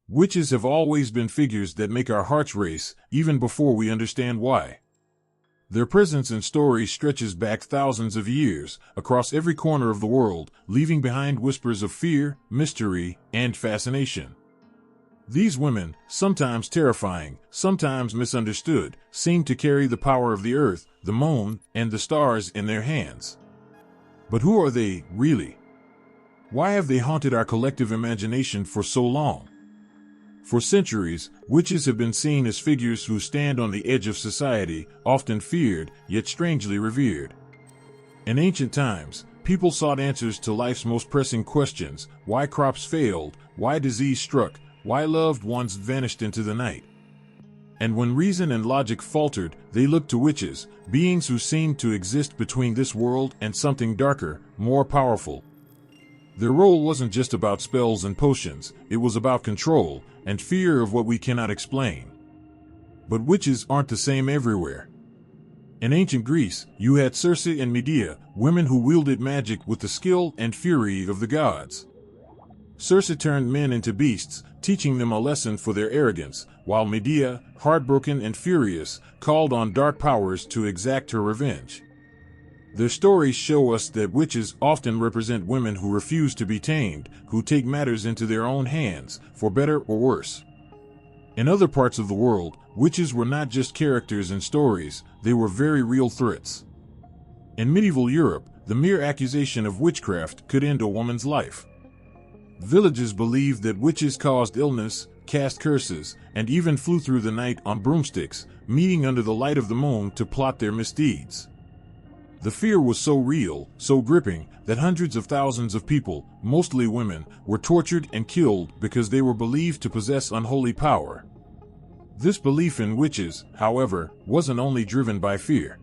Witches have always been figures that make our hearts race, even before we understand why. Their presence in stories stretches back thousands of years, across every corner of the world, leaving behind whispers of fear, mystery, and fascination. These women, sometimes terrifying, sometimes misunderstood, seem to carry the power of the earth, the moon, and the stars in their hands. But who are they, really? Why have they haunted our collective imagination for so long? For centuries, witches have been seen as figures who stand on the edge of society, often feared, yet strangely revered. In ancient times, people sought answers to life's most pressing questions: why crops failed, why disease struck, why loved ones vanished into the night. And when reason and logic faltered, they looked to witches, beings who seemed to exist between this world and something darker, more powerful. Their role wasn't just about spells and potions, it was about control and fear of what we cannot explain. But witches aren't the same everywhere. In ancient Greece, you had Circe and Medea, women who wielded magic with the skill and fury of the gods. Circe turned men into beasts, teaching them a lesson for their arrogance, while Medea, heartbroken and furious, called on dark powers to exact her revenge. Their stories show us that witches often represent women who refuse to be tamed, who take matters into their own hands, for better or worse. In other parts of the world, witches were not just characters in stories, they were very real threats. In medieval Europe, the mere accusation of witchcraft could end a woman's life. Villagers believed that witches caused illness, cast curses, and even flew through the night on broomsticks, meeting under the light of the moon to plot their misdeeds. The fear was so real, so gripping, that hundreds of thousands of people, mostly women, were tortured and killed because they were believed to possess unholy power. This belief in witches, however, wasn't only driven by fear.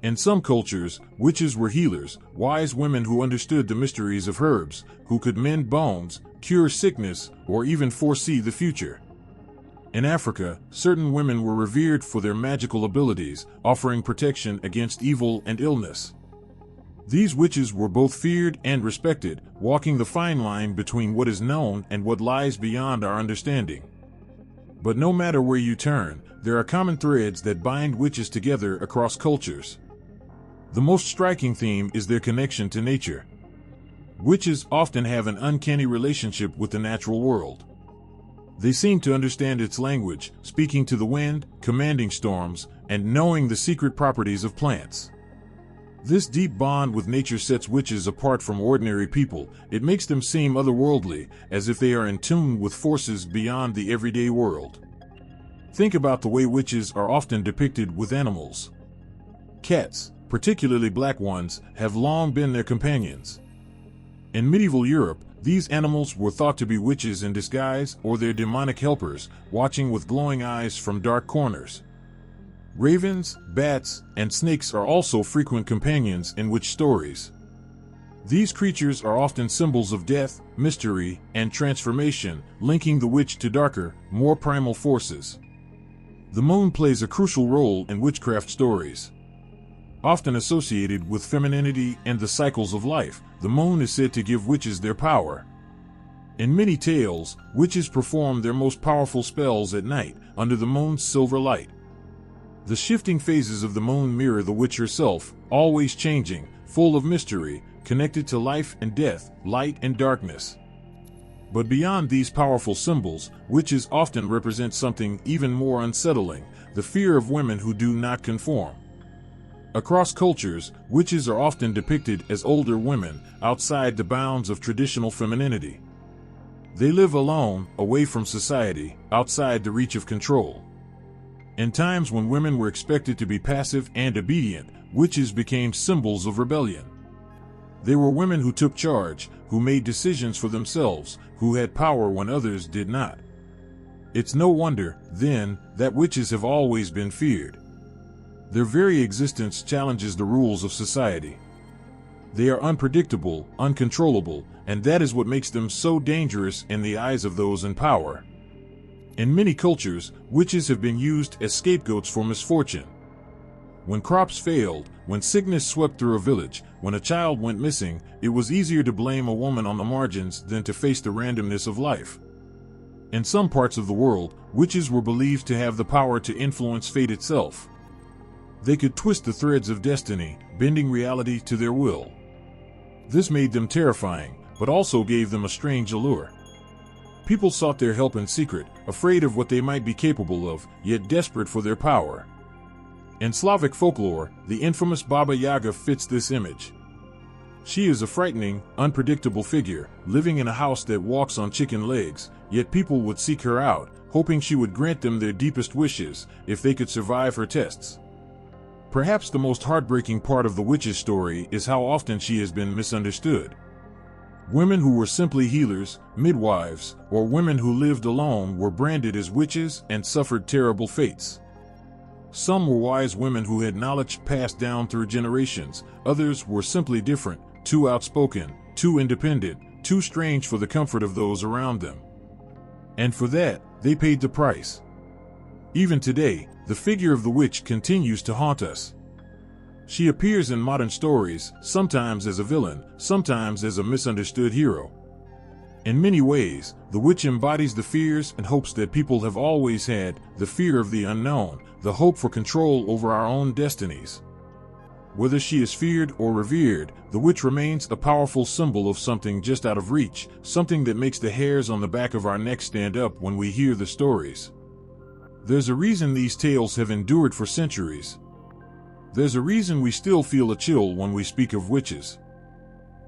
In some cultures, witches were healers, wise women who understood the mysteries of herbs, who could mend bones, cure sickness, or even foresee the future. In Africa, certain women were revered for their magical abilities, offering protection against evil and illness. These witches were both feared and respected, walking the fine line between what is known and what lies beyond our understanding. But no matter where you turn, there are common threads that bind witches together across cultures. The most striking theme is their connection to nature. Witches often have an uncanny relationship with the natural world. They seem to understand its language, speaking to the wind, commanding storms, and knowing the secret properties of plants. This deep bond with nature sets witches apart from ordinary people. It makes them seem otherworldly, as if they are in tune with forces beyond the everyday world. Think about the way witches are often depicted with animals. Cats, particularly black ones, have long been their companions. In medieval Europe, these animals were thought to be witches in disguise or their demonic helpers, watching with glowing eyes from dark corners. Ravens, bats, and snakes are also frequent companions in witch stories. These creatures are often symbols of death, mystery, and transformation, linking the witch to darker, more primal forces. The moon plays a crucial role in witchcraft stories. Often associated with femininity and the cycles of life, the moon is said to give witches their power. In many tales, witches perform their most powerful spells at night, under the moon's silver light. The shifting phases of the moon mirror the witch herself, always changing, full of mystery, connected to life and death, light and darkness. But beyond these powerful symbols, witches often represent something even more unsettling: the fear of women who do not conform. Across cultures, witches are often depicted as older women, outside the bounds of traditional femininity. They live alone, away from society, outside the reach of control. In times when women were expected to be passive and obedient, witches became symbols of rebellion. They were women who took charge, who made decisions for themselves, who had power when others did not. It's no wonder, then, that witches have always been feared. Their very existence challenges the rules of society. They are unpredictable, uncontrollable, and that is what makes them so dangerous in the eyes of those in power. In many cultures, witches have been used as scapegoats for misfortune. When crops failed, when sickness swept through a village, when a child went missing, it was easier to blame a woman on the margins than to face the randomness of life. In some parts of the world, witches were believed to have the power to influence fate itself. They could twist the threads of destiny, bending reality to their will. This made them terrifying, but also gave them a strange allure. People sought their help in secret, afraid of what they might be capable of, yet desperate for their power. In Slavic folklore, the infamous Baba Yaga fits this image. She is a frightening, unpredictable figure, living in a house that walks on chicken legs, yet people would seek her out, hoping she would grant them their deepest wishes, if they could survive her tests. Perhaps the most heartbreaking part of the witch's story is how often she has been misunderstood. Women who were simply healers, midwives, or women who lived alone were branded as witches and suffered terrible fates. Some were wise women who had knowledge passed down through generations, others were simply different, too outspoken, too independent, too strange for the comfort of those around them. And for that, they paid the price. Even today, the figure of the witch continues to haunt us. She appears in modern stories, sometimes as a villain, sometimes as a misunderstood hero. In many ways, the witch embodies the fears and hopes that people have always had, the fear of the unknown, the hope for control over our own destinies. Whether she is feared or revered, the witch remains a powerful symbol of something just out of reach, something that makes the hairs on the back of our neck stand up when we hear the stories. There's a reason these tales have endured for centuries. There's a reason we still feel a chill when we speak of witches.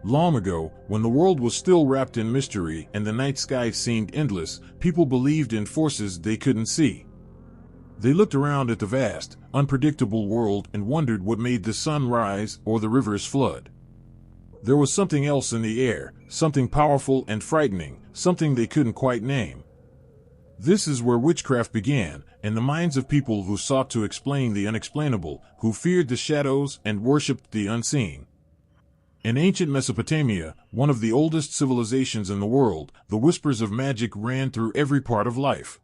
Long ago, when the world was still wrapped in mystery and the night sky seemed endless, people believed in forces they couldn't see. They looked around at the vast, unpredictable world and wondered what made the sun rise or the rivers flood. There was something else in the air, something powerful and frightening, something they couldn't quite name. This is where witchcraft began, in the minds of people who sought to explain the unexplainable, who feared the shadows and worshipped the unseen. In ancient Mesopotamia, one of the oldest civilizations in the world, the whispers of magic ran through every part of life.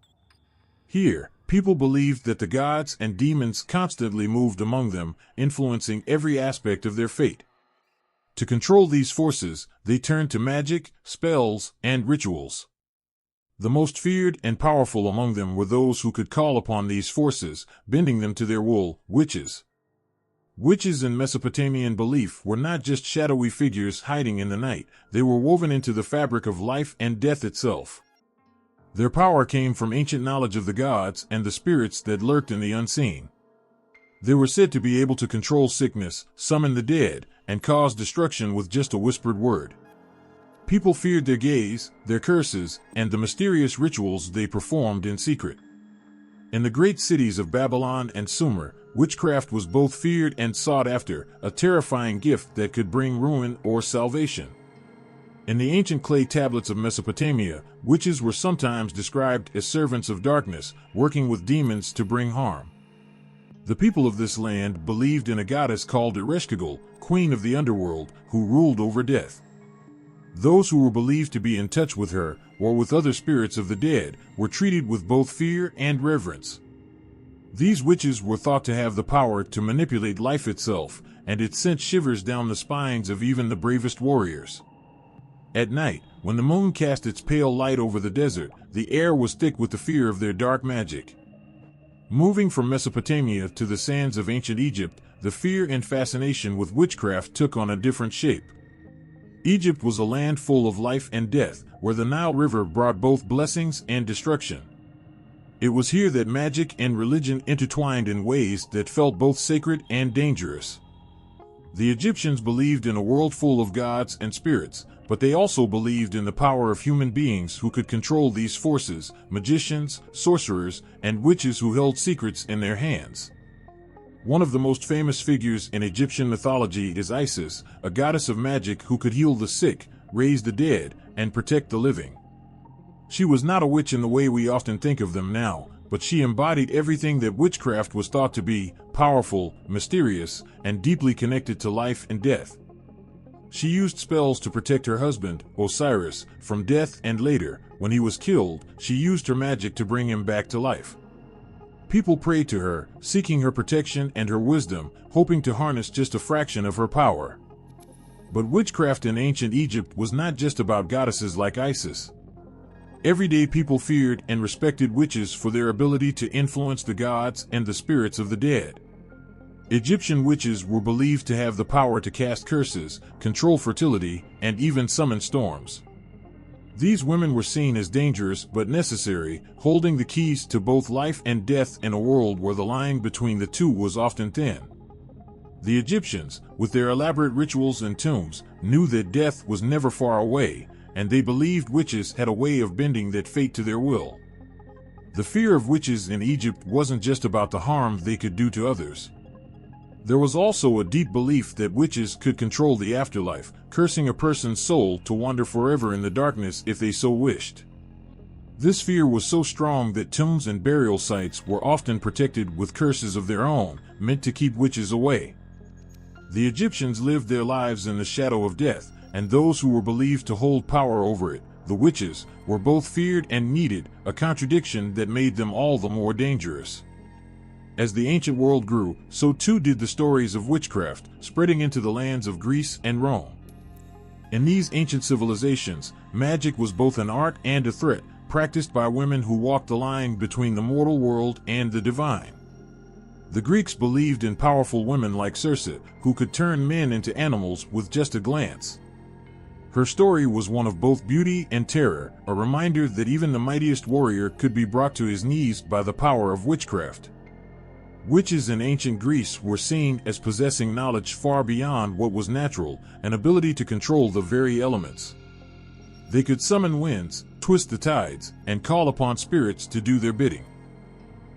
Here, people believed that the gods and demons constantly moved among them, influencing every aspect of their fate. To control these forces, they turned to magic, spells, and rituals. The most feared and powerful among them were those who could call upon these forces, bending them to their will, witches. Witches in Mesopotamian belief were not just shadowy figures hiding in the night, they were woven into the fabric of life and death itself. Their power came from ancient knowledge of the gods and the spirits that lurked in the unseen. They were said to be able to control sickness, summon the dead, and cause destruction with just a whispered word. People feared their gaze, their curses, and the mysterious rituals they performed in secret. In the great cities of Babylon and Sumer, witchcraft was both feared and sought after, a terrifying gift that could bring ruin or salvation. In the ancient clay tablets of Mesopotamia, witches were sometimes described as servants of darkness, working with demons to bring harm. The people of this land believed in a goddess called Ereshkigal, queen of the underworld, who ruled over death. Those who were believed to be in touch with her, or with other spirits of the dead, were treated with both fear and reverence. These witches were thought to have the power to manipulate life itself, and it sent shivers down the spines of even the bravest warriors. At night, when the moon cast its pale light over the desert, the air was thick with the fear of their dark magic. Moving from Mesopotamia to the sands of ancient Egypt, the fear and fascination with witchcraft took on a different shape. Egypt was a land full of life and death, where the Nile River brought both blessings and destruction. It was here that magic and religion intertwined in ways that felt both sacred and dangerous. The Egyptians believed in a world full of gods and spirits, but they also believed in the power of human beings who could control these forces, magicians, sorcerers, and witches who held secrets in their hands. One of the most famous figures in Egyptian mythology is Isis, a goddess of magic who could heal the sick, raise the dead, and protect the living. She was not a witch in the way we often think of them now, but she embodied everything that witchcraft was thought to be: powerful, mysterious, and deeply connected to life and death. She used spells to protect her husband, Osiris, from death, and later, when he was killed, she used her magic to bring him back to life. People prayed to her, seeking her protection and her wisdom, hoping to harness just a fraction of her power. But witchcraft in ancient Egypt was not just about goddesses like Isis. Everyday people feared and respected witches for their ability to influence the gods and the spirits of the dead. Egyptian witches were believed to have the power to cast curses, control fertility, and even summon storms. These women were seen as dangerous but necessary, holding the keys to both life and death in a world where the line between the two was often thin. The Egyptians, with their elaborate rituals and tombs, knew that death was never far away, and they believed witches had a way of bending that fate to their will. The fear of witches in Egypt wasn't just about the harm they could do to others. There was also a deep belief that witches could control the afterlife, cursing a person's soul to wander forever in the darkness if they so wished. This fear was so strong that tombs and burial sites were often protected with curses of their own, meant to keep witches away. The Egyptians lived their lives in the shadow of death, and those who were believed to hold power over it, the witches, were both feared and needed, a contradiction that made them all the more dangerous. As the ancient world grew, so too did the stories of witchcraft, spreading into the lands of Greece and Rome. In these ancient civilizations, magic was both an art and a threat, practiced by women who walked the line between the mortal world and the divine. The Greeks believed in powerful women like Circe, who could turn men into animals with just a glance. Her story was one of both beauty and terror, a reminder that even the mightiest warrior could be brought to his knees by the power of witchcraft. Witches in ancient Greece were seen as possessing knowledge far beyond what was natural, an ability to control the very elements. They could summon winds, twist the tides, and call upon spirits to do their bidding.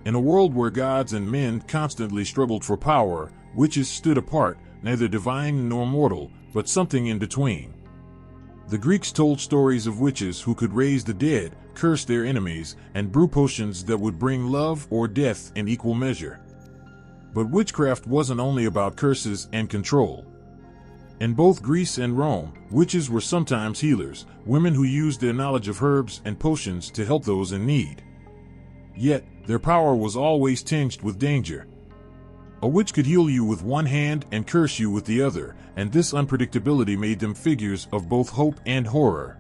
In a world where gods and men constantly struggled for power, witches stood apart, neither divine nor mortal, but something in between. The Greeks told stories of witches who could raise the dead, curse their enemies, and brew potions that would bring love or death in equal measure. But witchcraft wasn't only about curses and control. In both Greece and Rome, witches were sometimes healers, women who used their knowledge of herbs and potions to help those in need. Yet, their power was always tinged with danger. A witch could heal you with one hand and curse you with the other, and this unpredictability made them figures of both hope and horror.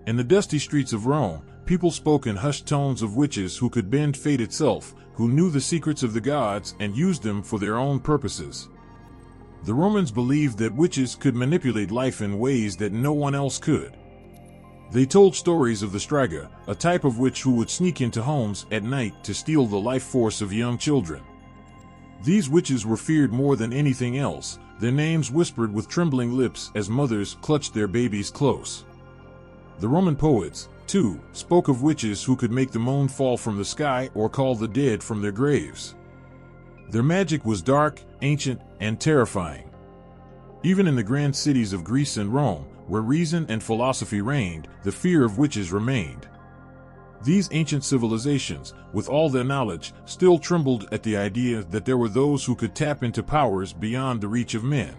In the dusty streets of Rome, people spoke in hushed tones of witches who could bend fate itself, who knew the secrets of the gods and used them for their own purposes. The Romans believed that witches could manipulate life in ways that no one else could. They told stories of the striga, a type of witch who would sneak into homes at night to steal the life force of young children. These witches were feared more than anything else, their names whispered with trembling lips as mothers clutched their babies close. The Roman poets, too, spoke of witches who could make the moon fall from the sky or call the dead from their graves. Their magic was dark, ancient, and terrifying. Even in the grand cities of Greece and Rome, where reason and philosophy reigned, the fear of witches remained. These ancient civilizations, with all their knowledge, still trembled at the idea that there were those who could tap into powers beyond the reach of men.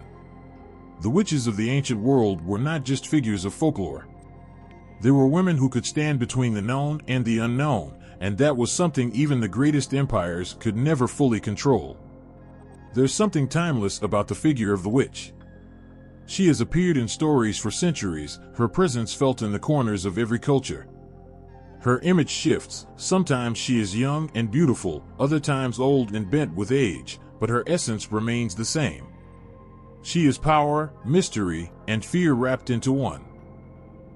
The witches of the ancient world were not just figures of folklore. They were women who could stand between the known and the unknown, and that was something even the greatest empires could never fully control. There's something timeless about the figure of the witch. She has appeared in stories for centuries, her presence felt in the corners of every culture. Her image shifts, sometimes she is young and beautiful, other times old and bent with age, but her essence remains the same. She is power, mystery, and fear wrapped into one.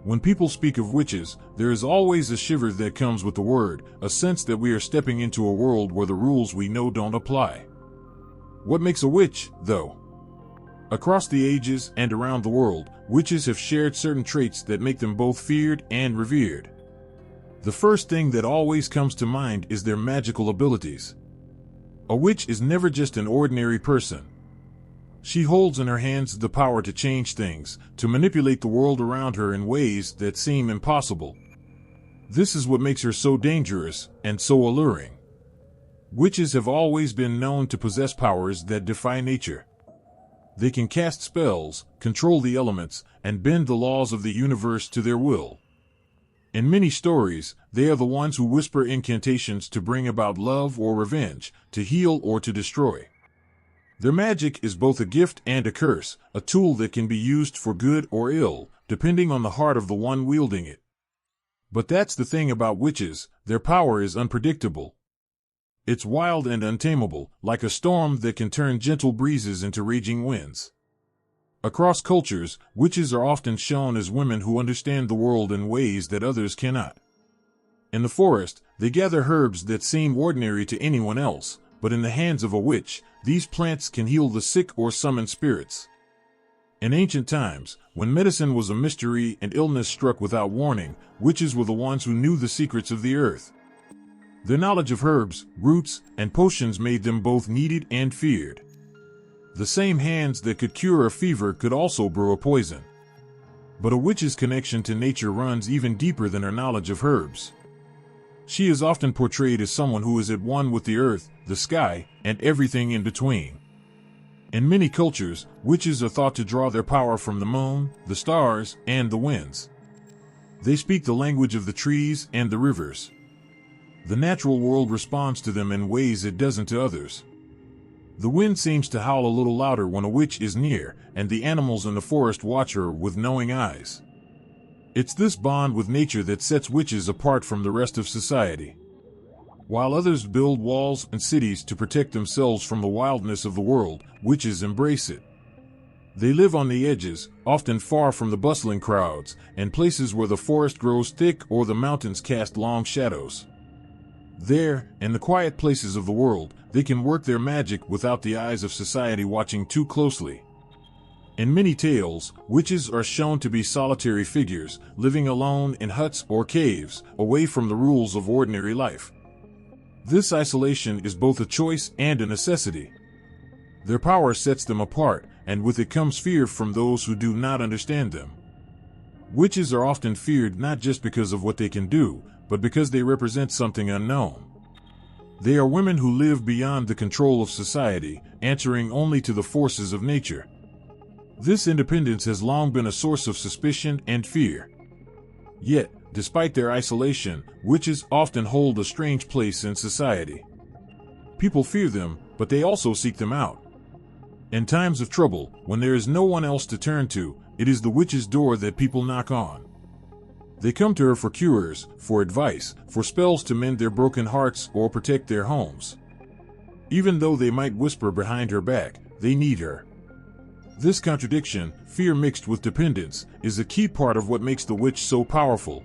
When people speak of witches, there is always a shiver that comes with the word, a sense that we are stepping into a world where the rules we know don't apply. What makes a witch, though? Across the ages and around the world, witches have shared certain traits that make them both feared and revered. The first thing that always comes to mind is their magical abilities. A witch is never just an ordinary person. She holds in her hands the power to change things, to manipulate the world around her in ways that seem impossible. This is what makes her so dangerous and so alluring. Witches have always been known to possess powers that defy nature. They can cast spells, control the elements, and bend the laws of the universe to their will. In many stories, they are the ones who whisper incantations to bring about love or revenge, to heal or to destroy. Their magic is both a gift and a curse, a tool that can be used for good or ill, depending on the heart of the one wielding it. But that's the thing about witches, their power is unpredictable. It's wild and untamable, like a storm that can turn gentle breezes into raging winds. Across cultures, witches are often shown as women who understand the world in ways that others cannot. In the forest, they gather herbs that seem ordinary to anyone else, but in the hands of a witch, these plants can heal the sick or summon spirits. In ancient times, when medicine was a mystery and illness struck without warning, witches were the ones who knew the secrets of the earth. Their knowledge of herbs, roots, and potions made them both needed and feared. The same hands that could cure a fever could also brew a poison. But a witch's connection to nature runs even deeper than her knowledge of herbs. She is often portrayed as someone who is at one with the earth, the sky, and everything in between. In many cultures, witches are thought to draw their power from the moon, the stars, and the winds. They speak the language of the trees and the rivers. The natural world responds to them in ways it doesn't to others. The wind seems to howl a little louder when a witch is near, and the animals in the forest watch her with knowing eyes. It's this bond with nature that sets witches apart from the rest of society. While others build walls and cities to protect themselves from the wildness of the world, witches embrace it. They live on the edges, often far from the bustling crowds, and places where the forest grows thick or the mountains cast long shadows. There, in the quiet places of the world, they can work their magic without the eyes of society watching too closely. In many tales, witches are shown to be solitary figures, living alone in huts or caves, away from the rules of ordinary life. This isolation is both a choice and a necessity. Their power sets them apart, and with it comes fear from those who do not understand them. Witches are often feared not just because of what they can do, but because they represent something unknown. They are women who live beyond the control of society, answering only to the forces of nature. This independence has long been a source of suspicion and fear. Yet, despite their isolation, witches often hold a strange place in society. People fear them, but they also seek them out. In times of trouble, when there is no one else to turn to, it is the witch's door that people knock on. They come to her for cures, for advice, for spells to mend their broken hearts or protect their homes. Even though they might whisper behind her back, they need her. This contradiction, fear mixed with dependence, is a key part of what makes the witch so powerful.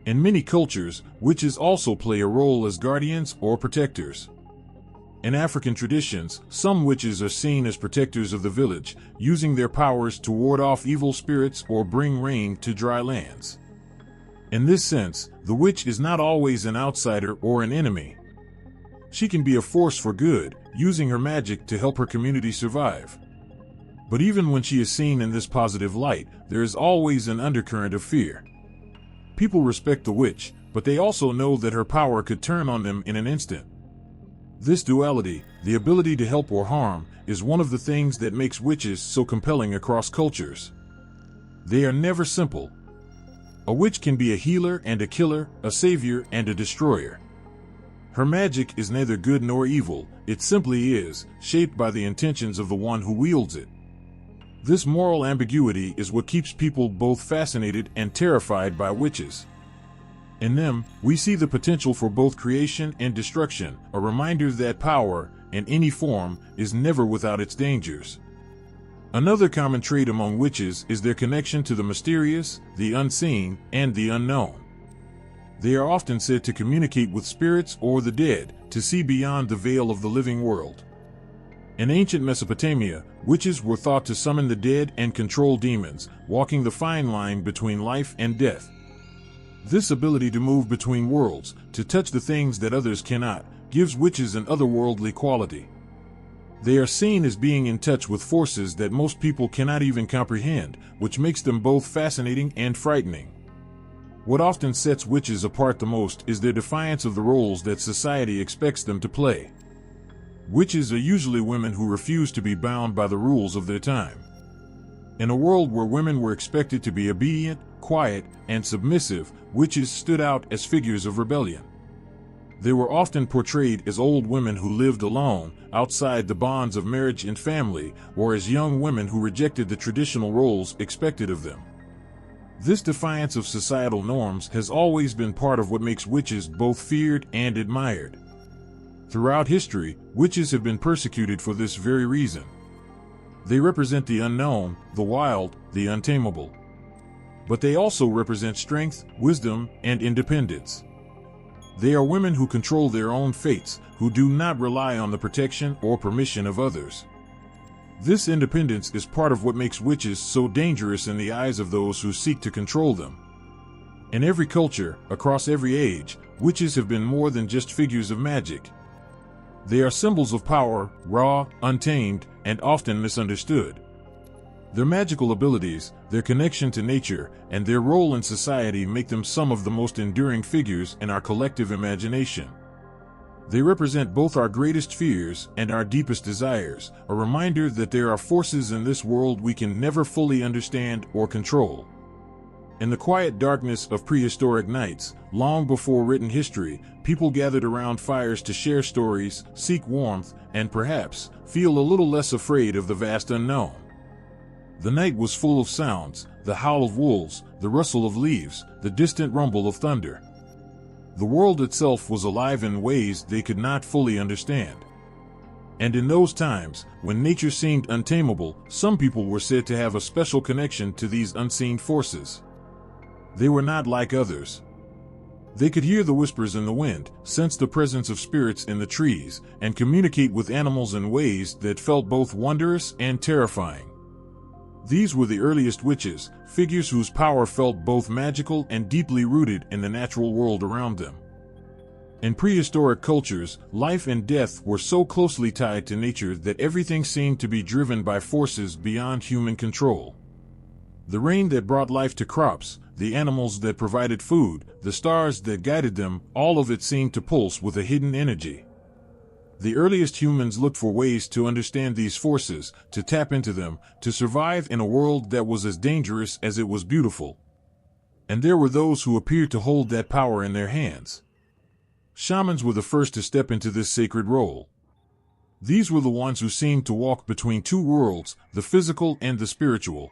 In many cultures, witches also play a role as guardians or protectors. In African traditions, some witches are seen as protectors of the village, using their powers to ward off evil spirits or bring rain to dry lands. In this sense, the witch is not always an outsider or an enemy. She can be a force for good, using her magic to help her community survive. But even when she is seen in this positive light, there is always an undercurrent of fear. People respect the witch, but they also know that her power could turn on them in an instant. This duality, the ability to help or harm, is one of the things that makes witches so compelling across cultures. They are never simple. A witch can be a healer and a killer, a savior and a destroyer. Her magic is neither good nor evil, it simply is, shaped by the intentions of the one who wields it. This moral ambiguity is what keeps people both fascinated and terrified by witches. In them, we see the potential for both creation and destruction, a reminder that power, in any form, is never without its dangers. Another common trait among witches is their connection to the mysterious, the unseen, and the unknown. They are often said to communicate with spirits or the dead, to see beyond the veil of the living world. In ancient Mesopotamia, witches were thought to summon the dead and control demons, walking the fine line between life and death. This ability to move between worlds, to touch the things that others cannot, gives witches an otherworldly quality. They are seen as being in touch with forces that most people cannot even comprehend, which makes them both fascinating and frightening. What often sets witches apart the most is their defiance of the roles that society expects them to play. Witches are usually women who refuse to be bound by the rules of their time. In a world where women were expected to be obedient, quiet, and submissive, witches stood out as figures of rebellion. They were often portrayed as old women who lived alone, outside the bonds of marriage and family, or as young women who rejected the traditional roles expected of them. This defiance of societal norms has always been part of what makes witches both feared and admired. Throughout history, witches have been persecuted for this very reason. They represent the unknown, the wild, the untamable. But they also represent strength, wisdom, and independence. They are women who control their own fates, who do not rely on the protection or permission of others. This independence is part of what makes witches so dangerous in the eyes of those who seek to control them. In every culture, across every age, witches have been more than just figures of magic. They are symbols of power, raw, untamed, and often misunderstood. Their magical abilities, their connection to nature, and their role in society make them some of the most enduring figures in our collective imagination. They represent both our greatest fears and our deepest desires, a reminder that there are forces in this world we can never fully understand or control. In the quiet darkness of prehistoric nights, long before written history, people gathered around fires to share stories, seek warmth, and perhaps feel a little less afraid of the vast unknown. The night was full of sounds, the howl of wolves, the rustle of leaves, the distant rumble of thunder. The world itself was alive in ways they could not fully understand. And in those times, when nature seemed untamable, some people were said to have a special connection to these unseen forces. They were not like others. They could hear the whispers in the wind, sense the presence of spirits in the trees, and communicate with animals in ways that felt both wondrous and terrifying. These were the earliest witches, figures whose power felt both magical and deeply rooted in the natural world around them. In prehistoric cultures, life and death were so closely tied to nature that everything seemed to be driven by forces beyond human control. The rain that brought life to crops, the animals that provided food, the stars that guided them, all of it seemed to pulse with a hidden energy. The earliest humans looked for ways to understand these forces, to tap into them, to survive in a world that was as dangerous as it was beautiful. And there were those who appeared to hold that power in their hands. Shamans were the first to step into this sacred role. These were the ones who seemed to walk between two worlds, the physical and the spiritual.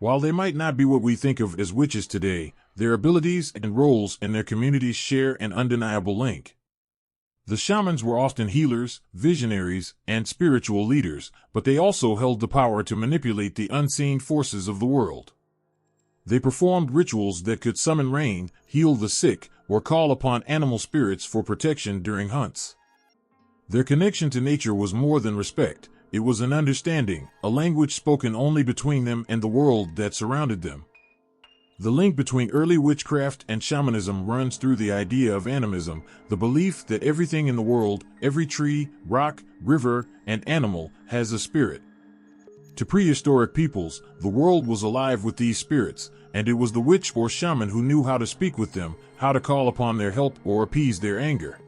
While they might not be what we think of as witches today, their abilities and roles in their communities share an undeniable link. The shamans were often healers, visionaries, and spiritual leaders, but they also held the power to manipulate the unseen forces of the world. They performed rituals that could summon rain, heal the sick, or call upon animal spirits for protection during hunts. Their connection to nature was more than respect. It was an understanding, a language spoken only between them and the world that surrounded them. The link between early witchcraft and shamanism runs through the idea of animism, the belief that everything in the world, every tree, rock, river, and animal, has a spirit. To prehistoric peoples, the world was alive with these spirits, and it was the witch or shaman who knew how to speak with them, how to call upon their help or appease their anger.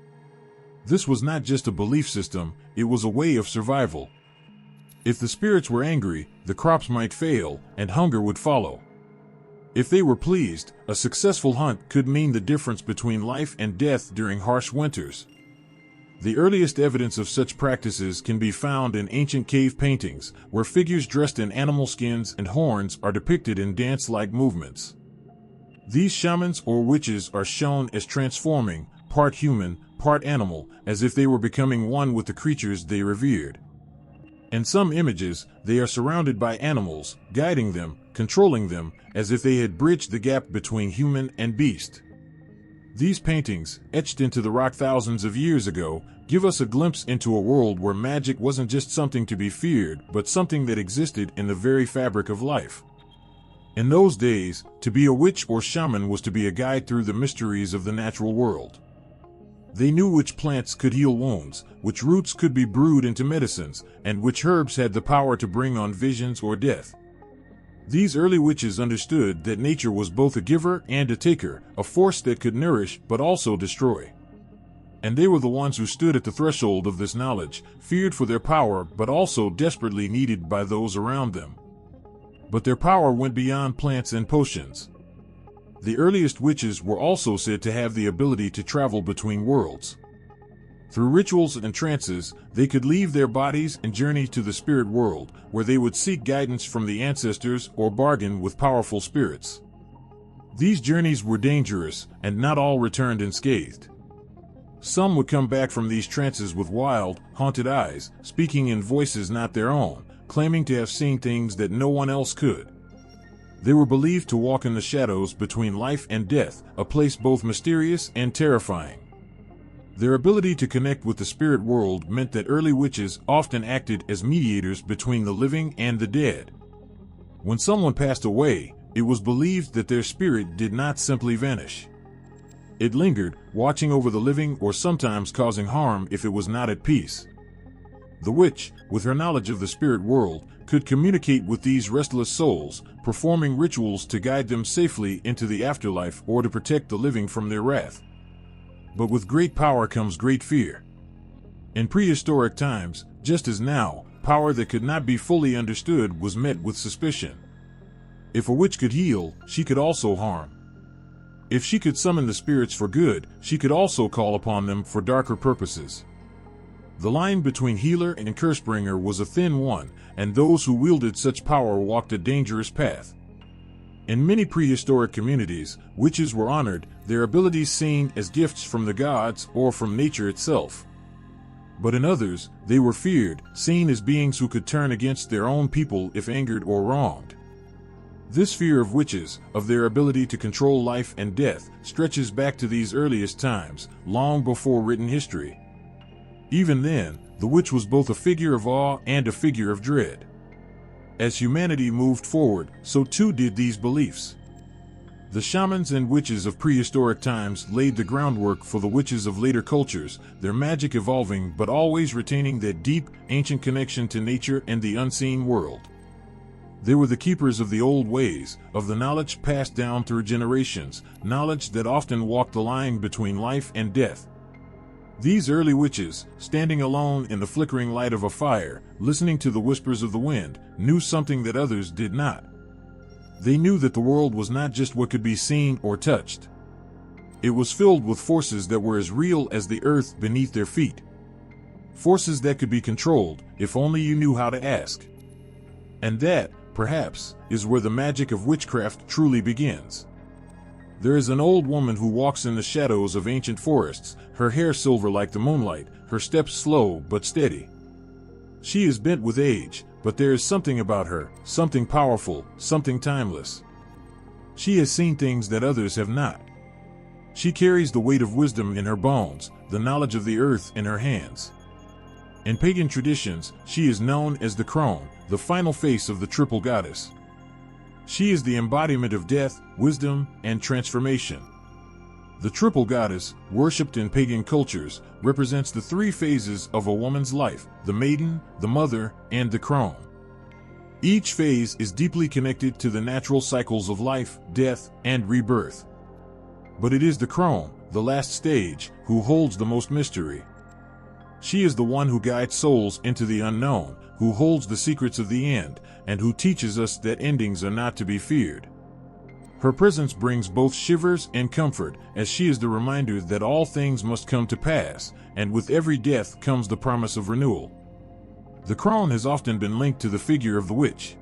This was not just a belief system, it was a way of survival. If the spirits were angry, the crops might fail, and hunger would follow. If they were pleased, a successful hunt could mean the difference between life and death during harsh winters. The earliest evidence of such practices can be found in ancient cave paintings, where figures dressed in animal skins and horns are depicted in dance-like movements. These shamans or witches are shown as transforming, part human, part animal, as if they were becoming one with the creatures they revered. In some images, they are surrounded by animals, guiding them, controlling them, as if they had bridged the gap between human and beast. These paintings, etched into the rock thousands of years ago, give us a glimpse into a world where magic wasn't just something to be feared, but something that existed in the very fabric of life. In those days, to be a witch or shaman was to be a guide through the mysteries of the natural world. They knew which plants could heal wounds, which roots could be brewed into medicines, and which herbs had the power to bring on visions or death. These early witches understood that nature was both a giver and a taker, a force that could nourish but also destroy. And they were the ones who stood at the threshold of this knowledge, feared for their power but also desperately needed by those around them. But their power went beyond plants and potions. The earliest witches were also said to have the ability to travel between worlds. Through rituals and trances, they could leave their bodies and journey to the spirit world, where they would seek guidance from the ancestors or bargain with powerful spirits. These journeys were dangerous, and not all returned unscathed. Some would come back from these trances with wild, haunted eyes, speaking in voices not their own, claiming to have seen things that no one else could. They were believed to walk in the shadows between life and death, a place both mysterious and terrifying. Their ability to connect with the spirit world meant that early witches often acted as mediators between the living and the dead. When someone passed away, it was believed that their spirit did not simply vanish. It lingered, watching over the living or sometimes causing harm if it was not at peace. The witch, with her knowledge of the spirit world, could communicate with these restless souls, performing rituals to guide them safely into the afterlife or to protect the living from their wrath. But with great power comes great fear. In prehistoric times, just as now, power that could not be fully understood was met with suspicion. If a witch could heal, she could also harm. If she could summon the spirits for good, she could also call upon them for darker purposes. The line between healer and cursebringer was a thin one, and those who wielded such power walked a dangerous path. In many prehistoric communities, witches were honored, their abilities seen as gifts from the gods or from nature itself. But in others, they were feared, seen as beings who could turn against their own people if angered or wronged. This fear of witches, of their ability to control life and death, stretches back to these earliest times, long before written history. Even then, the witch was both a figure of awe and a figure of dread. As humanity moved forward, so too did these beliefs. The shamans and witches of prehistoric times laid the groundwork for the witches of later cultures, their magic evolving but always retaining that deep, ancient connection to nature and the unseen world. They were the keepers of the old ways, of the knowledge passed down through generations, knowledge that often walked the line between life and death. These early witches, standing alone in the flickering light of a fire, listening to the whispers of the wind, knew something that others did not. They knew that the world was not just what could be seen or touched. It was filled with forces that were as real as the earth beneath their feet. Forces that could be controlled, if only you knew how to ask. And that, perhaps, is where the magic of witchcraft truly begins. There is an old woman who walks in the shadows of ancient forests, her hair silver like the moonlight, her steps slow but steady. She is bent with age, but there is something about her, something powerful, something timeless. She has seen things that others have not. She carries the weight of wisdom in her bones, the knowledge of the earth in her hands. In pagan traditions, she is known as the crone, the final face of the triple goddess. She is the embodiment of death, wisdom, and transformation. The triple goddess, worshipped in pagan cultures, represents the three phases of a woman's life: the maiden, the mother, and the crone. Each phase is deeply connected to the natural cycles of life, death, and rebirth. But it is the crone, the last stage, who holds the most mystery. She is the one who guides souls into the unknown, who holds the secrets of the end, and who teaches us that endings are not to be feared. Her presence brings both shivers and comfort, as she is the reminder that all things must come to pass, and with every death comes the promise of renewal. The crone has often been linked to the figure of the witch.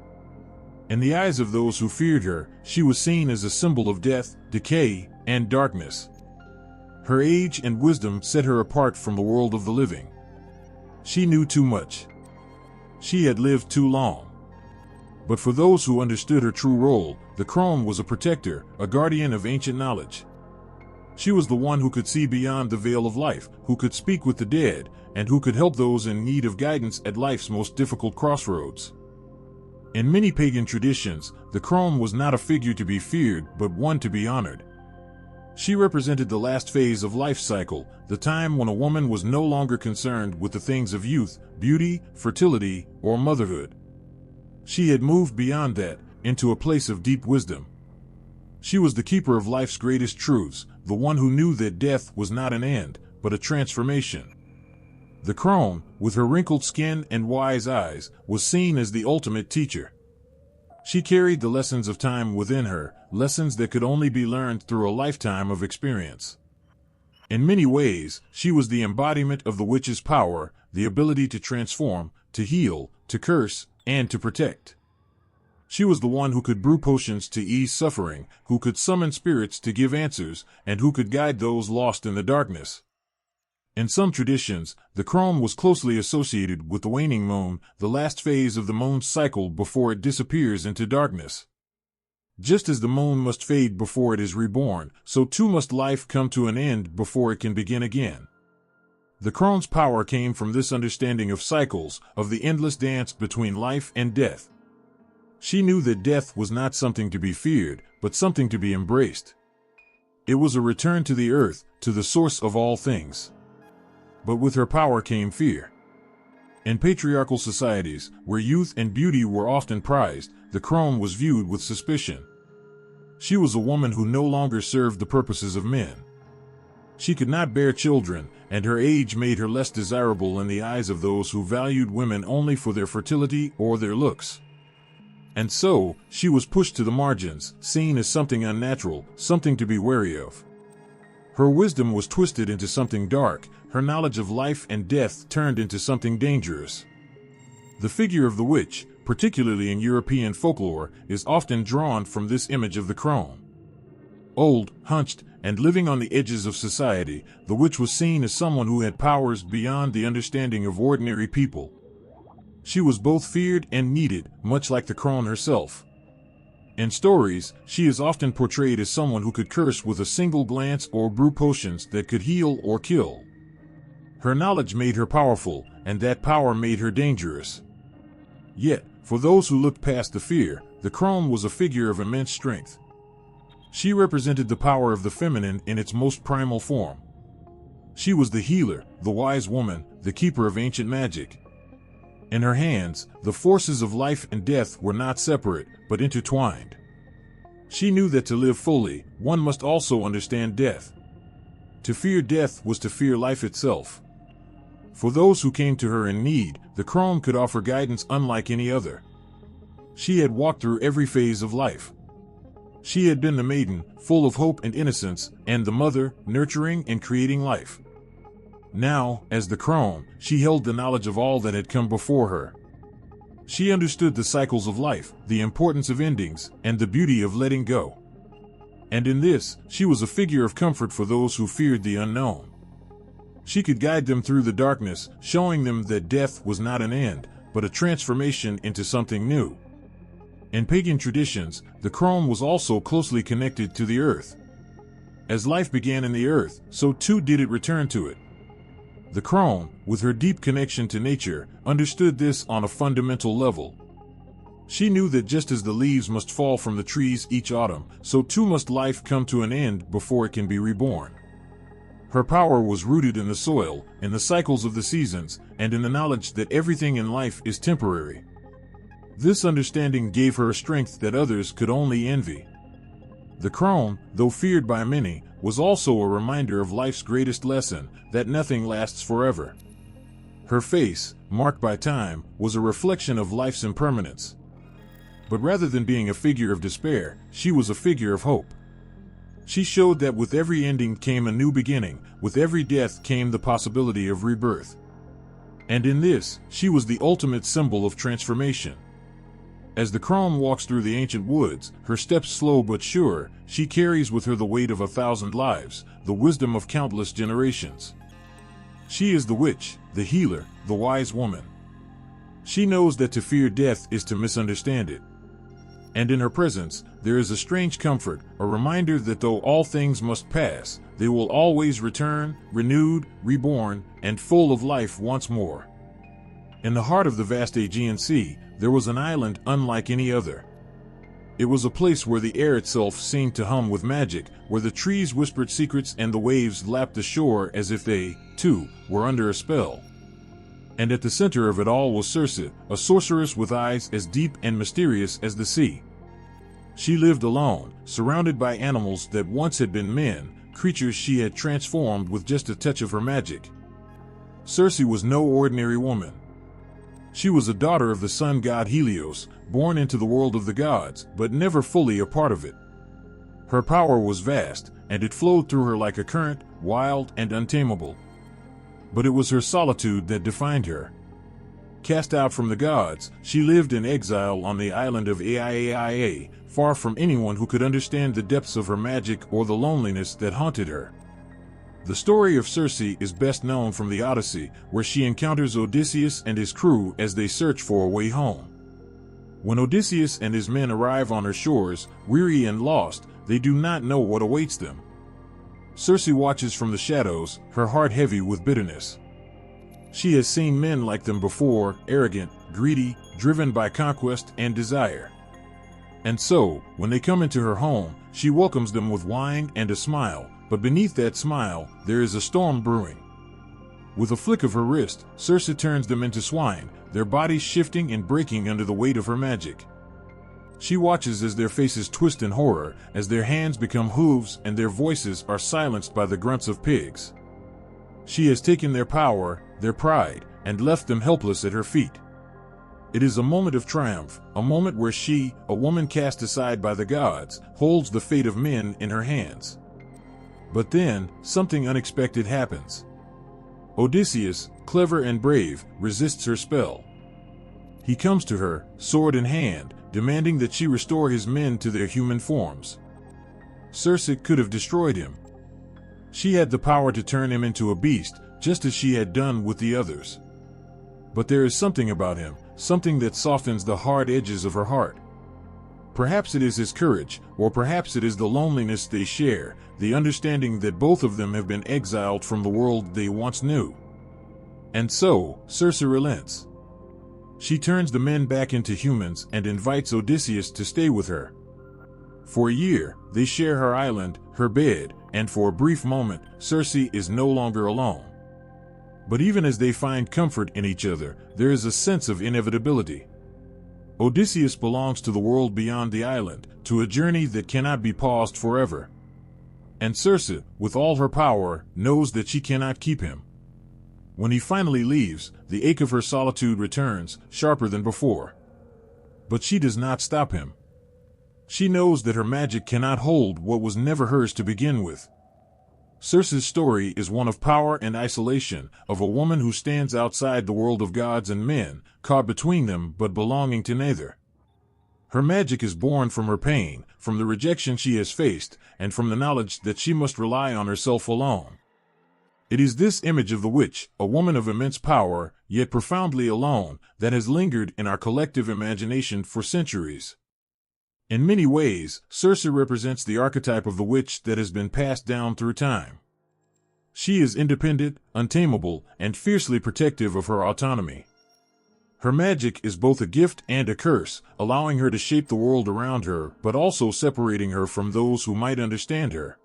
In the eyes of those who feared her, she was seen as a symbol of death, decay, and darkness. Her age and wisdom set her apart from the world of the living. She knew too much. She had lived too long. But for those who understood her true role, the crone was a protector, a guardian of ancient knowledge. She was the one who could see beyond the veil of life, who could speak with the dead, and who could help those in need of guidance at life's most difficult crossroads. In many pagan traditions, the crone was not a figure to be feared, but one to be honored. She represented the last phase of life cycle, the time when a woman was no longer concerned with the things of youth, beauty, fertility, or motherhood. She had moved beyond that, into a place of deep wisdom. She was the keeper of life's greatest truths, the one who knew that death was not an end, but a transformation. The crone, with her wrinkled skin and wise eyes, was seen as the ultimate teacher. She carried the lessons of time within her, lessons that could only be learned through a lifetime of experience. In many ways, she was the embodiment of the witch's power, the ability to transform, to heal, to curse, and to protect. She was the one who could brew potions to ease suffering, who could summon spirits to give answers, and who could guide those lost in the darkness. In some traditions, the crone was closely associated with the waning moon, the last phase of the moon's cycle before it disappears into darkness. Just as the moon must fade before it is reborn, so too must life come to an end before it can begin again. The crone's power came from this understanding of cycles, of the endless dance between life and death. She knew that death was not something to be feared, but something to be embraced. It was a return to the earth, to the source of all things. But with her power came fear. In patriarchal societies, where youth and beauty were often prized, the crone was viewed with suspicion. She was a woman who no longer served the purposes of men. She could not bear children, and her age made her less desirable in the eyes of those who valued women only for their fertility or their looks. And so, she was pushed to the margins, seen as something unnatural, something to be wary of. Her wisdom was twisted into something dark, her knowledge of life and death turned into something dangerous. The figure of the witch, particularly in European folklore, is often drawn from this image of the crone. Old, hunched, and living on the edges of society, the witch was seen as someone who had powers beyond the understanding of ordinary people. She was both feared and needed, much like the crone herself. In stories, she is often portrayed as someone who could curse with a single glance or brew potions that could heal or kill. Her knowledge made her powerful, and that power made her dangerous. Yet, for those who looked past the fear, the crone was a figure of immense strength. She represented the power of the feminine in its most primal form. She was the healer, the wise woman, the keeper of ancient magic. In her hands, the forces of life and death were not separate, but intertwined. She knew that to live fully, one must also understand death. To fear death was to fear life itself. For those who came to her in need, the crone could offer guidance unlike any other. She had walked through every phase of life. She had been the maiden, full of hope and innocence, and the mother, nurturing and creating life. Now, as the crone, she held the knowledge of all that had come before her. She understood the cycles of life, the importance of endings, and the beauty of letting go. And in this, she was a figure of comfort for those who feared the unknown. She could guide them through the darkness, showing them that death was not an end, but a transformation into something new. In pagan traditions, the crone was also closely connected to the earth. As life began in the earth, so too did it return to it. The crone, with her deep connection to nature, understood this on a fundamental level. She knew that just as the leaves must fall from the trees each autumn, so too must life come to an end before it can be reborn. Her power was rooted in the soil, in the cycles of the seasons, and in the knowledge that everything in life is temporary. This understanding gave her a strength that others could only envy. The crone, though feared by many, was also a reminder of life's greatest lesson, that nothing lasts forever. Her face, marked by time, was a reflection of life's impermanence. But rather than being a figure of despair, she was a figure of hope. She showed that with every ending came a new beginning, with every death came the possibility of rebirth. And in this, she was the ultimate symbol of transformation. As the crone walks through the ancient woods, her steps slow but sure, she carries with her the weight of 1,000 lives, the wisdom of countless generations. She is the witch, the healer, the wise woman. She knows that to fear death is to misunderstand it. And in her presence, there is a strange comfort, a reminder that though all things must pass, they will always return, renewed, reborn, and full of life once more. In the heart of the vast Aegean Sea, there was an island unlike any other. It was a place where the air itself seemed to hum with magic, where the trees whispered secrets and the waves lapped the shore as if they, too, were under a spell. And at the center of it all was Circe, a sorceress with eyes as deep and mysterious as the sea. She lived alone, surrounded by animals that once had been men, creatures she had transformed with just a touch of her magic. Circe was no ordinary woman. She was a daughter of the sun god Helios, born into the world of the gods, but never fully a part of it. Her power was vast, and it flowed through her like a current, wild and untamable. But it was her solitude that defined her. cast out from the gods, she lived in exile on the island of Aiaia, far from anyone who could understand the depths of her magic or the loneliness that haunted her. The story of Circe is best known from the Odyssey, where she encounters Odysseus and his crew as they search for a way home. When Odysseus and his men arrive on her shores, weary and lost, they do not know what awaits them. Circe watches from the shadows, her heart heavy with bitterness. She has seen men like them before, arrogant, greedy, driven by conquest and desire. And so, when they come into her home, she welcomes them with wine and a smile, but beneath that smile, there is a storm brewing. With a flick of her wrist, Circe turns them into swine, their bodies shifting and breaking under the weight of her magic. She watches as their faces twist in horror, as their hands become hooves and their voices are silenced by the grunts of pigs. She has taken their power, their pride, and left them helpless at her feet. It is a moment of triumph, a moment where she, a woman cast aside by the gods, holds the fate of men in her hands. But then, something unexpected happens. Odysseus, clever and brave, resists her spell. He comes to her, sword in hand, demanding that she restore his men to their human forms. Circe could have destroyed him. She had the power to turn him into a beast, just as she had done with the others. But there is something about him, something that softens the hard edges of her heart. Perhaps it is his courage, or perhaps it is the loneliness they share, the understanding that both of them have been exiled from the world they once knew. And so, Circe relents. She turns the men back into humans and invites Odysseus to stay with her. For a year, they share her island, her bed, and for a brief moment, Circe is no longer alone. But even as they find comfort in each other, there is a sense of inevitability. Odysseus belongs to the world beyond the island, to a journey that cannot be paused forever. And Circe, with all her power, knows that she cannot keep him. When he finally leaves, the ache of her solitude returns, sharper than before. But she does not stop him. She knows that her magic cannot hold what was never hers to begin with. Circe's story is one of power and isolation, of a woman who stands outside the world of gods and men, caught between them but belonging to neither. Her magic is born from her pain, from the rejection she has faced, and from the knowledge that she must rely on herself alone. It is this image of the witch, a woman of immense power, yet profoundly alone, that has lingered in our collective imagination for centuries. In many ways, Circe represents the archetype of the witch that has been passed down through time. She is independent, untamable, and fiercely protective of her autonomy. Her magic is both a gift and a curse, allowing her to shape the world around her, but also separating her from those who might understand her.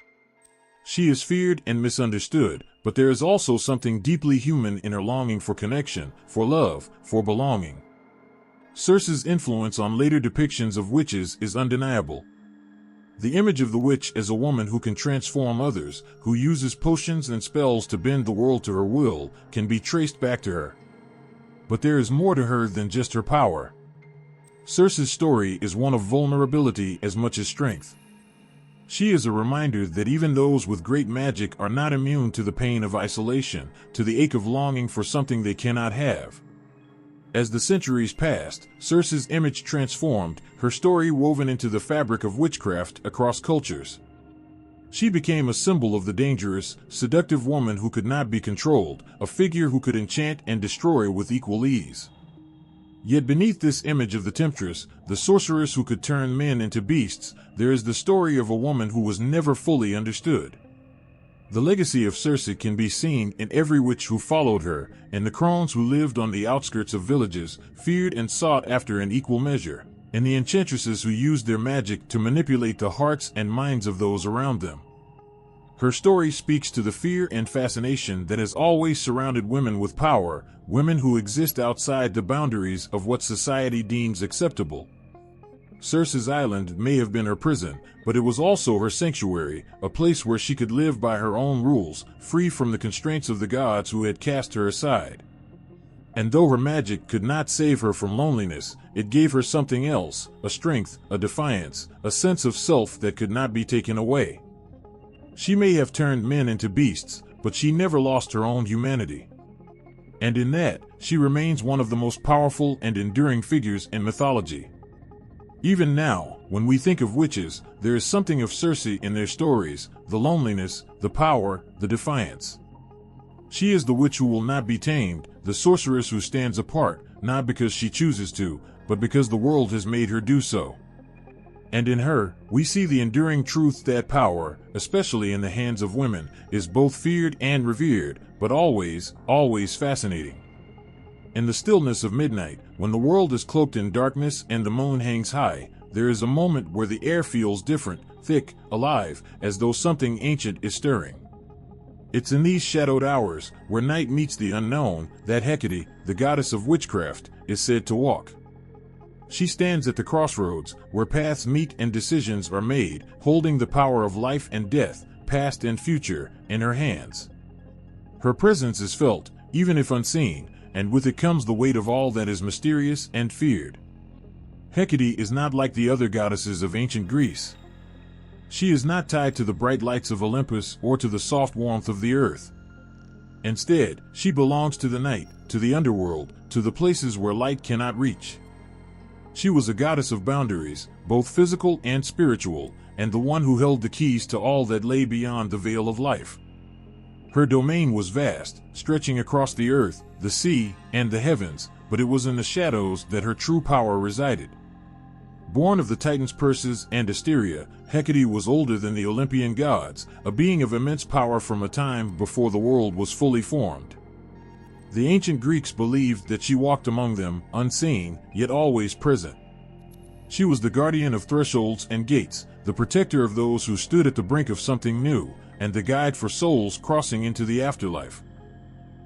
She is feared and misunderstood, but there is also something deeply human in her longing for connection, for love, for belonging. Circe's influence on later depictions of witches is undeniable. The image of the witch as a woman who can transform others, who uses potions and spells to bend the world to her will, can be traced back to her. But there is more to her than just her power. Circe's story is one of vulnerability as much as strength. She is a reminder that even those with great magic are not immune to the pain of isolation, to the ache of longing for something they cannot have. As the centuries passed, Circe's image transformed, her story woven into the fabric of witchcraft across cultures. She became a symbol of the dangerous, seductive woman who could not be controlled, a figure who could enchant and destroy with equal ease. Yet beneath this image of the temptress, the sorceress who could turn men into beasts, there is the story of a woman who was never fully understood. The legacy of Circe can be seen in every witch who followed her, in the crones who lived on the outskirts of villages, feared and sought after in equal measure, in the enchantresses who used their magic to manipulate the hearts and minds of those around them. Her story speaks to the fear and fascination that has always surrounded women with power, women who exist outside the boundaries of what society deems acceptable. Circe's island may have been her prison, but it was also her sanctuary, a place where she could live by her own rules, free from the constraints of the gods who had cast her aside. And though her magic could not save her from loneliness, it gave her something else, a strength, a defiance, a sense of self that could not be taken away. She may have turned men into beasts, but she never lost her own humanity. And in that, she remains one of the most powerful and enduring figures in mythology. Even now, when we think of witches, there is something of Circe in their stories, the loneliness, the power, the defiance. She is the witch who will not be tamed, the sorceress who stands apart, not because she chooses to, but because the world has made her do so. And in her, we see the enduring truth that power, especially in the hands of women, is both feared and revered, but always, always fascinating. In the stillness of midnight, when the world is cloaked in darkness and the moon hangs high, there is a moment where the air feels different, thick, alive, as though something ancient is stirring. It's in these shadowed hours, where night meets the unknown, that Hecate, the goddess of witchcraft, is said to walk. She stands at the crossroads, where paths meet and decisions are made, holding the power of life and death, past and future, in her hands. Her presence is felt, even if unseen, and with it comes the weight of all that is mysterious and feared. Hecate is not like the other goddesses of ancient Greece. She is not tied to the bright lights of Olympus or to the soft warmth of the earth. Instead, she belongs to the night, to the underworld, to the places where light cannot reach. She was a goddess of boundaries, both physical and spiritual, and the one who held the keys to all that lay beyond the veil of life. Her domain was vast, stretching across the earth, the sea, and the heavens, but it was in the shadows that her true power resided. Born of the Titans Perseus and Asteria, Hecate was older than the Olympian gods, a being of immense power from a time before the world was fully formed. The ancient Greeks believed that she walked among them, unseen, yet always present. She was the guardian of thresholds and gates, the protector of those who stood at the brink of something new, and the guide for souls crossing into the afterlife.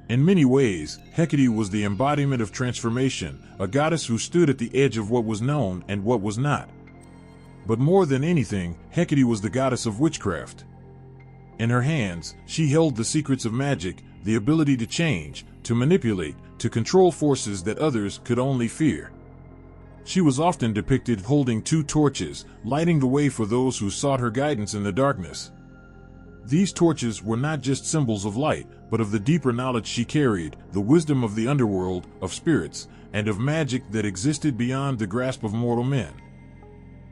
In many ways, Hecate was the embodiment of transformation, a goddess who stood at the edge of what was known and what was not. But more than anything, Hecate was the goddess of witchcraft. In her hands, she held the secrets of magic, the ability to change, to manipulate, to control forces that others could only fear. She was often depicted holding two torches, lighting the way for those who sought her guidance in the darkness. These torches were not just symbols of light, but of the deeper knowledge she carried, the wisdom of the underworld, of spirits, and of magic that existed beyond the grasp of mortal men.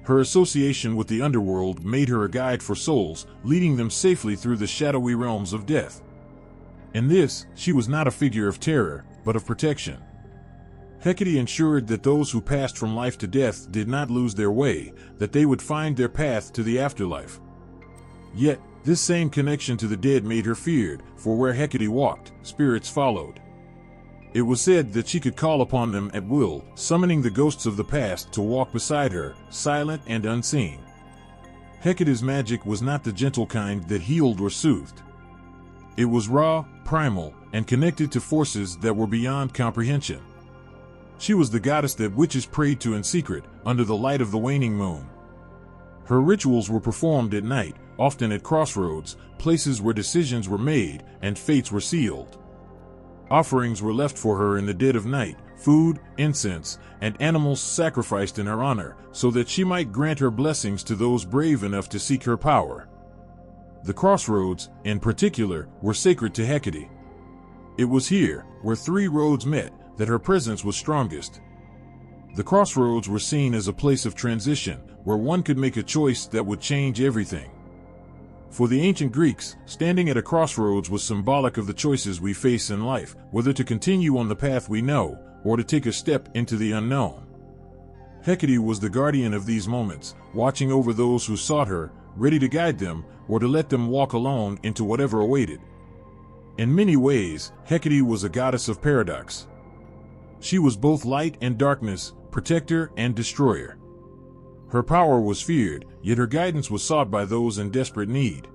Her association with the underworld made her a guide for souls, leading them safely through the shadowy realms of death. In this, she was not a figure of terror, but of protection. Hecate ensured that those who passed from life to death did not lose their way, that they would find their path to the afterlife. Yet, this same connection to the dead made her feared, for where Hecate walked, spirits followed. It was said that she could call upon them at will, summoning the ghosts of the past to walk beside her, silent and unseen. Hecate's magic was not the gentle kind that healed or soothed. It was raw, primal, and connected to forces that were beyond comprehension. She was the goddess that witches prayed to in secret, under the light of the waning moon. Her rituals were performed at night, often at crossroads, places where decisions were made and fates were sealed. Offerings were left for her in the dead of night, food, incense, and animals sacrificed in her honor, so that she might grant her blessings to those brave enough to seek her power. The crossroads, in particular, were sacred to Hecate. It was here, where three roads met, that her presence was strongest. The crossroads were seen as a place of transition, where one could make a choice that would change everything. For the ancient Greeks, standing at a crossroads was symbolic of the choices we face in life, whether to continue on the path we know, or to take a step into the unknown. Hecate was the guardian of these moments, watching over those who sought her, ready to guide them, or to let them walk alone into whatever awaited. In many ways, Hecate was a goddess of paradox. She was both light and darkness, protector and destroyer. Her power was feared, yet her guidance was sought by those in desperate need.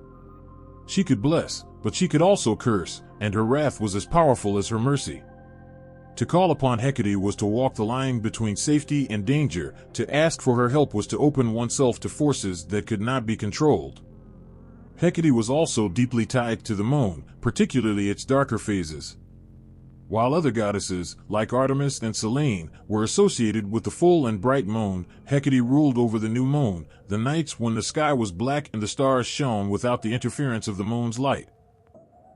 She could bless, but she could also curse, and her wrath was as powerful as her mercy. To call upon Hecate was to walk the line between safety and danger, to ask for her help was to open oneself to forces that could not be controlled. Hecate was also deeply tied to the moon, particularly its darker phases. While other goddesses, like Artemis and Selene, were associated with the full and bright moon, Hecate ruled over the new moon, the nights when the sky was black and the stars shone without the interference of the moon's light.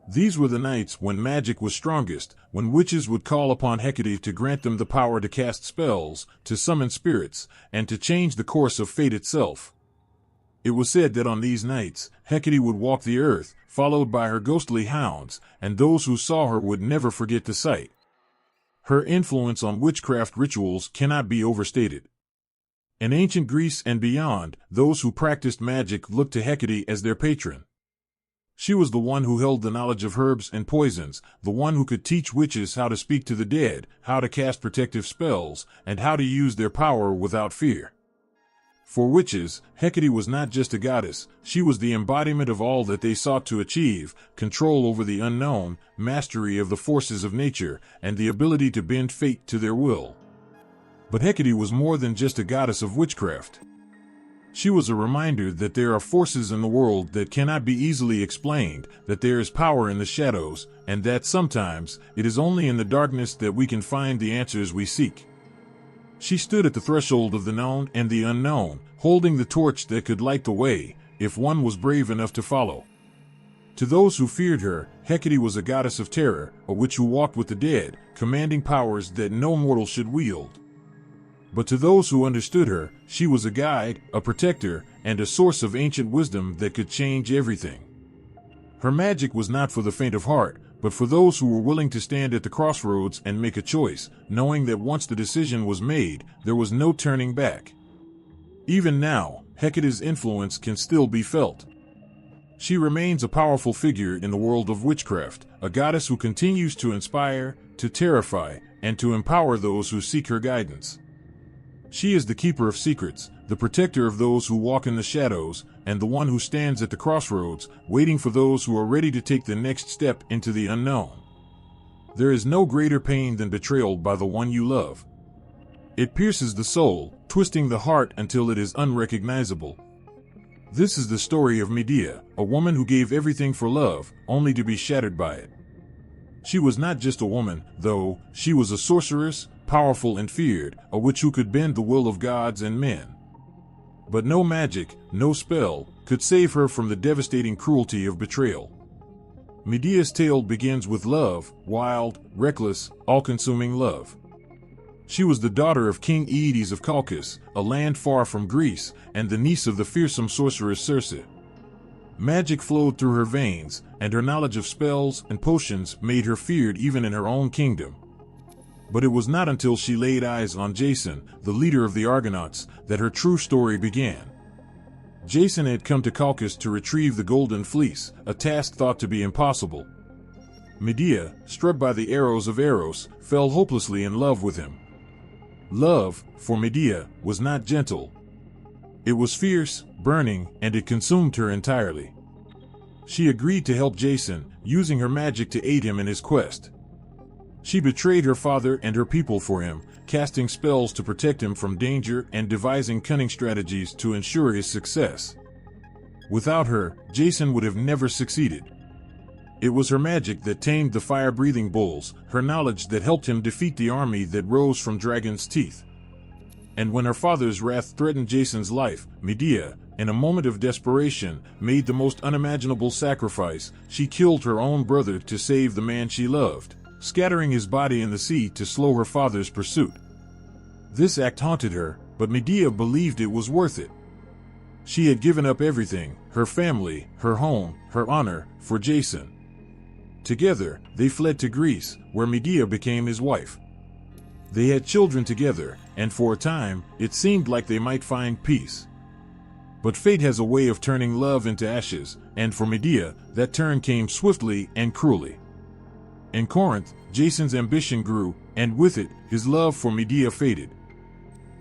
These were the nights when magic was strongest, when witches would call upon Hecate to grant them the power to cast spells, to summon spirits, and to change the course of fate itself. It was said that on these nights, Hecate would walk the earth, followed by her ghostly hounds, and those who saw her would never forget the sight. Her influence on witchcraft rituals cannot be overstated. In ancient Greece and beyond, those who practiced magic looked to Hecate as their patron. She was the one who held the knowledge of herbs and poisons, the one who could teach witches how to speak to the dead, how to cast protective spells, and how to use their power without fear. For witches, Hecate was not just a goddess, she was the embodiment of all that they sought to achieve: control over the unknown, mastery of the forces of nature, and the ability to bend fate to their will. But Hecate was more than just a goddess of witchcraft. She was a reminder that there are forces in the world that cannot be easily explained, that there is power in the shadows, and that sometimes it is only in the darkness that we can find the answers we seek. She stood at the threshold of the known and the unknown, holding the torch that could light the way, if one was brave enough to follow. To those who feared her, Hecate was a goddess of terror, a witch who walked with the dead, commanding powers that no mortal should wield. But to those who understood her, she was a guide, a protector, and a source of ancient wisdom that could change everything. Her magic was not for the faint of heart, but for those who were willing to stand at the crossroads and make a choice, knowing that once the decision was made, there was no turning back. Even now, Hecate's influence can still be felt. She remains a powerful figure in the world of witchcraft, a goddess who continues to inspire, to terrify, and to empower those who seek her guidance. She is the keeper of secrets, the protector of those who walk in the shadows, and the one who stands at the crossroads, waiting for those who are ready to take the next step into the unknown. There is no greater pain than betrayal by the one you love. It pierces the soul, twisting the heart until it is unrecognizable. This is the story of Medea, a woman who gave everything for love, only to be shattered by it. She was not just a woman, though; she was a sorceress, powerful and feared, a witch who could bend the will of gods and men. But no magic, no spell, could save her from the devastating cruelty of betrayal. Medea's tale begins with love, wild, reckless, all-consuming love. She was the daughter of King Aeetes of Colchis, a land far from Greece, and the niece of the fearsome sorceress Circe. Magic flowed through her veins, and her knowledge of spells and potions made her feared even in her own kingdom. But it was not until she laid eyes on Jason, the leader of the Argonauts, that her true story began. Jason had come to Colchis to retrieve the Golden Fleece, a task thought to be impossible. Medea, struck by the arrows of Eros, fell hopelessly in love with him. Love, for Medea, was not gentle. It was fierce, burning, and it consumed her entirely. She agreed to help Jason, using her magic to aid him in his quest. She betrayed her father and her people for him, casting spells to protect him from danger and devising cunning strategies to ensure his success. Without her, Jason would have never succeeded. It was her magic that tamed the fire-breathing bulls, her knowledge that helped him defeat the army that rose from dragon's teeth. And when her father's wrath threatened Jason's life, Medea, in a moment of desperation, made the most unimaginable sacrifice. She killed her own brother to save the man she loved, scattering his body in the sea to slow her father's pursuit. This act haunted her, but Medea believed it was worth it. She had given up everything, her family, her home, her honor, for Jason. Together, they fled to Greece, where Medea became his wife. They had children together, and for a time, it seemed like they might find peace. But fate has a way of turning love into ashes, and for Medea, that turn came swiftly and cruelly. In Corinth, Jason's ambition grew, and with it, his love for Medea faded.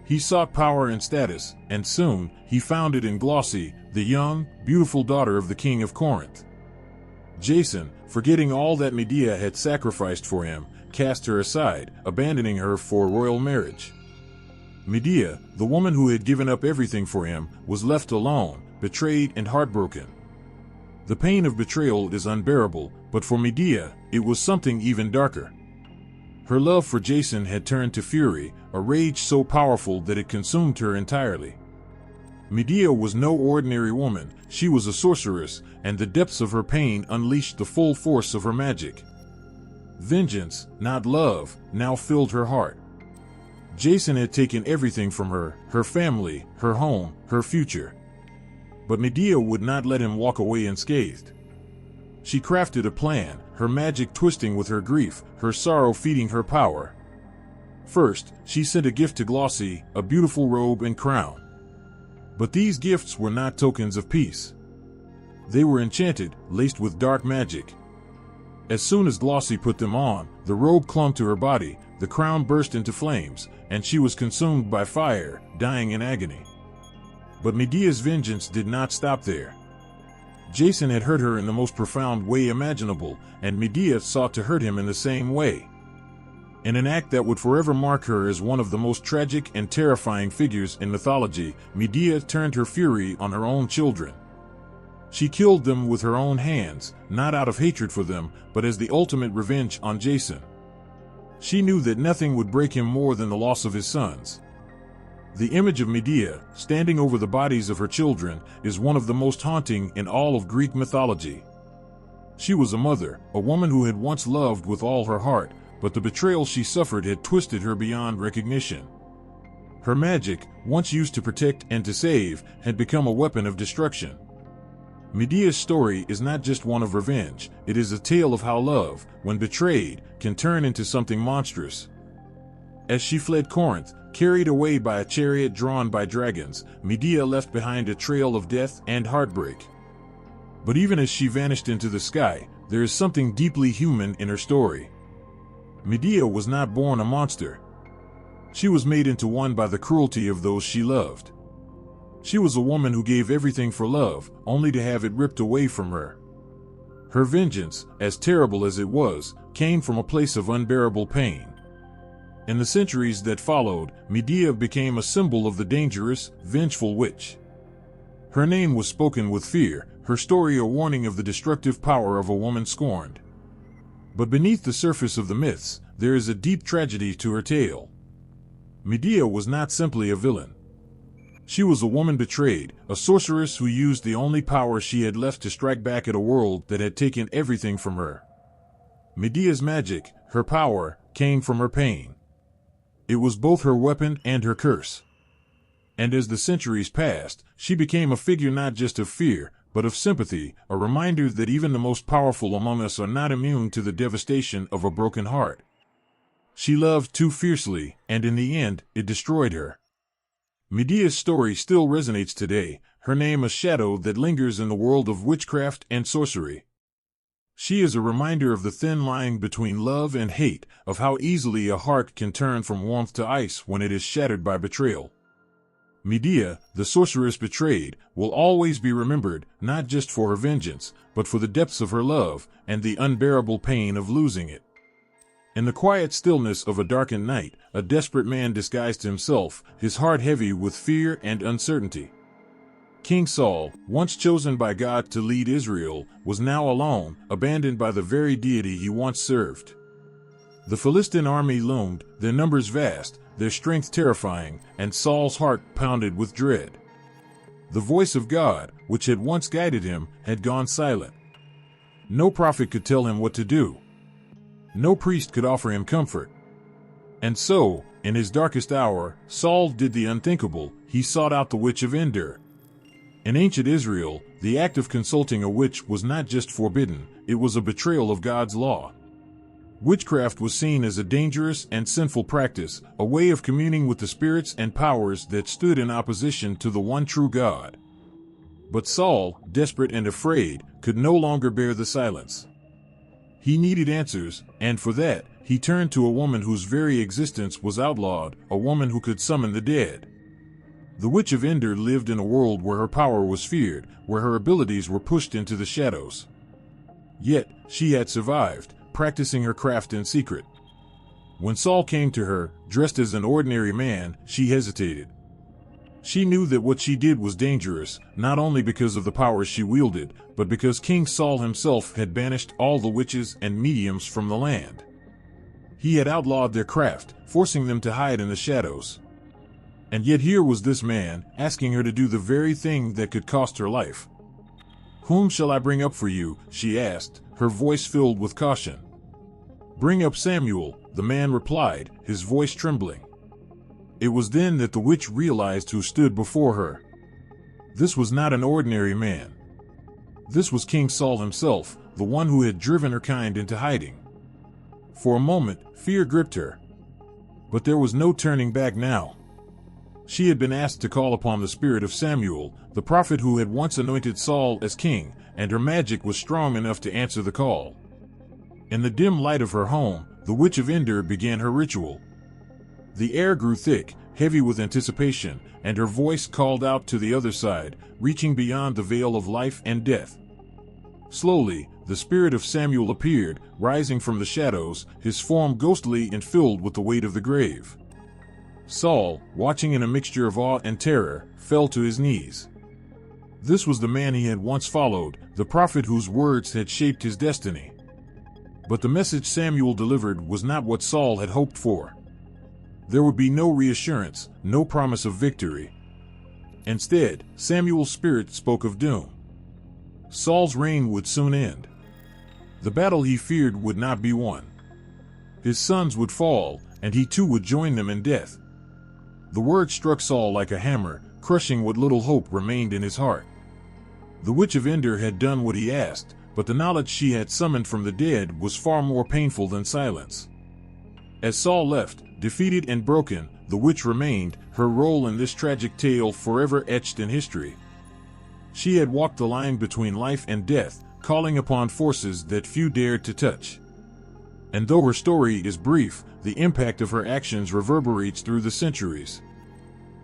He sought power and status, and soon, he found it in Glauce, the young, beautiful daughter of the king of Corinth. Jason, forgetting all that Medea had sacrificed for him, cast her aside, abandoning her for royal marriage. Medea, the woman who had given up everything for him, was left alone, betrayed and heartbroken. The pain of betrayal is unbearable, but for Medea, it was something even darker. Her love for Jason had turned to fury, a rage so powerful that it consumed her entirely. Medea was no ordinary woman, she was a sorceress, and the depths of her pain unleashed the full force of her magic. Vengeance, not love, now filled her heart. Jason had taken everything from her, her family, her home, her future. But Medea would not let him walk away unscathed. She crafted a plan, her magic twisting with her grief, her sorrow feeding her power. First, she sent a gift to Glossy, a beautiful robe and crown. But these gifts were not tokens of peace. They were enchanted, laced with dark magic. As soon as Glossy put them on, the robe clung to her body, the crown burst into flames, and she was consumed by fire, dying in agony. But Medea's vengeance did not stop there. Jason had hurt her in the most profound way imaginable, and Medea sought to hurt him in the same way. In an act that would forever mark her as one of the most tragic and terrifying figures in mythology, Medea turned her fury on her own children. She killed them with her own hands, not out of hatred for them, but as the ultimate revenge on Jason. She knew that nothing would break him more than the loss of his sons. The image of Medea, standing over the bodies of her children, is one of the most haunting in all of Greek mythology. She was a mother, a woman who had once loved with all her heart, but the betrayal she suffered had twisted her beyond recognition. Her magic, once used to protect and to save, had become a weapon of destruction. Medea's story is not just one of revenge, it is a tale of how love, when betrayed, can turn into something monstrous. As she fled Corinth, carried away by a chariot drawn by dragons, Medea left behind a trail of death and heartbreak. But even as she vanished into the sky, there is something deeply human in her story. Medea was not born a monster. She was made into one by the cruelty of those she loved. She was a woman who gave everything for love, only to have it ripped away from her. Her vengeance, as terrible as it was, came from a place of unbearable pain. In the centuries that followed, Medea became a symbol of the dangerous, vengeful witch. Her name was spoken with fear, her story a warning of the destructive power of a woman scorned. But beneath the surface of the myths, there is a deep tragedy to her tale. Medea was not simply a villain. She was a woman betrayed, a sorceress who used the only power she had left to strike back at a world that had taken everything from her. Medea's magic, her power, came from her pain. It was both her weapon and her curse. And as the centuries passed, she became a figure not just of fear, but of sympathy, a reminder that even the most powerful among us are not immune to the devastation of a broken heart. She loved too fiercely, and in the end, it destroyed her. Medea's story still resonates today, her name a shadow that lingers in the world of witchcraft and sorcery. She is a reminder of the thin line between love and hate, of how easily a heart can turn from warmth to ice when it is shattered by betrayal. Medea, the sorceress betrayed, will always be remembered, not just for her vengeance, but for the depths of her love, and the unbearable pain of losing it. In the quiet stillness of a darkened night, a desperate man disguised himself, his heart heavy with fear and uncertainty. King Saul, once chosen by God to lead Israel, was now alone, abandoned by the very deity he once served. The Philistine army loomed, their numbers vast, their strength terrifying, and Saul's heart pounded with dread. The voice of God, which had once guided him, had gone silent. No prophet could tell him what to do. No priest could offer him comfort. And so, in his darkest hour, Saul did the unthinkable, he sought out the witch of Endor. In ancient Israel, the act of consulting a witch was not just forbidden, it was a betrayal of God's law. Witchcraft was seen as a dangerous and sinful practice, a way of communing with the spirits and powers that stood in opposition to the one true God. But Saul, desperate and afraid, could no longer bear the silence. He needed answers, and for that, he turned to a woman whose very existence was outlawed, a woman who could summon the dead. The Witch of Endor lived in a world where her power was feared, where her abilities were pushed into the shadows. Yet, she had survived, practicing her craft in secret. When Saul came to her, dressed as an ordinary man, she hesitated. She knew that what she did was dangerous, not only because of the power she wielded, but because King Saul himself had banished all the witches and mediums from the land. He had outlawed their craft, forcing them to hide in the shadows. And yet here was this man, asking her to do the very thing that could cost her life. "Whom shall I bring up for you?" she asked, her voice filled with caution. "Bring up Samuel," the man replied, his voice trembling. It was then that the witch realized who stood before her. This was not an ordinary man. This was King Saul himself, the one who had driven her kind into hiding. For a moment, fear gripped her. But there was no turning back now. She had been asked to call upon the spirit of Samuel, the prophet who had once anointed Saul as king, and her magic was strong enough to answer the call. In the dim light of her home, the Witch of Endor began her ritual. The air grew thick, heavy with anticipation, and her voice called out to the other side, reaching beyond the veil of life and death. Slowly, the spirit of Samuel appeared, rising from the shadows, his form ghostly and filled with the weight of the grave. Saul, watching in a mixture of awe and terror, fell to his knees. This was the man he had once followed, the prophet whose words had shaped his destiny. But the message Samuel delivered was not what Saul had hoped for. There would be no reassurance, no promise of victory. Instead, Samuel's spirit spoke of doom. Saul's reign would soon end. The battle he feared would not be won. His sons would fall, and he too would join them in death. The word struck Saul like a hammer, crushing what little hope remained in his heart. The Witch of Endor had done what he asked, but the knowledge she had summoned from the dead was far more painful than silence. As Saul left, defeated and broken, the witch remained, her role in this tragic tale forever etched in history. She had walked the line between life and death, calling upon forces that few dared to touch. And though her story is brief, the impact of her actions reverberates through the centuries.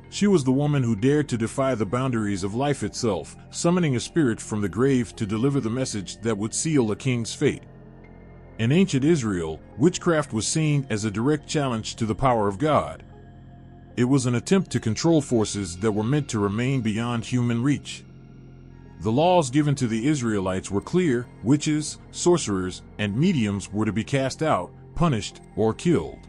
She was the woman who dared to defy the boundaries of life itself, summoning a spirit from the grave to deliver the message that would seal a king's fate. In ancient Israel, witchcraft was seen as a direct challenge to the power of God. It was an attempt to control forces that were meant to remain beyond human reach. The laws given to the Israelites were clear: witches, sorcerers, and mediums were to be cast out, punished, or killed.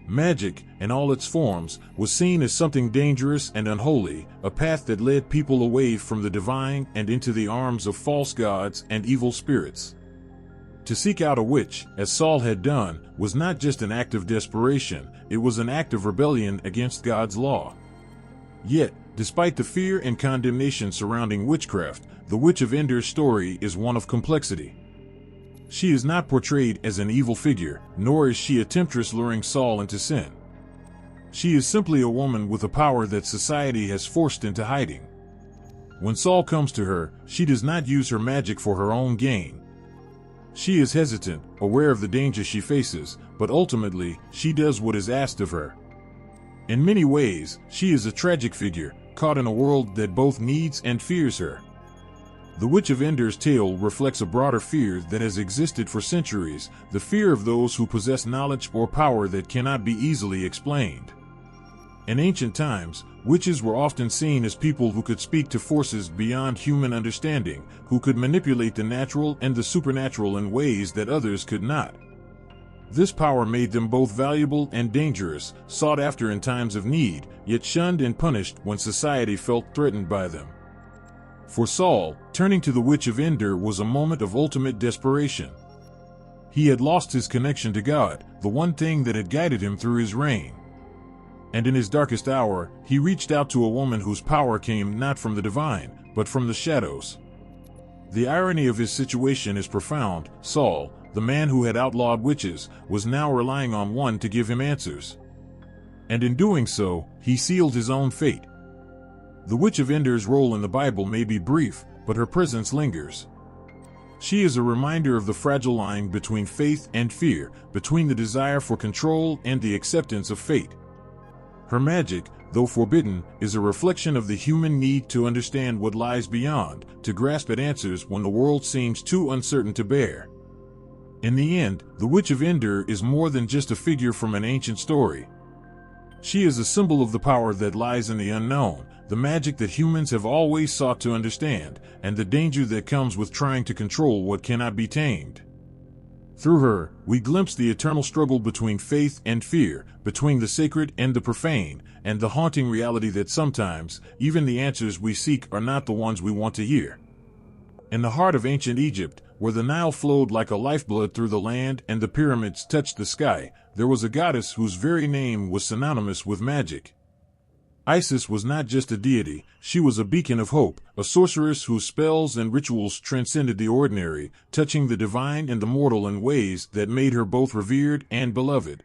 Magic, in all its forms, was seen as something dangerous and unholy, a path that led people away from the divine and into the arms of false gods and evil spirits. To seek out a witch, as Saul had done, was not just an act of desperation, it was an act of rebellion against God's law. Yet, despite the fear and condemnation surrounding witchcraft, the Witch of Endor's story is one of complexity. She is not portrayed as an evil figure, nor is she a temptress luring Saul into sin. She is simply a woman with a power that society has forced into hiding. When Saul comes to her, she does not use her magic for her own gain. She is hesitant, aware of the danger she faces, but ultimately, she does what is asked of her. In many ways, she is a tragic figure, caught in a world that both needs and fears her. The Witch of Endor's tale reflects a broader fear that has existed for centuries, the fear of those who possess knowledge or power that cannot be easily explained. In ancient times, witches were often seen as people who could speak to forces beyond human understanding, who could manipulate the natural and the supernatural in ways that others could not. This power made them both valuable and dangerous, sought after in times of need, yet shunned and punished when society felt threatened by them. For Saul, turning to the Witch of Endor was a moment of ultimate desperation. He had lost his connection to God, the one thing that had guided him through his reign. And in his darkest hour, he reached out to a woman whose power came not from the divine, but from the shadows. The irony of his situation is profound. Saul, the man who had outlawed witches, was now relying on one to give him answers. And in doing so, he sealed his own fate. The Witch of Endor's role in the Bible may be brief, but her presence lingers. She is a reminder of the fragile line between faith and fear, between the desire for control and the acceptance of fate. Her magic, though forbidden, is a reflection of the human need to understand what lies beyond, to grasp at answers when the world seems too uncertain to bear. In the end, the Witch of Endor is more than just a figure from an ancient story. She is a symbol of the power that lies in the unknown, the magic that humans have always sought to understand, and the danger that comes with trying to control what cannot be tamed. Through her, we glimpse the eternal struggle between faith and fear, between the sacred and the profane, and the haunting reality that sometimes, even the answers we seek are not the ones we want to hear. In the heart of ancient Egypt, where the Nile flowed like a lifeblood through the land and the pyramids touched the sky, there was a goddess whose very name was synonymous with magic. Isis was not just a deity, she was a beacon of hope, a sorceress whose spells and rituals transcended the ordinary, touching the divine and the mortal in ways that made her both revered and beloved.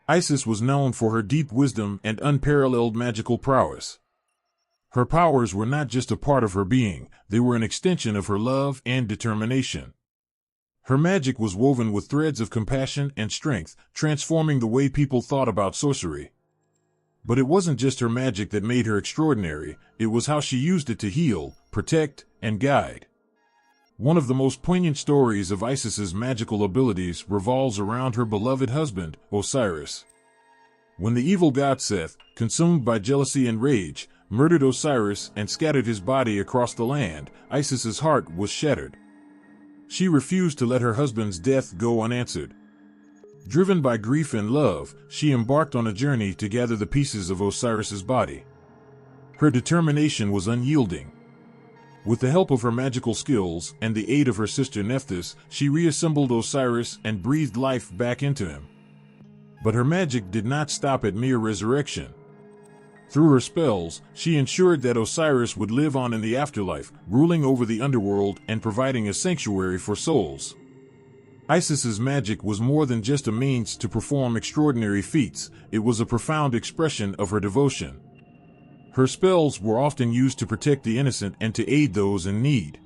Isis was known for her deep wisdom and unparalleled magical prowess. Her powers were not just a part of her being, they were an extension of her love and determination. Her magic was woven with threads of compassion and strength, transforming the way people thought about sorcery. But it wasn't just her magic that made her extraordinary, it was how she used it to heal, protect, and guide. One of the most poignant stories of Isis's magical abilities revolves around her beloved husband, Osiris. When the evil god Seth, consumed by jealousy and rage, murdered Osiris and scattered his body across the land, Isis's heart was shattered. She refused to let her husband's death go unanswered. Driven by grief and love, she embarked on a journey to gather the pieces of Osiris's body. Her determination was unyielding. With the help of her magical skills and the aid of her sister Nephthys, she reassembled Osiris and breathed life back into him. But her magic did not stop at mere resurrection. Through her spells, she ensured that Osiris would live on in the afterlife, ruling over the underworld and providing a sanctuary for souls. Isis's magic was more than just a means to perform extraordinary feats, it was a profound expression of her devotion. Her spells were often used to protect the innocent and to aid those in need.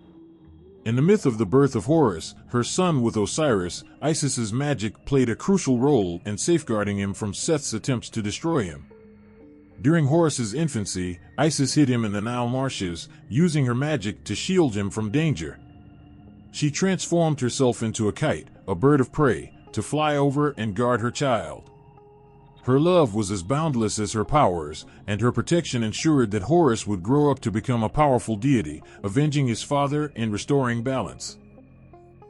In the myth of the birth of Horus, her son with Osiris, Isis's magic played a crucial role in safeguarding him from Seth's attempts to destroy him. During Horus's infancy, Isis hid him in the Nile marshes, using her magic to shield him from danger. She transformed herself into a kite, a bird of prey, to fly over and guard her child. Her love was as boundless as her powers, and her protection ensured that Horus would grow up to become a powerful deity, avenging his father and restoring balance.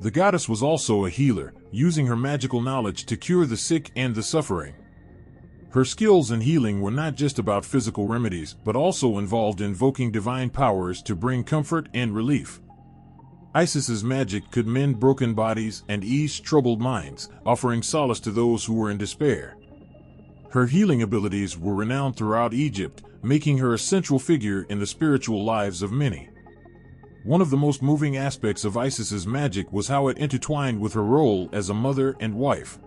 The goddess was also a healer, using her magical knowledge to cure the sick and the suffering. Her skills in healing were not just about physical remedies, but also involved invoking divine powers to bring comfort and relief. Isis's magic could mend broken bodies and ease troubled minds, offering solace to those who were in despair. Her healing abilities were renowned throughout Egypt, making her a central figure in the spiritual lives of many. One of the most moving aspects of Isis's magic was how it intertwined with her role as a mother and wife.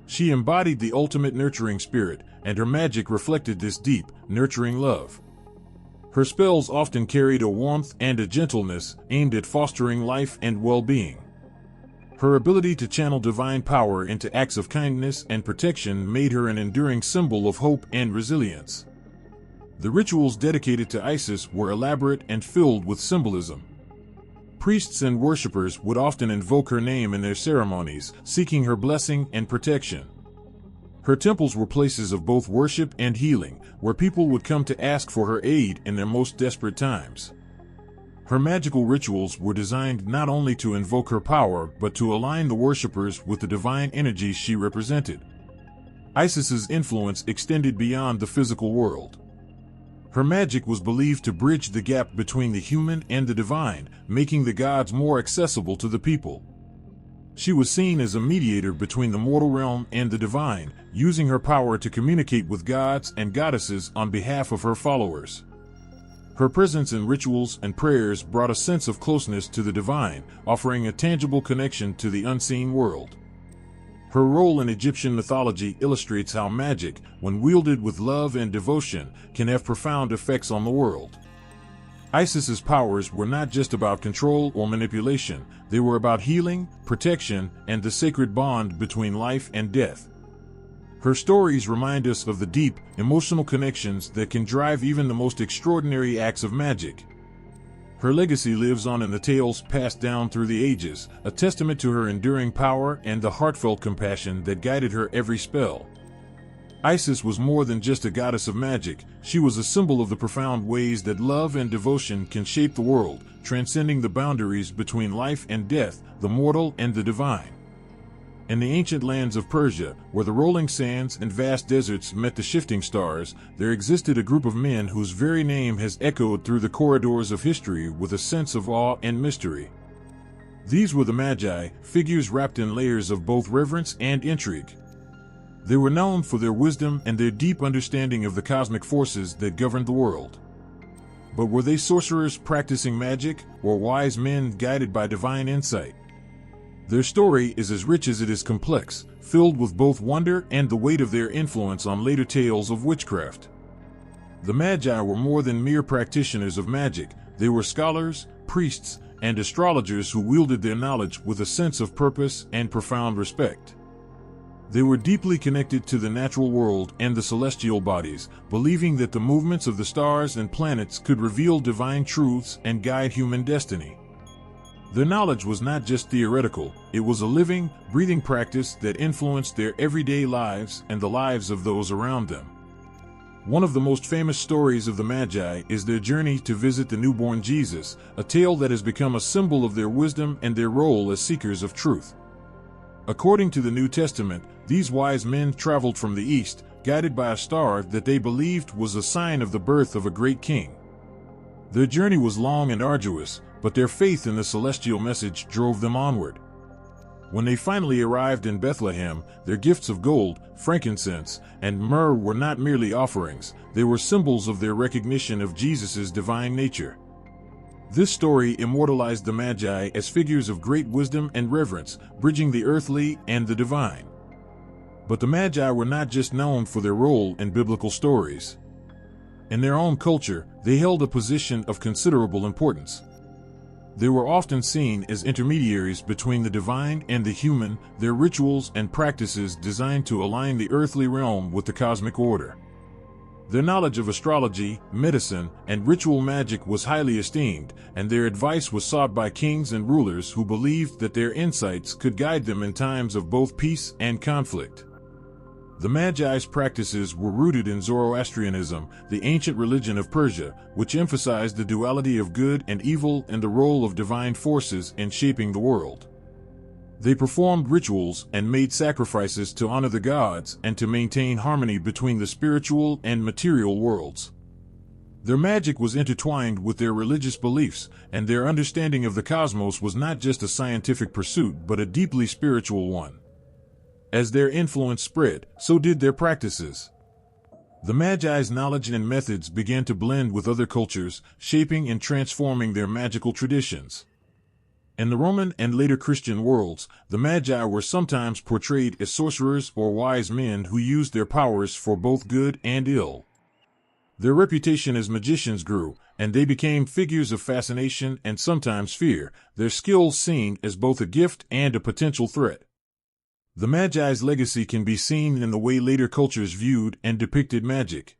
She embodied the ultimate nurturing spirit, and her magic reflected this deep, nurturing love. Her spells often carried a warmth and a gentleness aimed at fostering life and well-being. Her ability to channel divine power into acts of kindness and protection made her an enduring symbol of hope and resilience. The rituals dedicated to Isis were elaborate and filled with symbolism. Priests and worshippers would often invoke her name in their ceremonies, seeking her blessing and protection. Her temples were places of both worship and healing, where people would come to ask for her aid in their most desperate times. Her magical rituals were designed not only to invoke her power, but to align the worshippers with the divine energies she represented. Isis's influence extended beyond the physical world. Her magic was believed to bridge the gap between the human and the divine, making the gods more accessible to the people. She was seen as a mediator between the mortal realm and the divine, using her power to communicate with gods and goddesses on behalf of her followers. Her presence in rituals and prayers brought a sense of closeness to the divine, offering a tangible connection to the unseen world. Her role in Egyptian mythology illustrates how magic, when wielded with love and devotion, can have profound effects on the world. Isis's powers were not just about control or manipulation, they were about healing, protection, and the sacred bond between life and death. Her stories remind us of the deep, emotional connections that can drive even the most extraordinary acts of magic. Her legacy lives on in the tales passed down through the ages, a testament to her enduring power and the heartfelt compassion that guided her every spell. Isis was more than just a goddess of magic, she was a symbol of the profound ways that love and devotion can shape the world, transcending the boundaries between life and death, the mortal and the divine. In the ancient lands of Persia, where the rolling sands and vast deserts met the shifting stars, there existed a group of men whose very name has echoed through the corridors of history with a sense of awe and mystery. These were the Magi, figures wrapped in layers of both reverence and intrigue. They were known for their wisdom and their deep understanding of the cosmic forces that governed the world. But were they sorcerers practicing magic, or wise men guided by divine insight? Their story is as rich as it is complex, filled with both wonder and the weight of their influence on later tales of witchcraft. The Magi were more than mere practitioners of magic. They were scholars, priests, and astrologers who wielded their knowledge with a sense of purpose and profound respect. They were deeply connected to the natural world and the celestial bodies, believing that the movements of the stars and planets could reveal divine truths and guide human destiny. Their knowledge was not just theoretical, it was a living, breathing practice that influenced their everyday lives and the lives of those around them. One of the most famous stories of the Magi is their journey to visit the newborn Jesus, a tale that has become a symbol of their wisdom and their role as seekers of truth. According to the New Testament, these wise men traveled from the east, guided by a star that they believed was a sign of the birth of a great king. Their journey was long and arduous, but their faith in the celestial message drove them onward. When they finally arrived in Bethlehem, their gifts of gold, frankincense, and myrrh were not merely offerings, they were symbols of their recognition of Jesus' divine nature. This story immortalized the Magi as figures of great wisdom and reverence, bridging the earthly and the divine. But the Magi were not just known for their role in biblical stories. In their own culture, they held a position of considerable importance. They were often seen as intermediaries between the divine and the human, their rituals and practices designed to align the earthly realm with the cosmic order. Their knowledge of astrology, medicine, and ritual magic was highly esteemed, and their advice was sought by kings and rulers who believed that their insights could guide them in times of both peace and conflict. The Magi's practices were rooted in Zoroastrianism, the ancient religion of Persia, which emphasized the duality of good and evil and the role of divine forces in shaping the world. They performed rituals and made sacrifices to honor the gods and to maintain harmony between the spiritual and material worlds. Their magic was intertwined with their religious beliefs, and their understanding of the cosmos was not just a scientific pursuit but a deeply spiritual one. As their influence spread, so did their practices. The Magi's knowledge and methods began to blend with other cultures, shaping and transforming their magical traditions. In the Roman and later Christian worlds, the Magi were sometimes portrayed as sorcerers or wise men who used their powers for both good and ill. Their reputation as magicians grew, and they became figures of fascination and sometimes fear, their skills seen as both a gift and a potential threat. The Magi's legacy can be seen in the way later cultures viewed and depicted magic.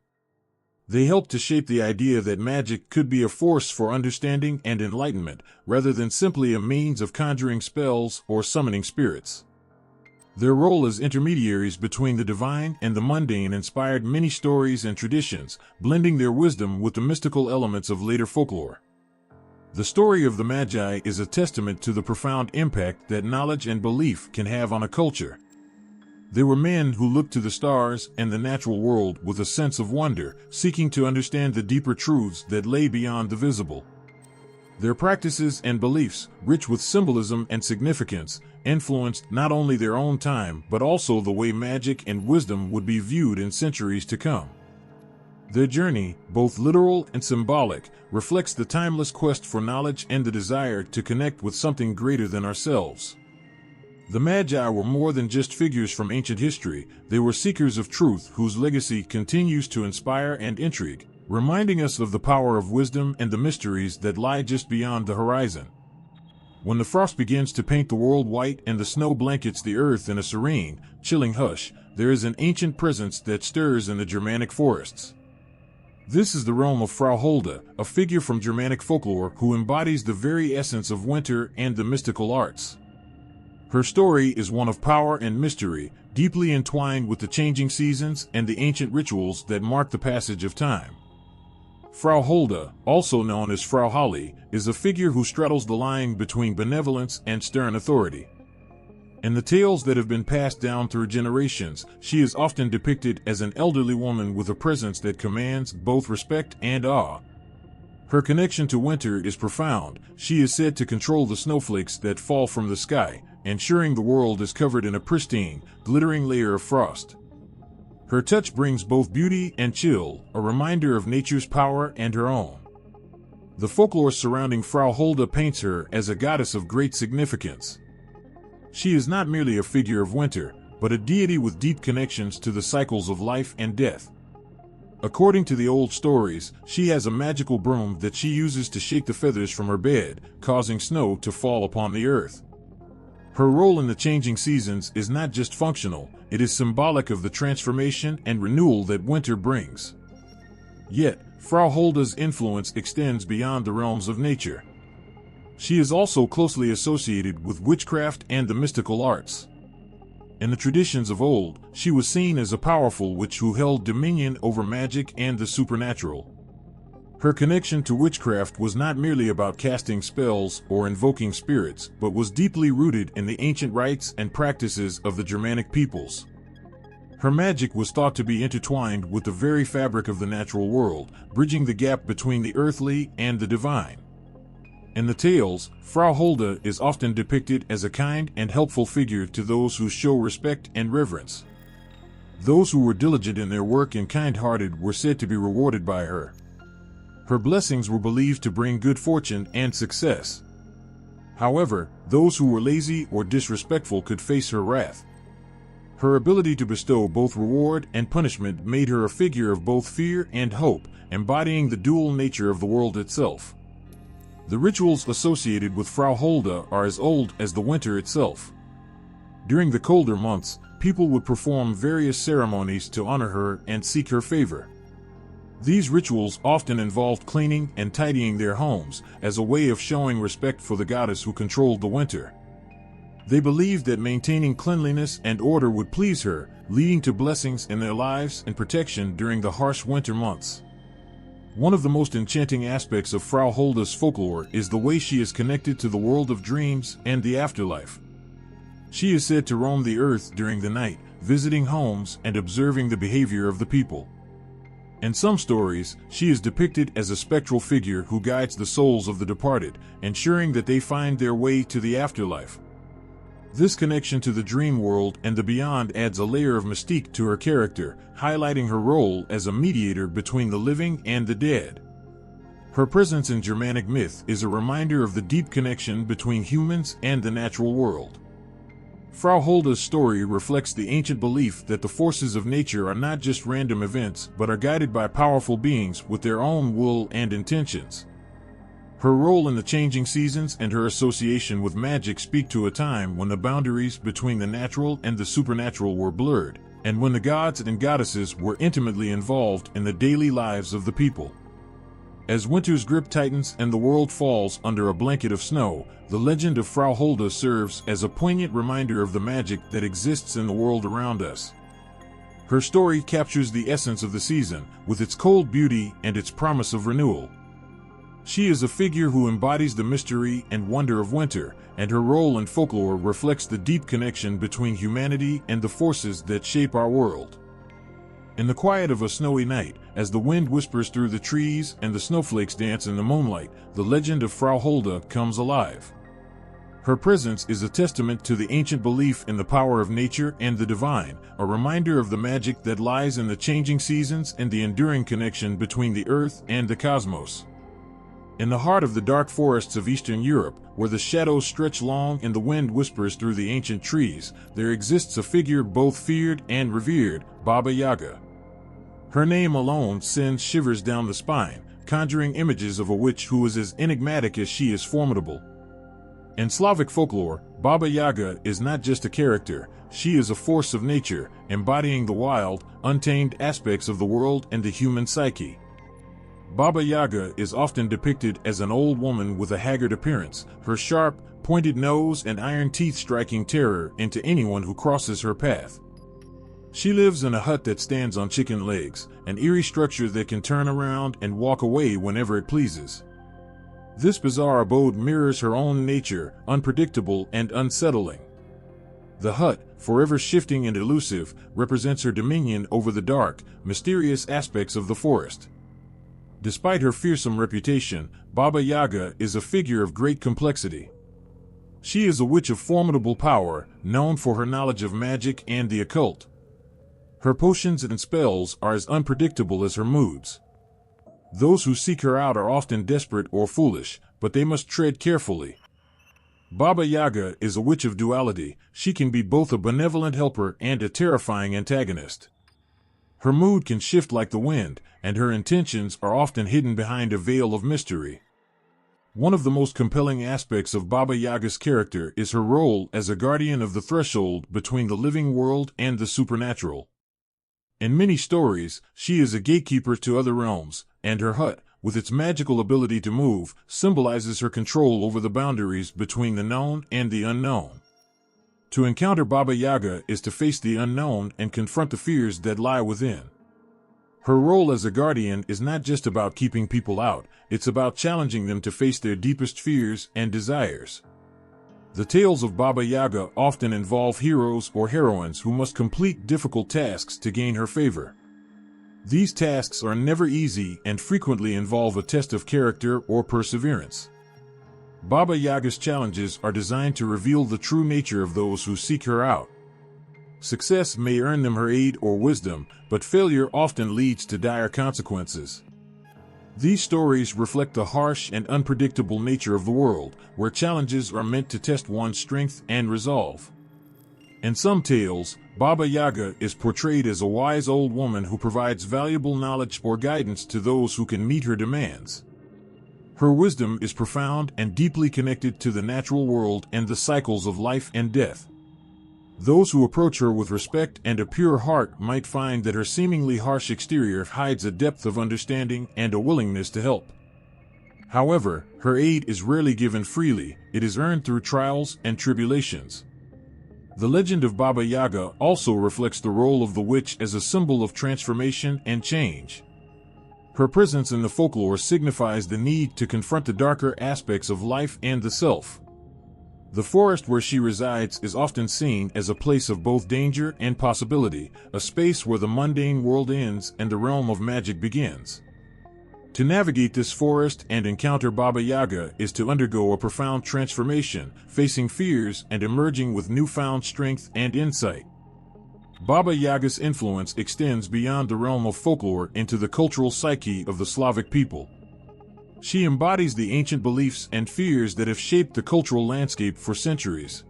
They helped to shape the idea that magic could be a force for understanding and enlightenment, rather than simply a means of conjuring spells or summoning spirits. Their role as intermediaries between the divine and the mundane inspired many stories and traditions, blending their wisdom with the mystical elements of later folklore. The story of the Magi is a testament to the profound impact that knowledge and belief can have on a culture. They were men who looked to the stars and the natural world with a sense of wonder, seeking to understand the deeper truths that lay beyond the visible. Their practices and beliefs, rich with symbolism and significance, influenced not only their own time but also the way magic and wisdom would be viewed in centuries to come. Their journey, both literal and symbolic, reflects the timeless quest for knowledge and the desire to connect with something greater than ourselves. The Magi were more than just figures from ancient history, they were seekers of truth whose legacy continues to inspire and intrigue, reminding us of the power of wisdom and the mysteries that lie just beyond the horizon. When the frost begins to paint the world white and the snow blankets the earth in a serene, chilling hush, there is an ancient presence that stirs in the Germanic forests. This is the realm of Frau Hulda, a figure from Germanic folklore who embodies the very essence of winter and the mystical arts. Her story is one of power and mystery, deeply entwined with the changing seasons and the ancient rituals that mark the passage of time. Frau Hulda, also known as Frau Holly, is a figure who straddles the line between benevolence and stern authority. In the tales that have been passed down through generations, she is often depicted as an elderly woman with a presence that commands both respect and awe. Her connection to winter is profound. She is said to control the snowflakes that fall from the sky, ensuring the world is covered in a pristine, glittering layer of frost. Her touch brings both beauty and chill, a reminder of nature's power and her own. The folklore surrounding Frau Hulda paints her as a goddess of great significance. She is not merely a figure of winter, but a deity with deep connections to the cycles of life and death. According to the old stories, she has a magical broom that she uses to shake the feathers from her bed, causing snow to fall upon the earth. Her role in the changing seasons is not just functional, it is symbolic of the transformation and renewal that winter brings. Yet, Frau Hulda's influence extends beyond the realms of nature. She is also closely associated with witchcraft and the mystical arts. In the traditions of old, she was seen as a powerful witch who held dominion over magic and the supernatural. Her connection to witchcraft was not merely about casting spells or invoking spirits, but was deeply rooted in the ancient rites and practices of the Germanic peoples. Her magic was thought to be intertwined with the very fabric of the natural world, bridging the gap between the earthly and the divine. In the tales, Frau Hulda is often depicted as a kind and helpful figure to those who show respect and reverence. Those who were diligent in their work and kind-hearted were said to be rewarded by her. Her blessings were believed to bring good fortune and success. However, those who were lazy or disrespectful could face her wrath. Her ability to bestow both reward and punishment made her a figure of both fear and hope, embodying the dual nature of the world itself. The rituals associated with Frau Hulda are as old as the winter itself. During the colder months, people would perform various ceremonies to honor her and seek her favor. These rituals often involved cleaning and tidying their homes as a way of showing respect for the goddess who controlled the winter. They believed that maintaining cleanliness and order would please her, leading to blessings in their lives and protection during the harsh winter months. One of the most enchanting aspects of Frau Hulda's folklore is the way she is connected to the world of dreams and the afterlife. She is said to roam the earth during the night, visiting homes and observing the behavior of the people. In some stories, she is depicted as a spectral figure who guides the souls of the departed, ensuring that they find their way to the afterlife. This connection to the dream world and the beyond adds a layer of mystique to her character, highlighting her role as a mediator between the living and the dead. Her presence in Germanic myth is a reminder of the deep connection between humans and the natural world. Frau Hulda's story reflects the ancient belief that the forces of nature are not just random events but are guided by powerful beings with their own will and intentions. Her role in the changing seasons and her association with magic speak to a time when the boundaries between the natural and the supernatural were blurred, and when the gods and goddesses were intimately involved in the daily lives of the people. As winter's grip tightens and the world falls under a blanket of snow, the legend of Frau Hulda serves as a poignant reminder of the magic that exists in the world around us. Her story captures the essence of the season, with its cold beauty and its promise of renewal. She is a figure who embodies the mystery and wonder of winter, and her role in folklore reflects the deep connection between humanity and the forces that shape our world. In the quiet of a snowy night, as the wind whispers through the trees and the snowflakes dance in the moonlight, the legend of Frau Hulda comes alive. Her presence is a testament to the ancient belief in the power of nature and the divine, a reminder of the magic that lies in the changing seasons and the enduring connection between the earth and the cosmos. In the heart of the dark forests of Eastern Europe, where the shadows stretch long and the wind whispers through the ancient trees, there exists a figure both feared and revered, Baba Yaga. Her name alone sends shivers down the spine, conjuring images of a witch who is as enigmatic as she is formidable. In Slavic folklore, Baba Yaga is not just a character, she is a force of nature, embodying the wild, untamed aspects of the world and the human psyche. Baba Yaga is often depicted as an old woman with a haggard appearance, her sharp, pointed nose and iron teeth striking terror into anyone who crosses her path. She lives in a hut that stands on chicken legs, an eerie structure that can turn around and walk away whenever it pleases. This bizarre abode mirrors her own nature, unpredictable and unsettling. The hut, forever shifting and elusive, represents her dominion over the dark, mysterious aspects of the forest. Despite her fearsome reputation, Baba Yaga is a figure of great complexity. She is a witch of formidable power, known for her knowledge of magic and the occult. Her potions and spells are as unpredictable as her moods. Those who seek her out are often desperate or foolish, but they must tread carefully. Baba Yaga is a witch of duality. She can be both a benevolent helper and a terrifying antagonist. Her mood can shift like the wind, and her intentions are often hidden behind a veil of mystery. One of the most compelling aspects of Baba Yaga's character is her role as a guardian of the threshold between the living world and the supernatural. In many stories, she is a gatekeeper to other realms, and her hut, with its magical ability to move, symbolizes her control over the boundaries between the known and the unknown. To encounter Baba Yaga is to face the unknown and confront the fears that lie within. Her role as a guardian is not just about keeping people out, it's about challenging them to face their deepest fears and desires. The tales of Baba Yaga often involve heroes or heroines who must complete difficult tasks to gain her favor. These tasks are never easy and frequently involve a test of character or perseverance. Baba Yaga's challenges are designed to reveal the true nature of those who seek her out. Success may earn them her aid or wisdom, but failure often leads to dire consequences. These stories reflect the harsh and unpredictable nature of the world, where challenges are meant to test one's strength and resolve. In some tales, Baba Yaga is portrayed as a wise old woman who provides valuable knowledge or guidance to those who can meet her demands. Her wisdom is profound and deeply connected to the natural world and the cycles of life and death. Those who approach her with respect and a pure heart might find that her seemingly harsh exterior hides a depth of understanding and a willingness to help. However, her aid is rarely given freely. It is earned through trials and tribulations. The legend of Baba Yaga also reflects the role of the witch as a symbol of transformation and change. Her presence in the folklore signifies the need to confront the darker aspects of life and the self. The forest where she resides is often seen as a place of both danger and possibility, a space where the mundane world ends and the realm of magic begins. To navigate this forest and encounter Baba Yaga is to undergo a profound transformation, facing fears and emerging with newfound strength and insight. Baba Yaga's influence extends beyond the realm of folklore into the cultural psyche of the Slavic people. She embodies the ancient beliefs and fears that have shaped the cultural landscape for centuries.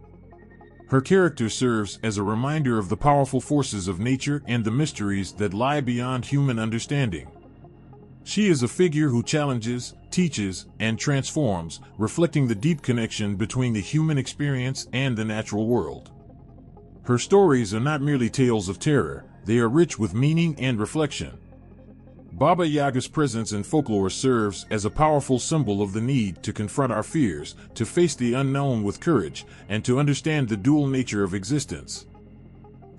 Her character serves as a reminder of the powerful forces of nature and the mysteries that lie beyond human understanding. She is a figure who challenges, teaches, and transforms, reflecting the deep connection between the human experience and the natural world. Her stories are not merely tales of terror, they are rich with meaning and reflection. Baba Yaga's presence in folklore serves as a powerful symbol of the need to confront our fears, to face the unknown with courage, and to understand the dual nature of existence.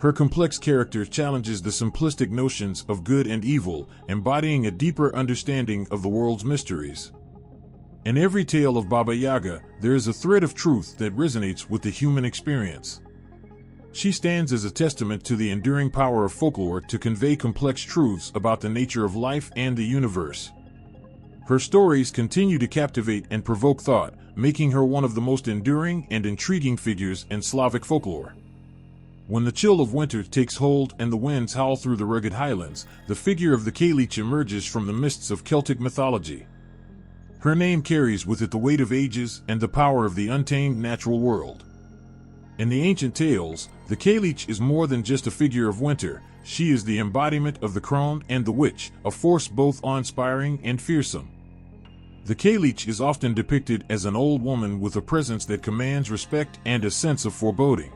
Her complex character challenges the simplistic notions of good and evil, embodying a deeper understanding of the world's mysteries. In every tale of Baba Yaga, there is a thread of truth that resonates with the human experience. She stands as a testament to the enduring power of folklore to convey complex truths about the nature of life and the universe. Her stories continue to captivate and provoke thought, making her one of the most enduring and intriguing figures in Slavic folklore. When the chill of winter takes hold and the winds howl through the rugged highlands, the figure of the Hecate emerges from the mists of Celtic mythology. Her name carries with it the weight of ages and the power of the untamed natural world. In the ancient tales, the Hecate is more than just a figure of winter. She is the embodiment of the crone and the witch, a force both awe-inspiring and fearsome. The Hecate is often depicted as an old woman with a presence that commands respect and a sense of foreboding.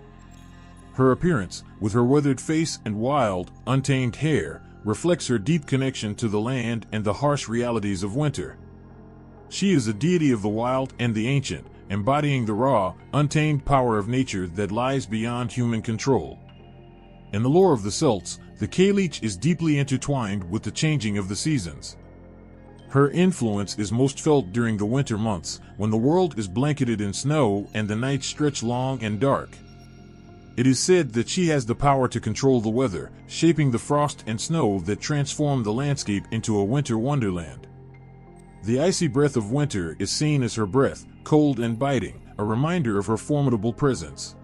Her appearance, with her weathered face and wild, untamed hair, reflects her deep connection to the land and the harsh realities of winter. She is a deity of the wild and the ancient, embodying the raw, untamed power of nature that lies beyond human control. In the lore of the Celts, the Hecate is deeply intertwined with the changing of the seasons. Her influence is most felt during the winter months, when the world is blanketed in snow and the nights stretch long and dark. It is said that she has the power to control the weather, shaping the frost and snow that transform the landscape into a winter wonderland. The icy breath of winter is seen as her breath, cold and biting, a reminder of her formidable presence.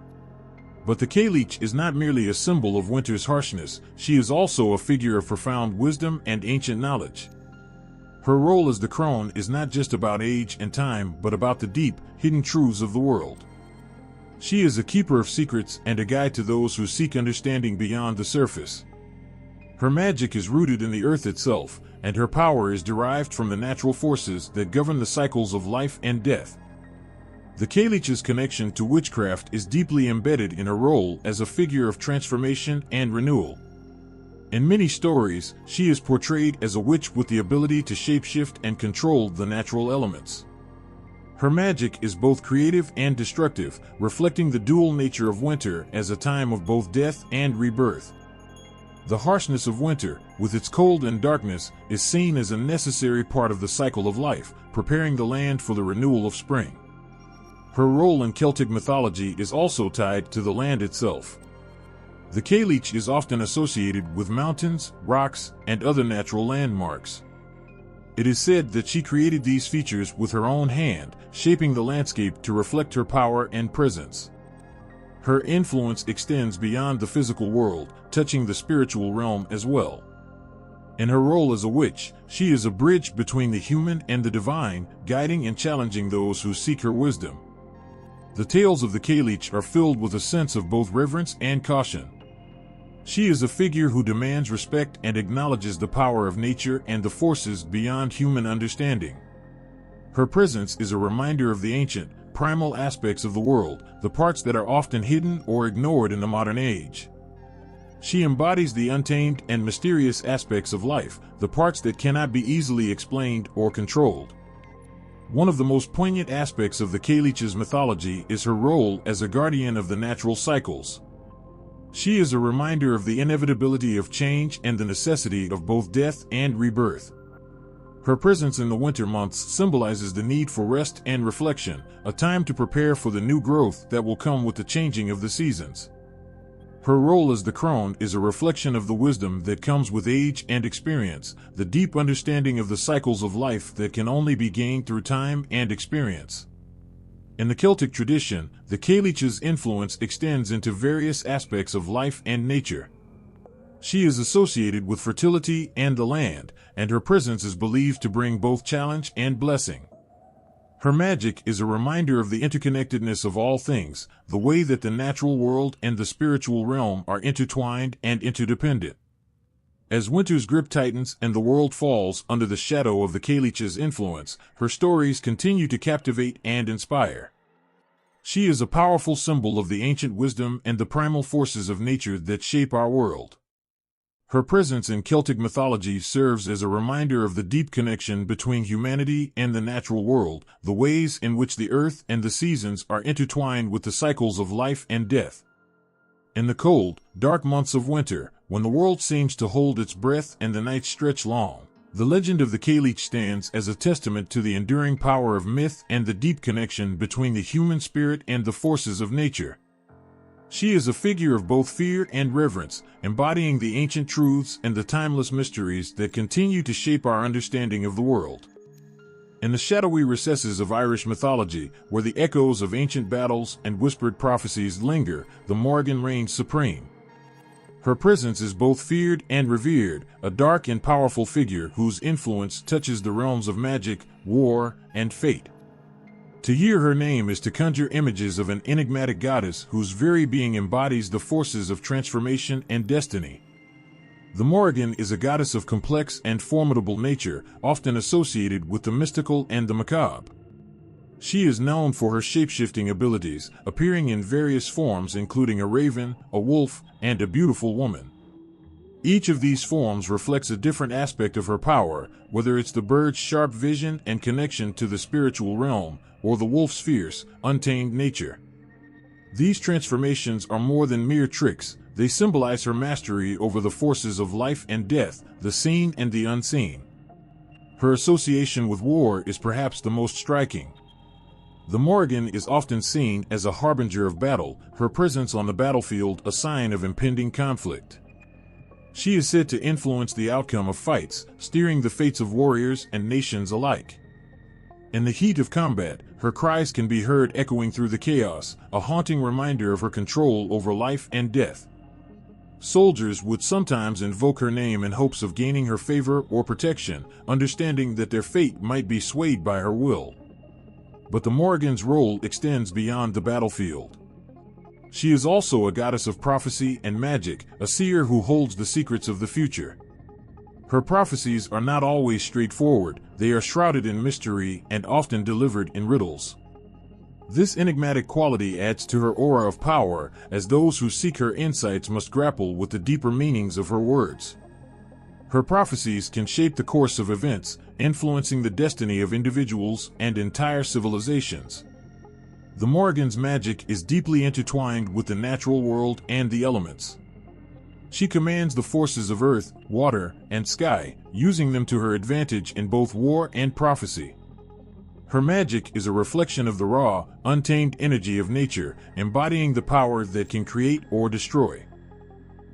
But the Kaleech is not merely a symbol of winter's harshness, she is also a figure of profound wisdom and ancient knowledge. Her role as the crone is not just about age and time, but about the deep, hidden truths of the world. She is a keeper of secrets and a guide to those who seek understanding beyond the surface. Her magic is rooted in the earth itself, and her power is derived from the natural forces that govern the cycles of life and death. The Kaleech's connection to witchcraft is deeply embedded in her role as a figure of transformation and renewal. In many stories, she is portrayed as a witch with the ability to shapeshift and control the natural elements. Her magic is both creative and destructive, reflecting the dual nature of winter as a time of both death and rebirth. The harshness of winter, with its cold and darkness, is seen as a necessary part of the cycle of life, preparing the land for the renewal of spring. Her role in Celtic mythology is also tied to the land itself. The Kaleech is often associated with mountains, rocks, and other natural landmarks. It is said that she created these features with her own hand, shaping the landscape to reflect her power and presence. Her influence extends beyond the physical world, touching the spiritual realm as well. In her role as a witch, she is a bridge between the human and the divine, guiding and challenging those who seek her wisdom. The tales of the Kaleech are filled with a sense of both reverence and caution. She is a figure who demands respect and acknowledges the power of nature and the forces beyond human understanding. Her presence is a reminder of the ancient, primal aspects of the world, the parts that are often hidden or ignored in the modern age. She embodies the untamed and mysterious aspects of life, the parts that cannot be easily explained or controlled. One of the most poignant aspects of the Kaleech's mythology is her role as a guardian of the natural cycles. She is a reminder of the inevitability of change and the necessity of both death and rebirth. Her presence in the winter months symbolizes the need for rest and reflection, a time to prepare for the new growth that will come with the changing of the seasons. Her role as the crone is a reflection of the wisdom that comes with age and experience, the deep understanding of the cycles of life that can only be gained through time and experience. In the Celtic tradition, the Kaleech's influence extends into various aspects of life and nature. She is associated with fertility and the land, and her presence is believed to bring both challenge and blessing. Her magic is a reminder of the interconnectedness of all things, the way that the natural world and the spiritual realm are intertwined and interdependent. As winter's grip tightens and the world falls under the shadow of the Kaleech's influence, her stories continue to captivate and inspire. She is a powerful symbol of the ancient wisdom and the primal forces of nature that shape our world. Her presence in Celtic mythology serves as a reminder of the deep connection between humanity and the natural world, the ways in which the earth and the seasons are intertwined with the cycles of life and death. In the cold, dark months of winter, when the world seems to hold its breath and the nights stretch long, the legend of the Kaleech stands as a testament to the enduring power of myth and the deep connection between the human spirit and the forces of nature. She is a figure of both fear and reverence, embodying the ancient truths and the timeless mysteries that continue to shape our understanding of the world. In the shadowy recesses of Irish mythology, where the echoes of ancient battles and whispered prophecies linger, the Morrigan reigns supreme. Her presence is both feared and revered, a dark and powerful figure whose influence touches the realms of magic, war, and fate. To hear her name is to conjure images of an enigmatic goddess whose very being embodies the forces of transformation and destiny. The Morrigan is a goddess of complex and formidable nature, often associated with the mystical and the macabre. She is known for her shape-shifting abilities, appearing in various forms including a raven, a wolf, and a beautiful woman. Each of these forms reflects a different aspect of her power, whether it's the bird's sharp vision and connection to the spiritual realm, or the wolf's fierce, untamed nature. These transformations are more than mere tricks, they symbolize her mastery over the forces of life and death, the seen and the unseen. Her association with war is perhaps the most striking. The Morrigan is often seen as a harbinger of battle, her presence on the battlefield a sign of impending conflict. She is said to influence the outcome of fights, steering the fates of warriors and nations alike. In the heat of combat, her cries can be heard echoing through the chaos, a haunting reminder of her control over life and death. Soldiers would sometimes invoke her name in hopes of gaining her favor or protection, understanding that their fate might be swayed by her will. But the Morrigan's role extends beyond the battlefield. She is also a goddess of prophecy and magic, a seer who holds the secrets of the future. Her prophecies are not always straightforward, they are shrouded in mystery and often delivered in riddles. This enigmatic quality adds to her aura of power, as those who seek her insights must grapple with the deeper meanings of her words. Her prophecies can shape the course of events, influencing the destiny of individuals and entire civilizations. The Morrigan's magic is deeply intertwined with the natural world and the elements. She commands the forces of earth, water, and sky, using them to her advantage in both war and prophecy. Her magic is a reflection of the raw, untamed energy of nature, embodying the power that can create or destroy.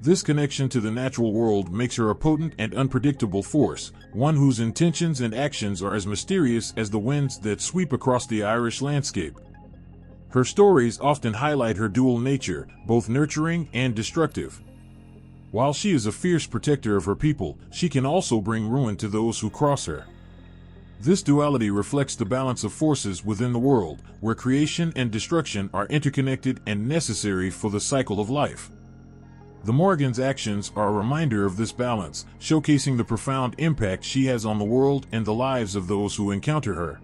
This connection to the natural world makes her a potent and unpredictable force, one whose intentions and actions are as mysterious as the winds that sweep across the Irish landscape. Her stories often highlight her dual nature, both nurturing and destructive. While she is a fierce protector of her people, she can also bring ruin to those who cross her. This duality reflects the balance of forces within the world, where creation and destruction are interconnected and necessary for the cycle of life. The Morrigan's actions are a reminder of this balance, showcasing the profound impact she has on the world and the lives of those who encounter her.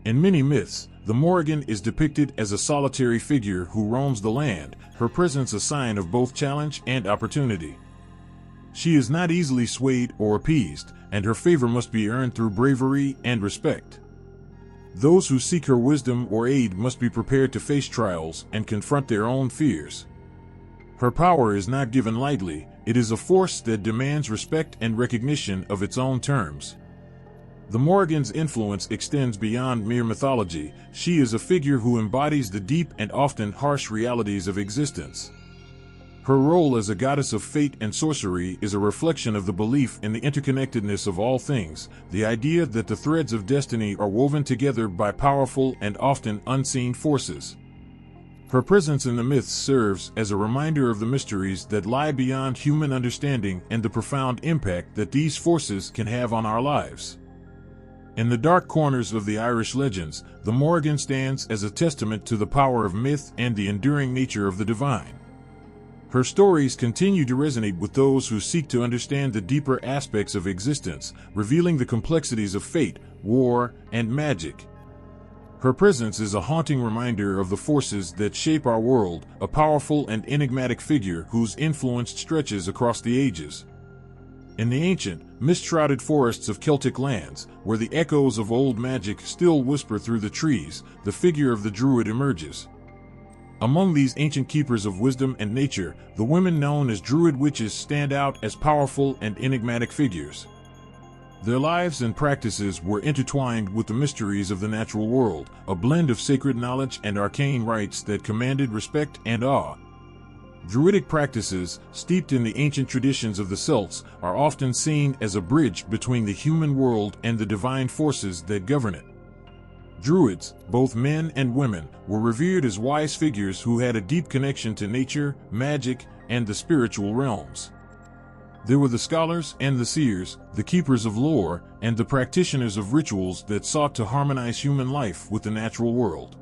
In many myths, the Morrigan is depicted as a solitary figure who roams the land, her presence a sign of both challenge and opportunity. She is not easily swayed or appeased, and her favor must be earned through bravery and respect. Those who seek her wisdom or aid must be prepared to face trials and confront their own fears. Her power is not given lightly, it is a force that demands respect and recognition of its own terms. The Morrigan's influence extends beyond mere mythology. She is a figure who embodies the deep and often harsh realities of existence. Her role as a goddess of fate and sorcery is a reflection of the belief in the interconnectedness of all things, the idea that the threads of destiny are woven together by powerful and often unseen forces. Her presence in the myths serves as a reminder of the mysteries that lie beyond human understanding and the profound impact that these forces can have on our lives. In the dark corners of the Irish legends, the Morrigan stands as a testament to the power of myth and the enduring nature of the divine. Her stories continue to resonate with those who seek to understand the deeper aspects of existence, revealing the complexities of fate, war, and magic. Her presence is a haunting reminder of the forces that shape our world, a powerful and enigmatic figure whose influence stretches across the ages. In the ancient, mist-shrouded forests of Celtic lands, where the echoes of old magic still whisper through the trees, the figure of the Druid emerges. Among these ancient keepers of wisdom and nature, the women known as Druid witches stand out as powerful and enigmatic figures. Their lives and practices were intertwined with the mysteries of the natural world, a blend of sacred knowledge and arcane rites that commanded respect and awe. Druidic practices, steeped in the ancient traditions of the Celts, are often seen as a bridge between the human world and the divine forces that govern it. Druids, both men and women, were revered as wise figures who had a deep connection to nature, magic, and the spiritual realms. There were the scholars and the seers, the keepers of lore, and the practitioners of rituals that sought to harmonize human life with the natural world.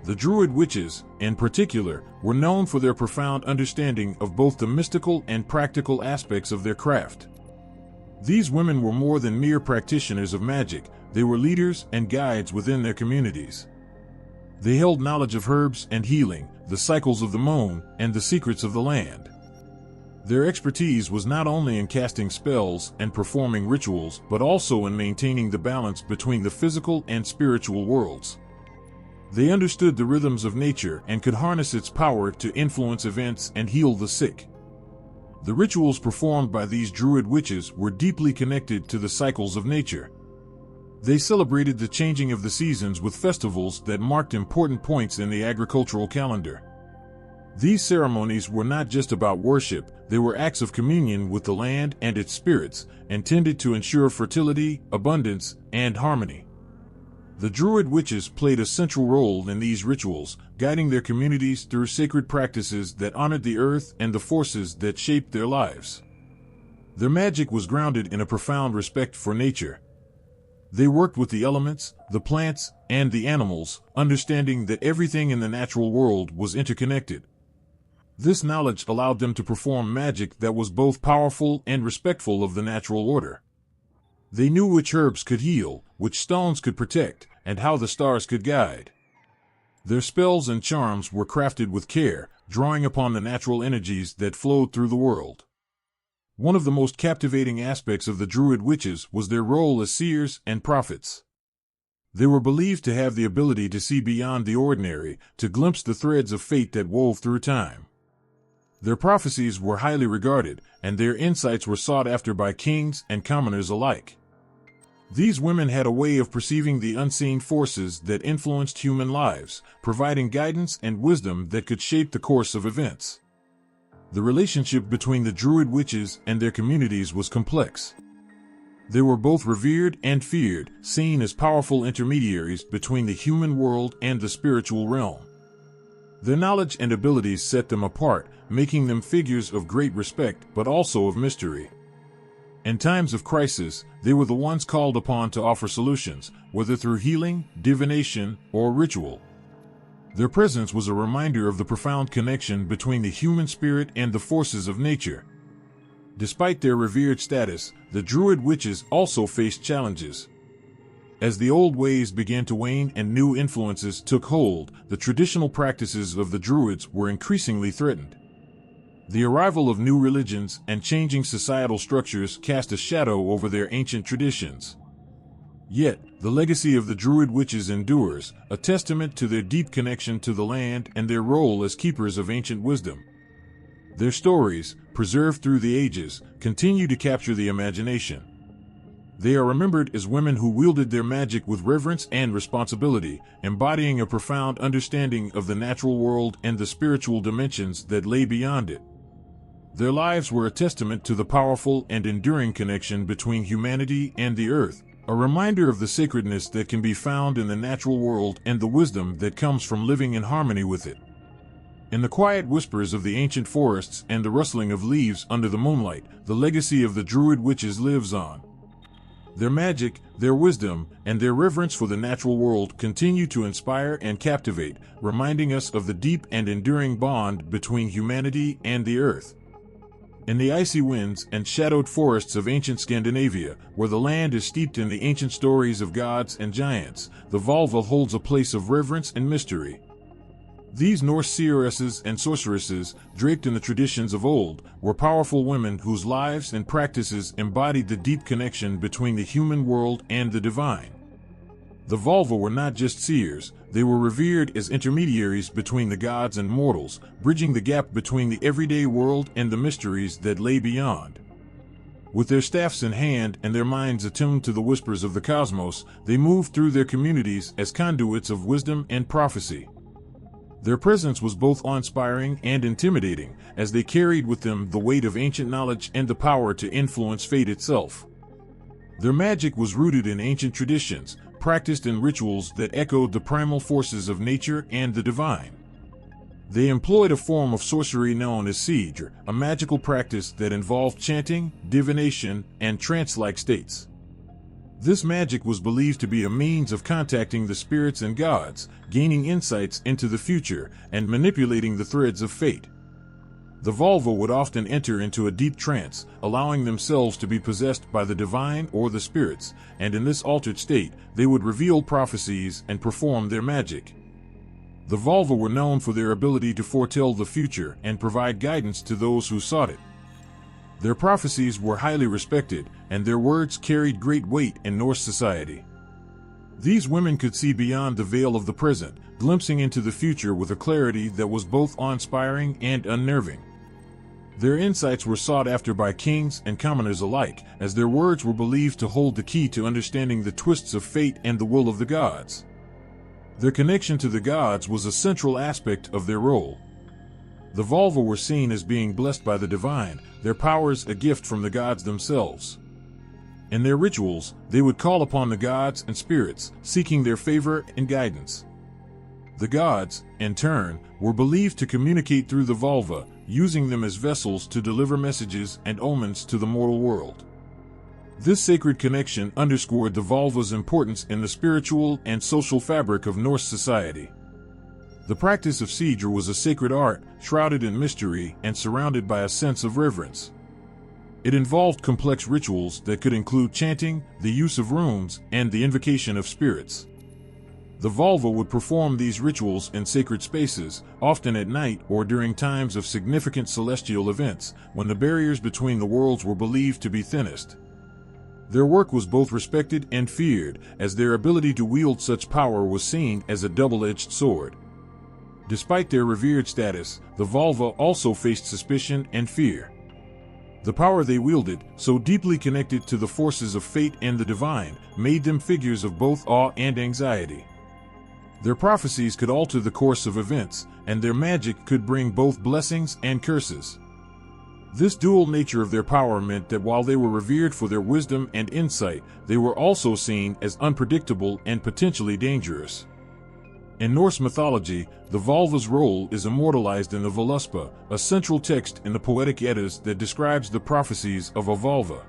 The Druid witches, in particular, were known for their profound understanding of both the mystical and practical aspects of their craft. These women were more than mere practitioners of magic, they were leaders and guides within their communities. They held knowledge of herbs and healing, the cycles of the moon, and the secrets of the land. Their expertise was not only in casting spells and performing rituals, but also in maintaining the balance between the physical and spiritual worlds. They understood the rhythms of nature and could harness its power to influence events and heal the sick. The rituals performed by these Druid witches were deeply connected to the cycles of nature. They celebrated the changing of the seasons with festivals that marked important points in the agricultural calendar. These ceremonies were not just about worship, they were acts of communion with the land and its spirits, intended to ensure fertility, abundance, and harmony. The Druid witches played a central role in these rituals, guiding their communities through sacred practices that honored the earth and the forces that shaped their lives. Their magic was grounded in a profound respect for nature. They worked with the elements, the plants, and the animals, understanding that everything in the natural world was interconnected. This knowledge allowed them to perform magic that was both powerful and respectful of the natural order. They knew which herbs could heal, which stones could protect, and how the stars could guide. Their spells and charms were crafted with care, drawing upon the natural energies that flowed through the world. One of the most captivating aspects of the Druid witches was their role as seers and prophets. They were believed to have the ability to see beyond the ordinary, to glimpse the threads of fate that wove through time. Their prophecies were highly regarded, and their insights were sought after by kings and commoners alike. These women had a way of perceiving the unseen forces that influenced human lives, providing guidance and wisdom that could shape the course of events. The relationship between the Druid witches and their communities was complex. They were both revered and feared, seen as powerful intermediaries between the human world and the spiritual realm. Their knowledge and abilities set them apart, making them figures of great respect but also of mystery. In times of crisis, they were the ones called upon to offer solutions, whether through healing, divination, or ritual. Their presence was a reminder of the profound connection between the human spirit and the forces of nature. Despite their revered status, the Druid witches also faced challenges. As the old ways began to wane and new influences took hold, the traditional practices of the Druids were increasingly threatened. The arrival of new religions and changing societal structures cast a shadow over their ancient traditions. Yet, the legacy of the Druid witches endures, a testament to their deep connection to the land and their role as keepers of ancient wisdom. Their stories, preserved through the ages, continue to capture the imagination. They are remembered as women who wielded their magic with reverence and responsibility, embodying a profound understanding of the natural world and the spiritual dimensions that lay beyond it. Their lives were a testament to the powerful and enduring connection between humanity and the earth, a reminder of the sacredness that can be found in the natural world and the wisdom that comes from living in harmony with it. In the quiet whispers of the ancient forests and the rustling of leaves under the moonlight, the legacy of the Druid witches lives on. Their magic, their wisdom, and their reverence for the natural world continue to inspire and captivate, reminding us of the deep and enduring bond between humanity and the earth. In the icy winds and shadowed forests of ancient Scandinavia, where the land is steeped in the ancient stories of gods and giants, the vulva holds a place of reverence and mystery. These Norse seeresses and sorceresses, draped in the traditions of old, were powerful women whose lives and practices embodied the deep connection between the human world and the divine. The vulva were not just seers, they were revered as intermediaries between the gods and mortals, bridging the gap between the everyday world and the mysteries that lay beyond. With their staffs in hand and their minds attuned to the whispers of the cosmos, they moved through their communities as conduits of wisdom and prophecy. Their presence was both awe-inspiring and intimidating, as they carried with them the weight of ancient knowledge and the power to influence fate itself. Their magic was rooted in ancient traditions, practiced in rituals that echoed the primal forces of nature and the divine. They employed a form of sorcery known as siege, a magical practice that involved chanting, divination, and trance-like states. This magic was believed to be a means of contacting the spirits and gods, gaining insights into the future, and manipulating the threads of fate. The vulva would often enter into a deep trance, allowing themselves to be possessed by the divine or the spirits, and in this altered state, they would reveal prophecies and perform their magic. The vulva were known for their ability to foretell the future and provide guidance to those who sought it. Their prophecies were highly respected, and their words carried great weight in Norse society. These women could see beyond the veil of the present, glimpsing into the future with a clarity that was both awe-inspiring and unnerving. Their insights were sought after by kings and commoners alike, as their words were believed to hold the key to understanding the twists of fate and the will of the gods. Their connection to the gods was a central aspect of their role. The Volva were seen as being blessed by the divine, their powers a gift from the gods themselves. In their rituals, they would call upon the gods and spirits, seeking their favor and guidance. The gods, in turn, were believed to communicate through the Volva, using them as vessels to deliver messages and omens to the mortal world. This sacred connection underscored the Volva's importance in the spiritual and social fabric of Norse society. The practice of Seidr was a sacred art, shrouded in mystery and surrounded by a sense of reverence. It involved complex rituals that could include chanting, the use of runes, and the invocation of spirits. The Volva would perform these rituals in sacred spaces, often at night or during times of significant celestial events, when the barriers between the worlds were believed to be thinnest. Their work was both respected and feared, as their ability to wield such power was seen as a double-edged sword. Despite their revered status, the Volva also faced suspicion and fear. The power they wielded, so deeply connected to the forces of fate and the divine, made them figures of both awe and anxiety. Their prophecies could alter the course of events, and their magic could bring both blessings and curses. This dual nature of their power meant that while they were revered for their wisdom and insight, they were also seen as unpredictable and potentially dangerous. In Norse mythology, the Volva's role is immortalized in the Voluspa, a central text in the Poetic Eddas that describes the prophecies of a Volva.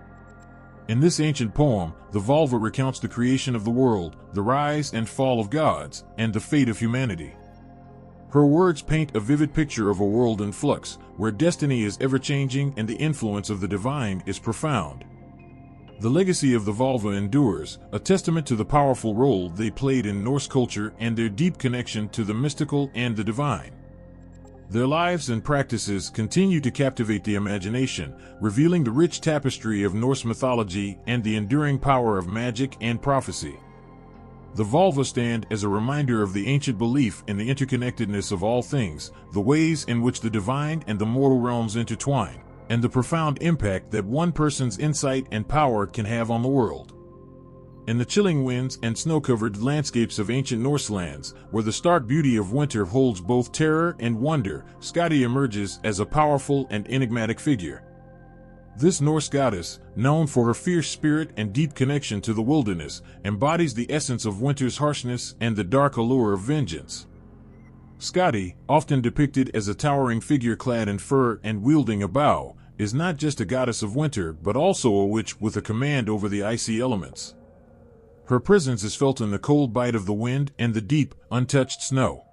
In this ancient poem, the Volva recounts the creation of the world, the rise and fall of gods, and the fate of humanity. Her words paint a vivid picture of a world in flux, where destiny is ever-changing and the influence of the divine is profound. The legacy of the Volva endures, a testament to the powerful role they played in Norse culture and their deep connection to the mystical and the divine. Their lives and practices continue to captivate the imagination, revealing the rich tapestry of Norse mythology and the enduring power of magic and prophecy. The Volva stand as a reminder of the ancient belief in the interconnectedness of all things, the ways in which the divine and the mortal realms intertwine, and the profound impact that one person's insight and power can have on the world. In the chilling winds and snow-covered landscapes of ancient Norse lands, where the stark beauty of winter holds both terror and wonder, Skadi emerges as a powerful and enigmatic figure. This Norse goddess, known for her fierce spirit and deep connection to the wilderness, embodies the essence of winter's harshness and the dark allure of vengeance. Skadi, often depicted as a towering figure clad in fur and wielding a bow, is not just a goddess of winter but also a witch with a command over the icy elements. Her presence is felt in the cold bite of the wind and the deep, untouched snow.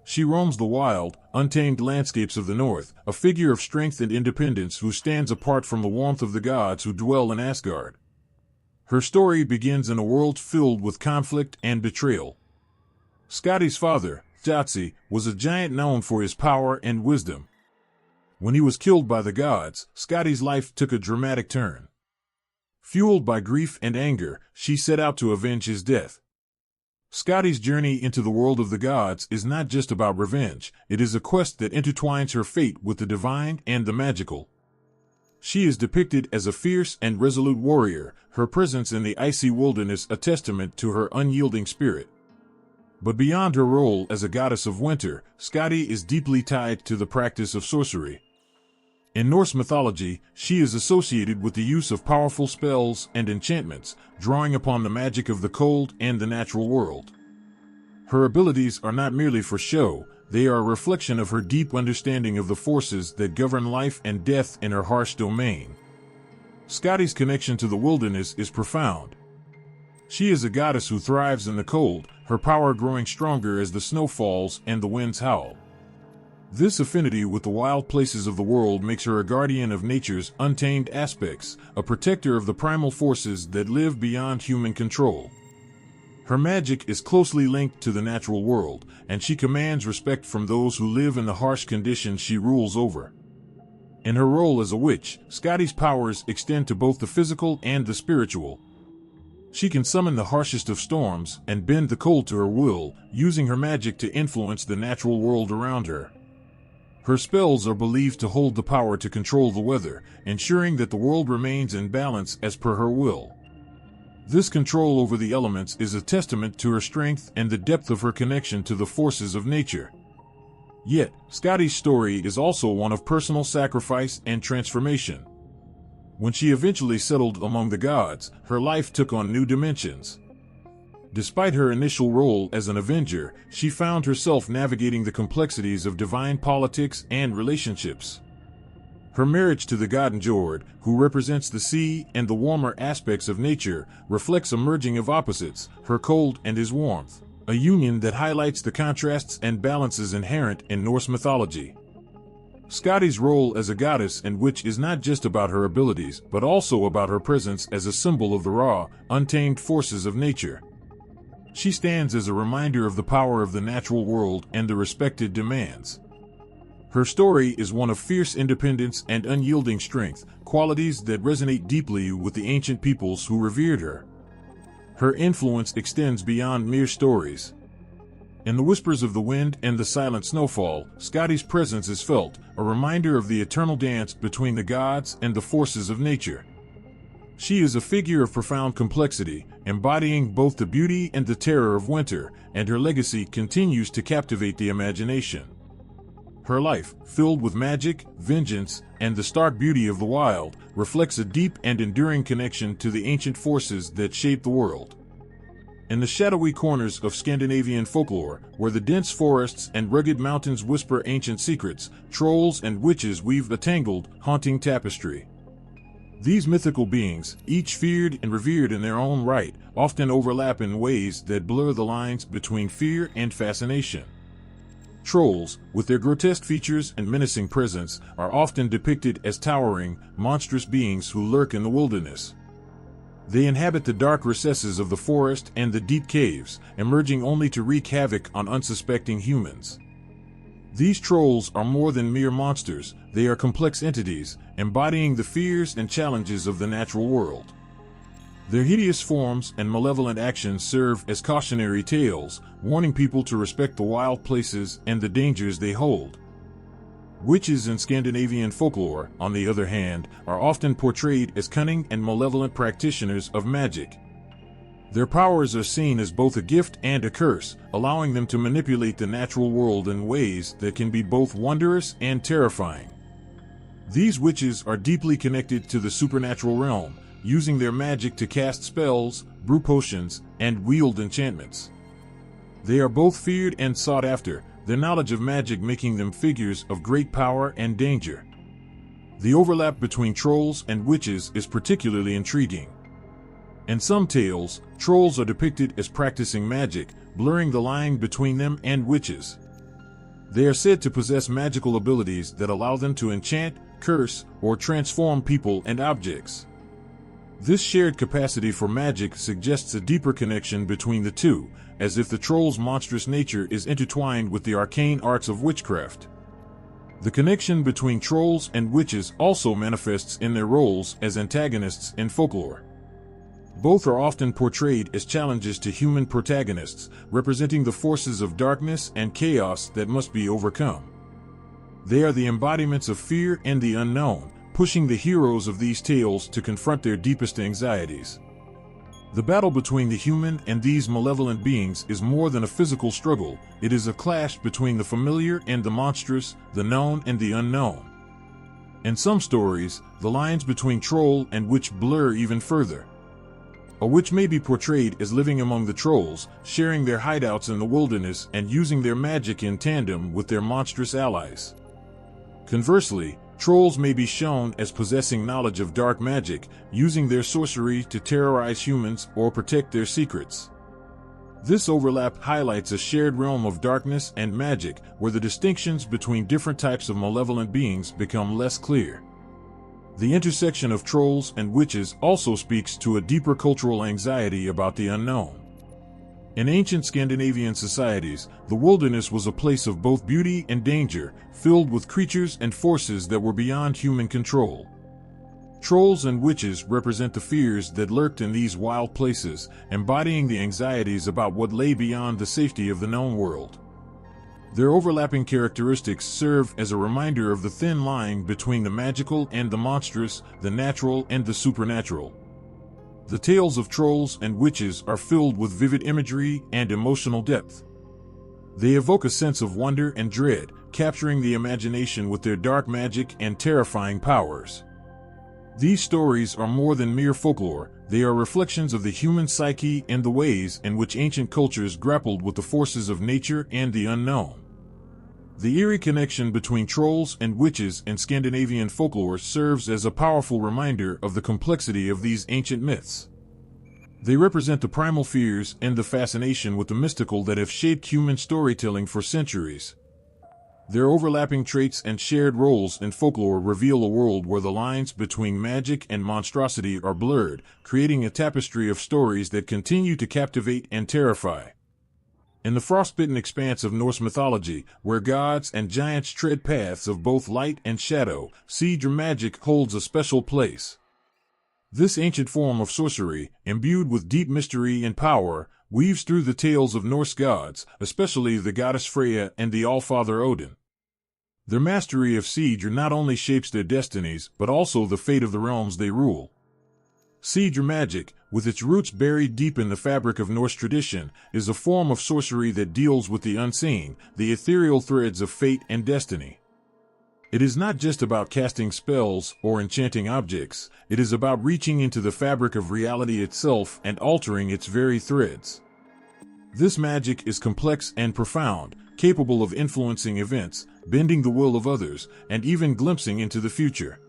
She roams the wild, untamed landscapes of the north, a figure of strength and independence who stands apart from the warmth of the gods who dwell in Asgard. Her story begins in a world filled with conflict and betrayal. Skadi's father, Thjazi, was a giant known for his power and wisdom. When he was killed by the gods, Skadi's life took a dramatic turn. Fueled by grief and anger, she set out to avenge his death. Skadi's journey into the world of the gods is not just about revenge, it is a quest that intertwines her fate with the divine and the magical. She is depicted as a fierce and resolute warrior, her presence in the icy wilderness a testament to her unyielding spirit. But beyond her role as a goddess of winter, Skadi is deeply tied to the practice of sorcery. In Norse mythology, she is associated with the use of powerful spells and enchantments, drawing upon the magic of the cold and the natural world. Her abilities are not merely for show, they are a reflection of her deep understanding of the forces that govern life and death in her harsh domain. Skadi's connection to the wilderness is profound. She is a goddess who thrives in the cold, her power growing stronger as the snow falls and the winds howl. This affinity with the wild places of the world makes her a guardian of nature's untamed aspects, a protector of the primal forces that live beyond human control. Her magic is closely linked to the natural world, and she commands respect from those who live in the harsh conditions she rules over. In her role as a witch, Skadi's powers extend to both the physical and the spiritual. She can summon the harshest of storms and bend the cold to her will, using her magic to influence the natural world around her. Her spells are believed to hold the power to control the weather, ensuring that the world remains in balance as per her will. This control over the elements is a testament to her strength and the depth of her connection to the forces of nature. Yet, Scottie's story is also one of personal sacrifice and transformation. When she eventually settled among the gods, her life took on new dimensions. Despite her initial role as an avenger, she found herself navigating the complexities of divine politics and relationships. Her marriage to the god Njord, who represents the sea and the warmer aspects of nature, reflects a merging of opposites, her cold and his warmth, a union that highlights the contrasts and balances inherent in Norse mythology. Scottie's role as a goddess and witch is not just about her abilities, but also about her presence as a symbol of the raw, untamed forces of nature. She stands as a reminder of the power of the natural world and the respected demands. Her story is one of fierce independence and unyielding strength, qualities that resonate deeply with the ancient peoples who revered her. Her influence extends beyond mere stories. In the whispers of the wind and the silent snowfall, Scottie's presence is felt, a reminder of the eternal dance between the gods and the forces of nature. She is a figure of profound complexity, embodying both the beauty and the terror of winter, and her legacy continues to captivate the imagination. Her life, filled with magic, vengeance, and the stark beauty of the wild, reflects a deep and enduring connection to the ancient forces that shaped the world. In the shadowy corners of Scandinavian folklore, where the dense forests and rugged mountains whisper ancient secrets, trolls and witches weave a tangled, haunting tapestry. These mythical beings, each feared and revered in their own right, often overlap in ways that blur the lines between fear and fascination. Trolls, with their grotesque features and menacing presence, are often depicted as towering, monstrous beings who lurk in the wilderness. They inhabit the dark recesses of the forest and the deep caves, emerging only to wreak havoc on unsuspecting humans. These trolls are more than mere monsters, they are complex entities, embodying the fears and challenges of the natural world. Their hideous forms and malevolent actions serve as cautionary tales, warning people to respect the wild places and the dangers they hold. Witches in Scandinavian folklore, on the other hand, are often portrayed as cunning and malevolent practitioners of magic. Their powers are seen as both a gift and a curse, allowing them to manipulate the natural world in ways that can be both wondrous and terrifying. These witches are deeply connected to the supernatural realm, using their magic to cast spells, brew potions, and wield enchantments. They are both feared and sought after, their knowledge of magic making them figures of great power and danger. The overlap between trolls and witches is particularly intriguing. In some tales, trolls are depicted as practicing magic, blurring the line between them and witches. They are said to possess magical abilities that allow them to enchant, curse, or transform people and objects. This shared capacity for magic suggests a deeper connection between the two, as if the troll's monstrous nature is intertwined with the arcane arts of witchcraft. The connection between trolls and witches also manifests in their roles as antagonists in folklore. Both are often portrayed as challenges to human protagonists, representing the forces of darkness and chaos that must be overcome. They are the embodiments of fear and the unknown, pushing the heroes of these tales to confront their deepest anxieties. The battle between the human and these malevolent beings is more than a physical struggle, it is a clash between the familiar and the monstrous, the known and the unknown. In some stories, the lines between troll and witch blur even further. A witch may be portrayed as living among the trolls, sharing their hideouts in the wilderness and using their magic in tandem with their monstrous allies. Conversely, trolls may be shown as possessing knowledge of dark magic, using their sorcery to terrorize humans or protect their secrets. This overlap highlights a shared realm of darkness and magic, where the distinctions between different types of malevolent beings become less clear. The intersection of trolls and witches also speaks to a deeper cultural anxiety about the unknown. In ancient Scandinavian societies, the wilderness was a place of both beauty and danger, filled with creatures and forces that were beyond human control. Trolls and witches represent the fears that lurked in these wild places, embodying the anxieties about what lay beyond the safety of the known world. Their overlapping characteristics serve as a reminder of the thin line between the magical and the monstrous, the natural and the supernatural. The tales of trolls and witches are filled with vivid imagery and emotional depth. They evoke a sense of wonder and dread, capturing the imagination with their dark magic and terrifying powers. These stories are more than mere folklore, they are reflections of the human psyche and the ways in which ancient cultures grappled with the forces of nature and the unknown. The eerie connection between trolls and witches in Scandinavian folklore serves as a powerful reminder of the complexity of these ancient myths. They represent the primal fears and the fascination with the mystical that have shaped human storytelling for centuries. Their overlapping traits and shared roles in folklore reveal a world where the lines between magic and monstrosity are blurred, creating a tapestry of stories that continue to captivate and terrify. In the frostbitten expanse of Norse mythology, where gods and giants tread paths of both light and shadow, Seidr magic holds a special place. This ancient form of sorcery, imbued with deep mystery and power, weaves through the tales of Norse gods, especially the goddess Freya and the Allfather Odin. Their mastery of Seidr not only shapes their destinies, but also the fate of the realms they rule. Seidr magic, with its roots buried deep in the fabric of Norse tradition, is a form of sorcery that deals with the unseen, the ethereal threads of fate and destiny. It is not just about casting spells or enchanting objects, it is about reaching into the fabric of reality itself and altering its very threads. This magic is complex and profound, capable of influencing events, bending the will of others, and even glimpsing into the future.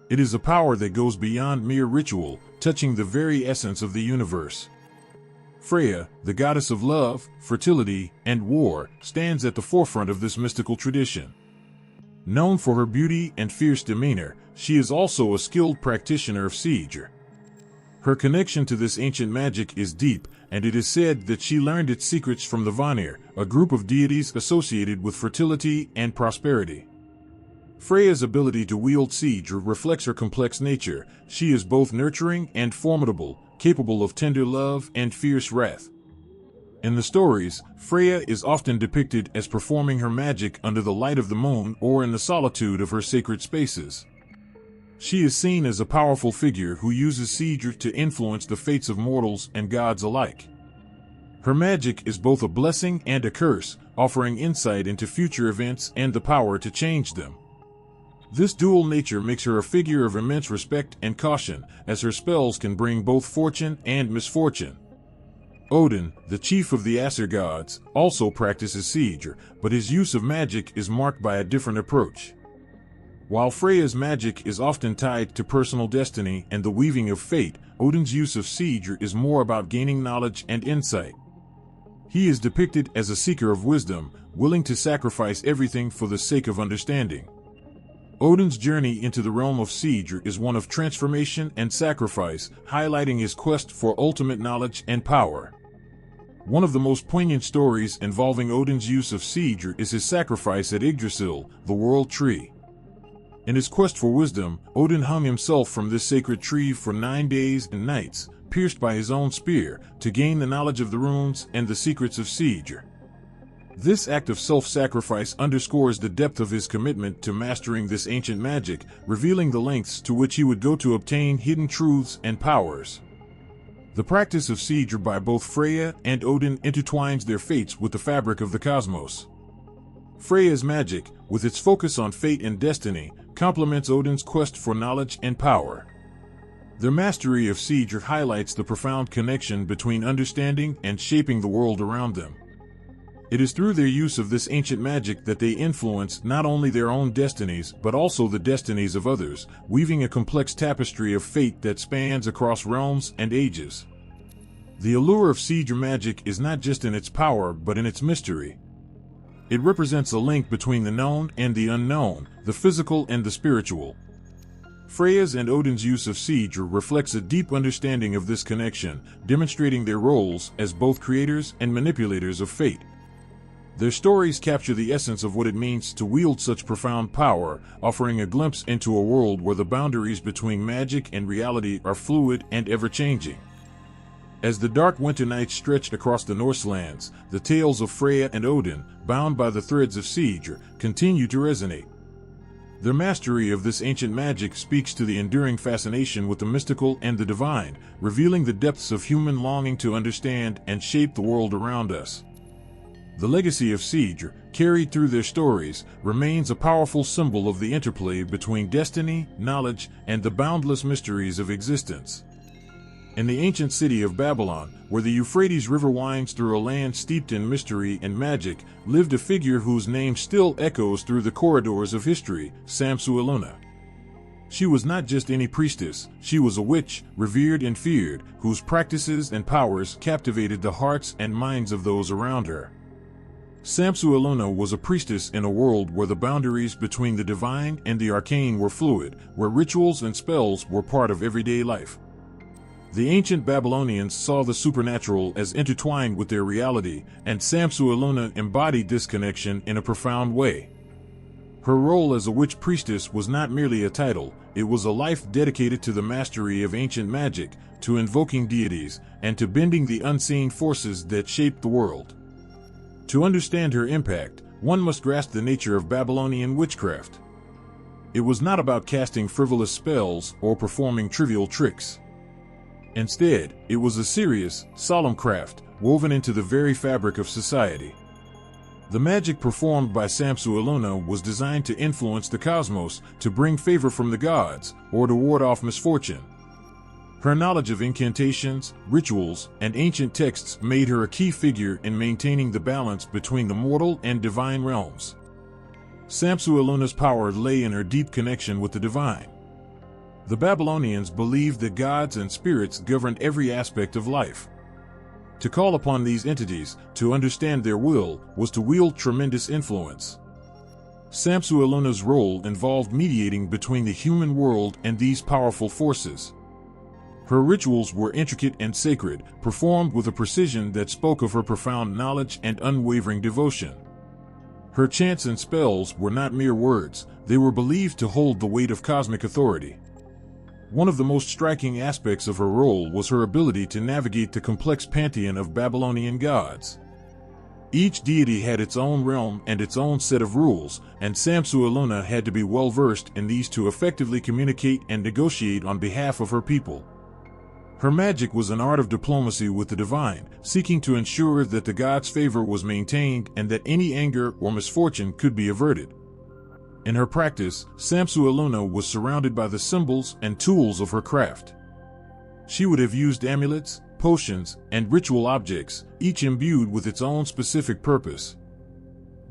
It is a power that goes beyond mere ritual, touching the very essence of the universe. Freya, the goddess of love, fertility, and war, stands at the forefront of this mystical tradition. Known for her beauty and fierce demeanor, she is also a skilled practitioner of Seidr. Her connection to this ancient magic is deep, and it is said that she learned its secrets from the Vanir, a group of deities associated with fertility and prosperity. Freya's ability to wield Seidr reflects her complex nature. She is both nurturing and formidable, capable of tender love and fierce wrath. In the stories, Freya is often depicted as performing her magic under the light of the moon or in the solitude of her sacred spaces. She is seen as a powerful figure who uses Seidr to influence the fates of mortals and gods alike. Her magic is both a blessing and a curse, offering insight into future events and the power to change them. This dual nature makes her a figure of immense respect and caution, as her spells can bring both fortune and misfortune. Odin, the chief of the Aesir gods, also practices Seidr, but his use of magic is marked by a different approach. While Freya's magic is often tied to personal destiny and the weaving of fate, Odin's use of Seidr is more about gaining knowledge and insight. He is depicted as a seeker of wisdom, willing to sacrifice everything for the sake of understanding. Odin's journey into the realm of Seidr is one of transformation and sacrifice, highlighting his quest for ultimate knowledge and power. One of the most poignant stories involving Odin's use of Seidr is his sacrifice at Yggdrasil, the World Tree. In his quest for wisdom, Odin hung himself from this sacred tree for 9 days and nights, pierced by his own spear, to gain the knowledge of the runes and the secrets of Seidr. This act of self-sacrifice underscores the depth of his commitment to mastering this ancient magic, revealing the lengths to which he would go to obtain hidden truths and powers. The practice of Seidr by both Freya and Odin intertwines their fates with the fabric of the cosmos. Freya's magic, with its focus on fate and destiny, complements Odin's quest for knowledge and power. Their mastery of Seidr highlights the profound connection between understanding and shaping the world around them. It is through their use of this ancient magic that they influence not only their own destinies but also the destinies of others, weaving a complex tapestry of fate that spans across realms and ages. The allure of Seidr magic is not just in its power but in its mystery. It represents a link between the known and the unknown, the physical and the spiritual. Freya's and Odin's use of Seidr reflects a deep understanding of this connection, demonstrating their roles as both creators and manipulators of fate. Their stories capture the essence of what it means to wield such profound power, offering a glimpse into a world where the boundaries between magic and reality are fluid and ever-changing. As the dark winter nights stretched across the Norselands, the tales of Freya and Odin, bound by the threads of siege, continue to resonate. Their mastery of this ancient magic speaks to the enduring fascination with the mystical and the divine, revealing the depths of human longing to understand and shape the world around us. The legacy of siege, carried through their stories, remains a powerful symbol of the interplay between destiny, knowledge, and the boundless mysteries of existence. In the ancient city of Babylon, where the Euphrates River winds through a land steeped in mystery and magic, lived a figure whose name still echoes through the corridors of history, Samsuiluna. She was not just any priestess, she was a witch, revered and feared, whose practices and powers captivated the hearts and minds of those around her. Samsuiluna was a priestess in a world where the boundaries between the divine and the arcane were fluid, where rituals and spells were part of everyday life. The ancient Babylonians saw the supernatural as intertwined with their reality, and Samsuiluna embodied this connection in a profound way. Her role as a witch priestess was not merely a title, it was a life dedicated to the mastery of ancient magic, to invoking deities, and to bending the unseen forces that shaped the world. To understand her impact, one must grasp the nature of Babylonian witchcraft. It was not about casting frivolous spells or performing trivial tricks. Instead, it was a serious, solemn craft, woven into the very fabric of society. The magic performed by Samsuiluna was designed to influence the cosmos, to bring favor from the gods, or to ward off misfortune. Her knowledge of incantations, rituals, and ancient texts made her a key figure in maintaining the balance between the mortal and divine realms. Samsuiluna's power lay in her deep connection with the divine. The Babylonians believed that gods and spirits governed every aspect of life. To call upon these entities, to understand their will, was to wield tremendous influence. Samsuiluna's role involved mediating between the human world and these powerful forces. Her rituals were intricate and sacred, performed with a precision that spoke of her profound knowledge and unwavering devotion. Her chants and spells were not mere words, they were believed to hold the weight of cosmic authority. One of the most striking aspects of her role was her ability to navigate the complex pantheon of Babylonian gods. Each deity had its own realm and its own set of rules, and Samsuiluna had to be well versed in these to effectively communicate and negotiate on behalf of her people. Her magic was an art of diplomacy with the divine, seeking to ensure that the gods' favor was maintained and that any anger or misfortune could be averted. In her practice, Samsuiluna was surrounded by the symbols and tools of her craft. She would have used amulets, potions, and ritual objects, each imbued with its own specific purpose.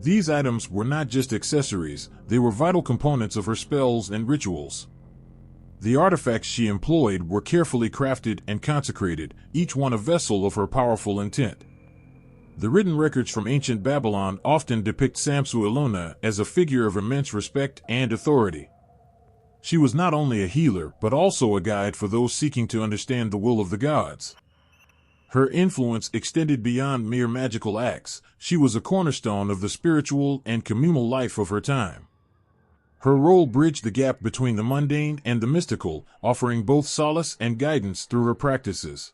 These items were not just accessories, they were vital components of her spells and rituals. The artifacts she employed were carefully crafted and consecrated, each one a vessel of her powerful intent. The written records from ancient Babylon often depict Samsuiluna as a figure of immense respect and authority. She was not only a healer, but also a guide for those seeking to understand the will of the gods. Her influence extended beyond mere magical acts. She was a cornerstone of the spiritual and communal life of her time. Her role bridged the gap between the mundane and the mystical, offering both solace and guidance through her practices.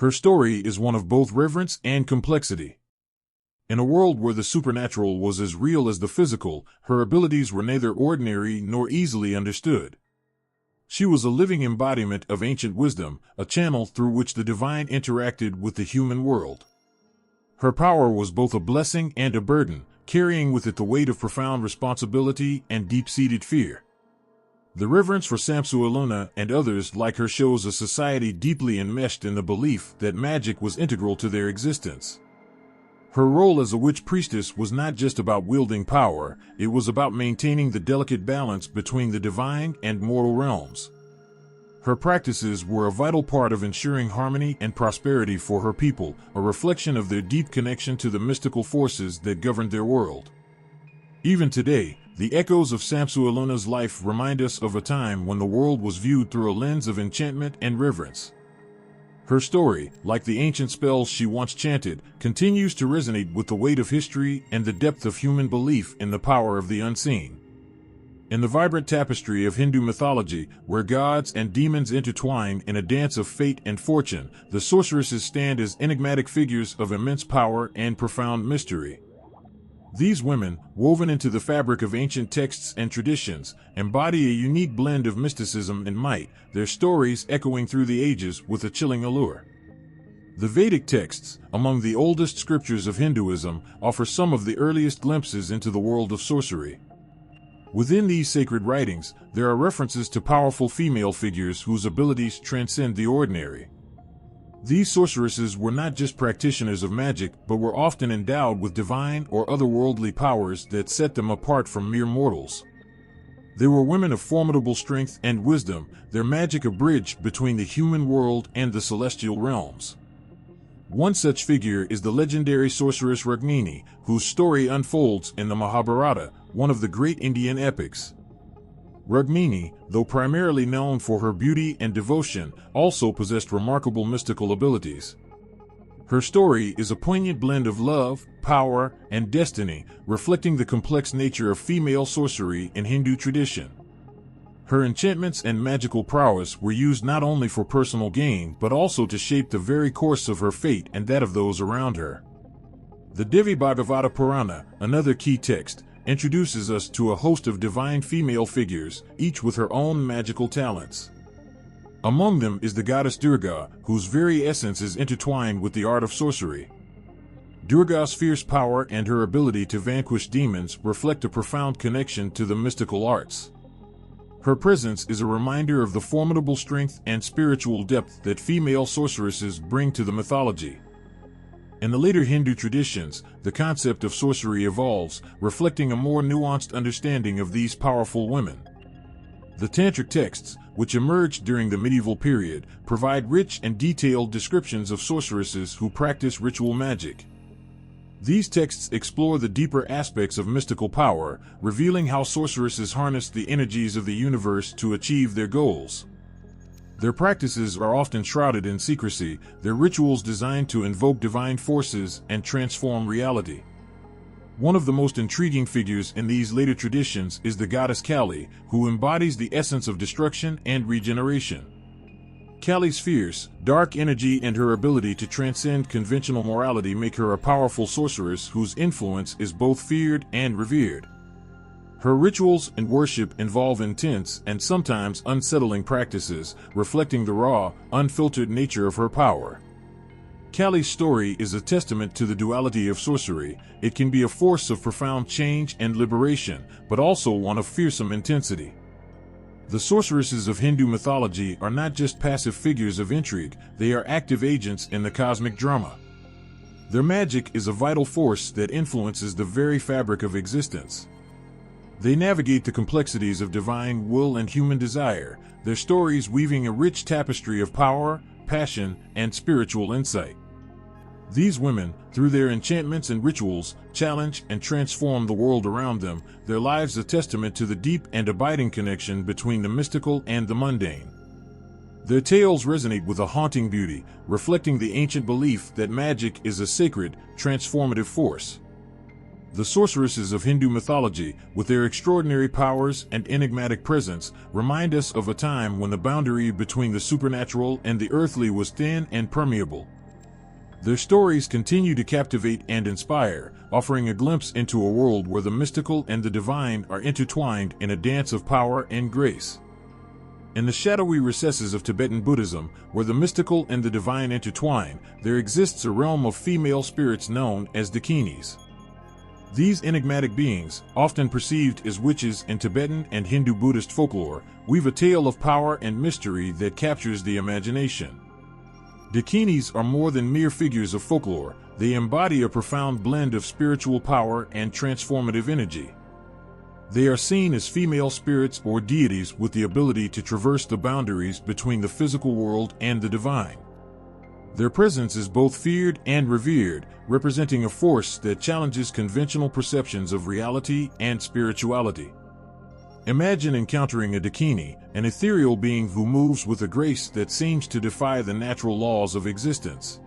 Her story is one of both reverence and complexity. In a world where the supernatural was as real as the physical, her abilities were neither ordinary nor easily understood. She was a living embodiment of ancient wisdom, a channel through which the divine interacted with the human world. Her power was both a blessing and a burden, carrying with it the weight of profound responsibility and deep-seated fear. The reverence for Samsuiluna and others like her shows a society deeply enmeshed in the belief that magic was integral to their existence. Her role as a witch priestess was not just about wielding power, it was about maintaining the delicate balance between the divine and mortal realms. Her practices were a vital part of ensuring harmony and prosperity for her people, a reflection of their deep connection to the mystical forces that governed their world. Even today, the echoes of Samsuiluna's life remind us of a time when the world was viewed through a lens of enchantment and reverence. Her story, like the ancient spells she once chanted, continues to resonate with the weight of history and the depth of human belief in the power of the unseen. In the vibrant tapestry of Hindu mythology, where gods and demons intertwine in a dance of fate and fortune, the sorceresses stand as enigmatic figures of immense power and profound mystery. These women, woven into the fabric of ancient texts and traditions, embody a unique blend of mysticism and might, their stories echoing through the ages with a chilling allure. The Vedic texts, among the oldest scriptures of Hinduism, offer some of the earliest glimpses into the world of sorcery. Within these sacred writings, there are references to powerful female figures whose abilities transcend the ordinary. These sorceresses were not just practitioners of magic, but were often endowed with divine or otherworldly powers that set them apart from mere mortals. They were women of formidable strength and wisdom, their magic a bridge between the human world and the celestial realms. One such figure is the legendary sorceress Rukmini, whose story unfolds in the Mahabharata, one of the great Indian epics. Rukmini, though primarily known for her beauty and devotion, also possessed remarkable mystical abilities. Her story is a poignant blend of love, power, and destiny, reflecting the complex nature of female sorcery in Hindu tradition. Her enchantments and magical prowess were used not only for personal gain but also to shape the very course of her fate and that of those around her. The Devi Bhagavata Purana, another key text, introduces us to a host of divine female figures, each with her own magical talents. Among them is the goddess Durga, whose very essence is intertwined with the art of sorcery. Durga's fierce power and her ability to vanquish demons reflect a profound connection to the mystical arts. Her presence is a reminder of the formidable strength and spiritual depth that female sorceresses bring to the mythology. In the later Hindu traditions, the concept of sorcery evolves, reflecting a more nuanced understanding of these powerful women. The Tantric texts, which emerged during the medieval period, provide rich and detailed descriptions of sorceresses who practice ritual magic. These texts explore the deeper aspects of mystical power, revealing how sorceresses harness the energies of the universe to achieve their goals. Their practices are often shrouded in secrecy, their rituals designed to invoke divine forces and transform reality. One of the most intriguing figures in these later traditions is the goddess Kali, who embodies the essence of destruction and regeneration. Kali's fierce, dark energy and her ability to transcend conventional morality make her a powerful sorceress whose influence is both feared and revered. Her rituals and worship involve intense and sometimes unsettling practices, reflecting the raw, unfiltered nature of her power. Kali's story is a testament to the duality of sorcery. It can be a force of profound change and liberation, but also one of fearsome intensity. The sorceresses of Hindu mythology are not just passive figures of intrigue, they are active agents in the cosmic drama. Their magic is a vital force that influences the very fabric of existence. They navigate the complexities of divine will and human desire, their stories weaving a rich tapestry of power, passion, and spiritual insight. These women, through their enchantments and rituals, challenge and transform the world around them, their lives a testament to the deep and abiding connection between the mystical and the mundane. Their tales resonate with a haunting beauty, reflecting the ancient belief that magic is a sacred, transformative force. The sorceresses of Hindu mythology, with their extraordinary powers and enigmatic presence, remind us of a time when the boundary between the supernatural and the earthly was thin and permeable. Their stories continue to captivate and inspire, offering a glimpse into a world where the mystical and the divine are intertwined in a dance of power and grace. In the shadowy recesses of Tibetan Buddhism, where the mystical and the divine intertwine, there exists a realm of female spirits known as dakinis. These enigmatic beings, often perceived as witches in Tibetan and Hindu Buddhist folklore, weave a tale of power and mystery that captures the imagination. Dakinis are more than mere figures of folklore, they embody a profound blend of spiritual power and transformative energy. They are seen as female spirits or deities with the ability to traverse the boundaries between the physical world and the divine. Their presence is both feared and revered, representing a force that challenges conventional perceptions of reality and spirituality. Imagine encountering a dakini, an ethereal being who moves with a grace that seems to defy the natural laws of existence.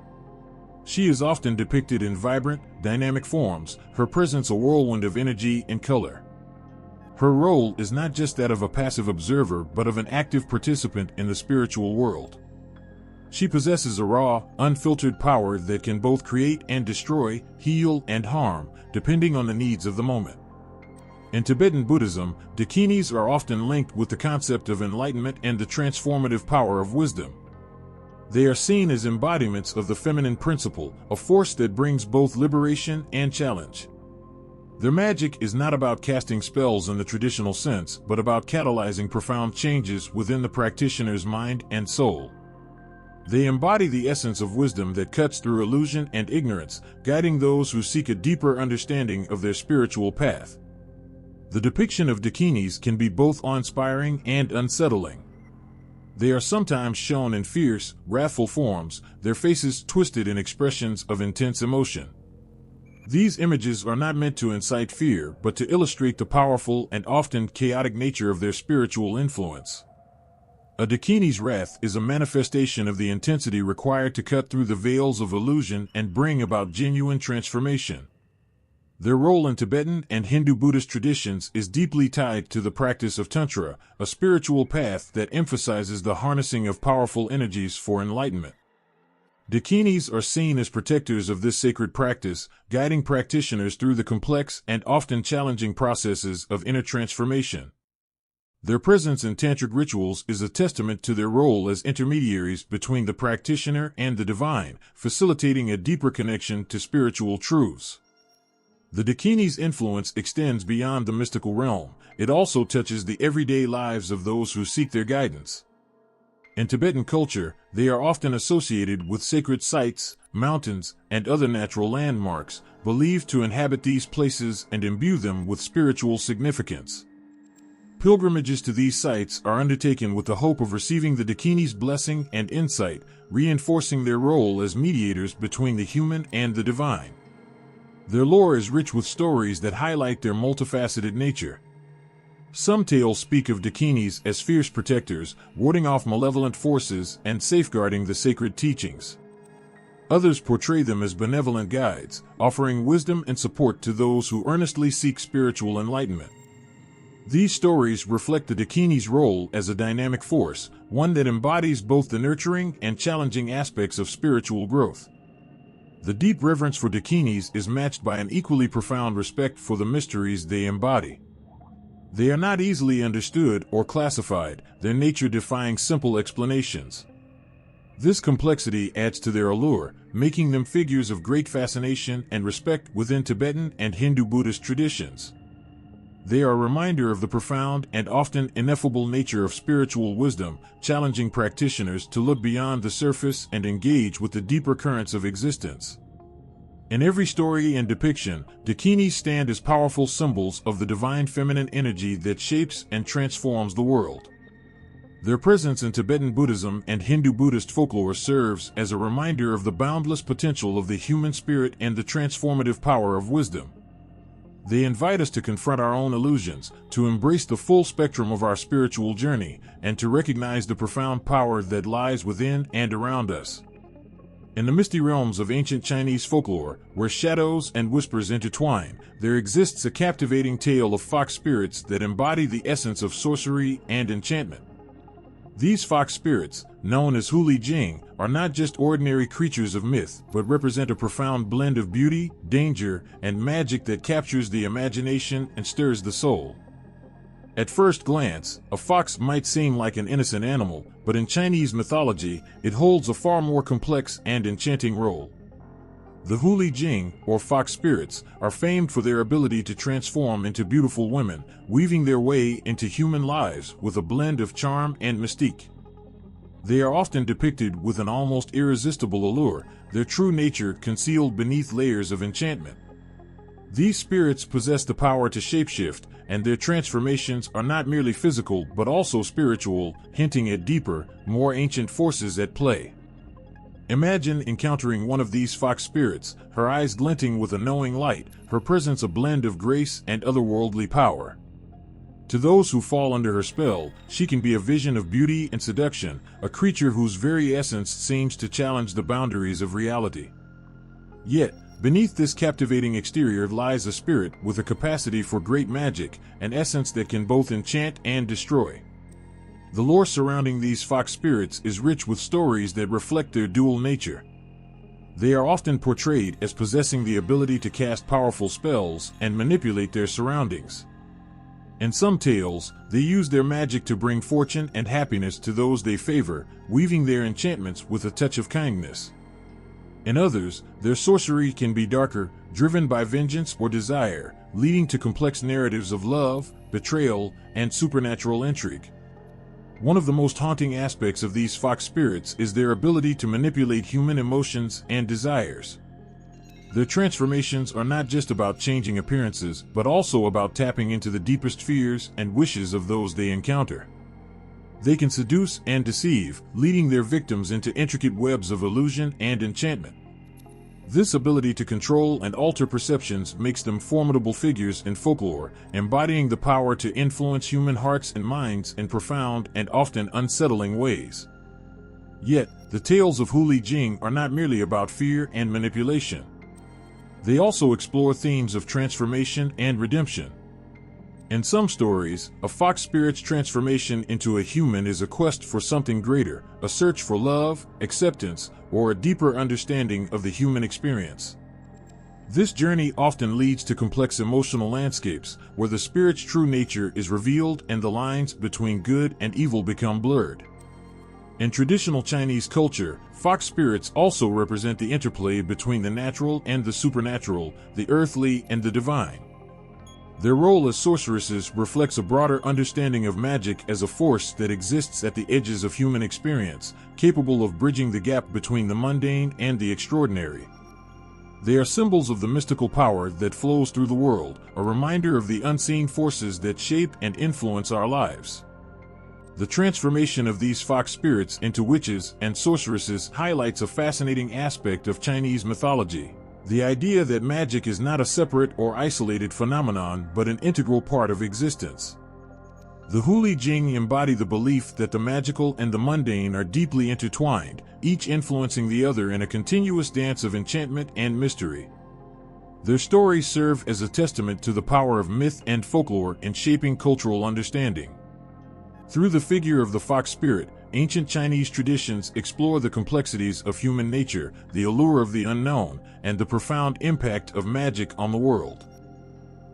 She is often depicted in vibrant, dynamic forms, her presence a whirlwind of energy and color. Her role is not just that of a passive observer but of an active participant in the spiritual world. She possesses a raw, unfiltered power that can both create and destroy, heal and harm, depending on the needs of the moment. In Tibetan Buddhism, dakinis are often linked with the concept of enlightenment and the transformative power of wisdom. They are seen as embodiments of the feminine principle, a force that brings both liberation and challenge. Their magic is not about casting spells in the traditional sense, but about catalyzing profound changes within the practitioner's mind and soul. They embody the essence of wisdom that cuts through illusion and ignorance, guiding those who seek a deeper understanding of their spiritual path. The depiction of dakinis can be both awe-inspiring and unsettling. They are sometimes shown in fierce, wrathful forms, their faces twisted in expressions of intense emotion. These images are not meant to incite fear, but to illustrate the powerful and often chaotic nature of their spiritual influence. A dakini's wrath is a manifestation of the intensity required to cut through the veils of illusion and bring about genuine transformation. Their role in Tibetan and Hindu Buddhist traditions is deeply tied to the practice of Tantra, a spiritual path that emphasizes the harnessing of powerful energies for enlightenment. Dakinis are seen as protectors of this sacred practice, guiding practitioners through the complex and often challenging processes of inner transformation. Their presence in tantric rituals is a testament to their role as intermediaries between the practitioner and the divine, facilitating a deeper connection to spiritual truths. The dakini's influence extends beyond the mystical realm. It also touches the everyday lives of those who seek their guidance. In Tibetan culture, they are often associated with sacred sites, mountains, and other natural landmarks, believed to inhabit these places and imbue them with spiritual significance. Pilgrimages to these sites are undertaken with the hope of receiving the dakini's blessing and insight, reinforcing their role as mediators between the human and the divine. Their lore is rich with stories that highlight their multifaceted nature. Some tales speak of dakinis as fierce protectors, warding off malevolent forces and safeguarding the sacred teachings. Others portray them as benevolent guides, offering wisdom and support to those who earnestly seek spiritual enlightenment. These stories reflect the dakini's role as a dynamic force, one that embodies both the nurturing and challenging aspects of spiritual growth. The deep reverence for dakinis is matched by an equally profound respect for the mysteries they embody. They are not easily understood or classified, their nature defying simple explanations. This complexity adds to their allure, making them figures of great fascination and respect within Tibetan and Hindu Buddhist traditions. They are a reminder of the profound and often ineffable nature of spiritual wisdom, challenging practitioners to look beyond the surface and engage with the deeper currents of existence. In every story and depiction, dakinis stand as powerful symbols of the divine feminine energy that shapes and transforms the world. Their presence in Tibetan Buddhism and Hindu Buddhist folklore serves as a reminder of the boundless potential of the human spirit and the transformative power of wisdom. They invite us to confront our own illusions, to embrace the full spectrum of our spiritual journey, and to recognize the profound power that lies within and around us. In the misty realms of ancient Chinese folklore, where shadows and whispers intertwine, there exists a captivating tale of fox spirits that embody the essence of sorcery and enchantment. These fox spirits, known as Huli Jing, are not just ordinary creatures of myth, but represent a profound blend of beauty, danger, and magic that captures the imagination and stirs the soul. At first glance, a fox might seem like an innocent animal, but in Chinese mythology, it holds a far more complex and enchanting role. The Huli Jing, or fox spirits, are famed for their ability to transform into beautiful women, weaving their way into human lives with a blend of charm and mystique. They are often depicted with an almost irresistible allure, their true nature concealed beneath layers of enchantment. These spirits possess the power to shapeshift, and their transformations are not merely physical but also spiritual, hinting at deeper, more ancient forces at play. Imagine encountering one of these fox spirits, her eyes glinting with a knowing light, her presence a blend of grace and otherworldly power. To those who fall under her spell, she can be a vision of beauty and seduction, a creature whose very essence seems to challenge the boundaries of reality. Yet, Beneath this captivating exterior lies a spirit with a capacity for great magic, an essence that can both enchant and destroy. The lore surrounding these fox spirits is rich with stories that reflect their dual nature. They are often portrayed as possessing the ability to cast powerful spells and manipulate their surroundings. In some tales, they use their magic to bring fortune and happiness to those they favor, weaving their enchantments with a touch of kindness. In others, their sorcery can be darker, driven by vengeance or desire, leading to complex narratives of love, betrayal, and supernatural intrigue. One of the most haunting aspects of these fox spirits is their ability to manipulate human emotions and desires. Their transformations are not just about changing appearances, but also about tapping into the deepest fears and wishes of those they encounter. They can seduce and deceive, leading their victims into intricate webs of illusion and enchantment. This ability to control and alter perceptions makes them formidable figures in folklore, embodying the power to influence human hearts and minds in profound and often unsettling ways. Yet, the tales of Huli Jing are not merely about fear and manipulation. They also explore themes of transformation and redemption. In some stories, a fox spirit's transformation into a human is a quest for something greater, a search for love, acceptance, or a deeper understanding of the human experience. This journey often leads to complex emotional landscapes, where the spirit's true nature is revealed and the lines between good and evil become blurred. In traditional Chinese culture, fox spirits also represent the interplay between the natural and the supernatural, the earthly and the divine. Their role as sorceresses reflects a broader understanding of magic as a force that exists at the edges of human experience, capable of bridging the gap between the mundane and the extraordinary. They are symbols of the mystical power that flows through the world, a reminder of the unseen forces that shape and influence our lives. The transformation of these fox spirits into witches and sorceresses highlights a fascinating aspect of Chinese mythology. The idea that magic is not a separate or isolated phenomenon but an integral part of existence. The Huli Jing embody the belief that the magical and the mundane are deeply intertwined, each influencing the other in a continuous dance of enchantment and mystery. Their stories serve as a testament to the power of myth and folklore in shaping cultural understanding. Through the figure of the fox spirit, ancient Chinese traditions explore the complexities of human nature, the allure of the unknown, and the profound impact of magic on the world.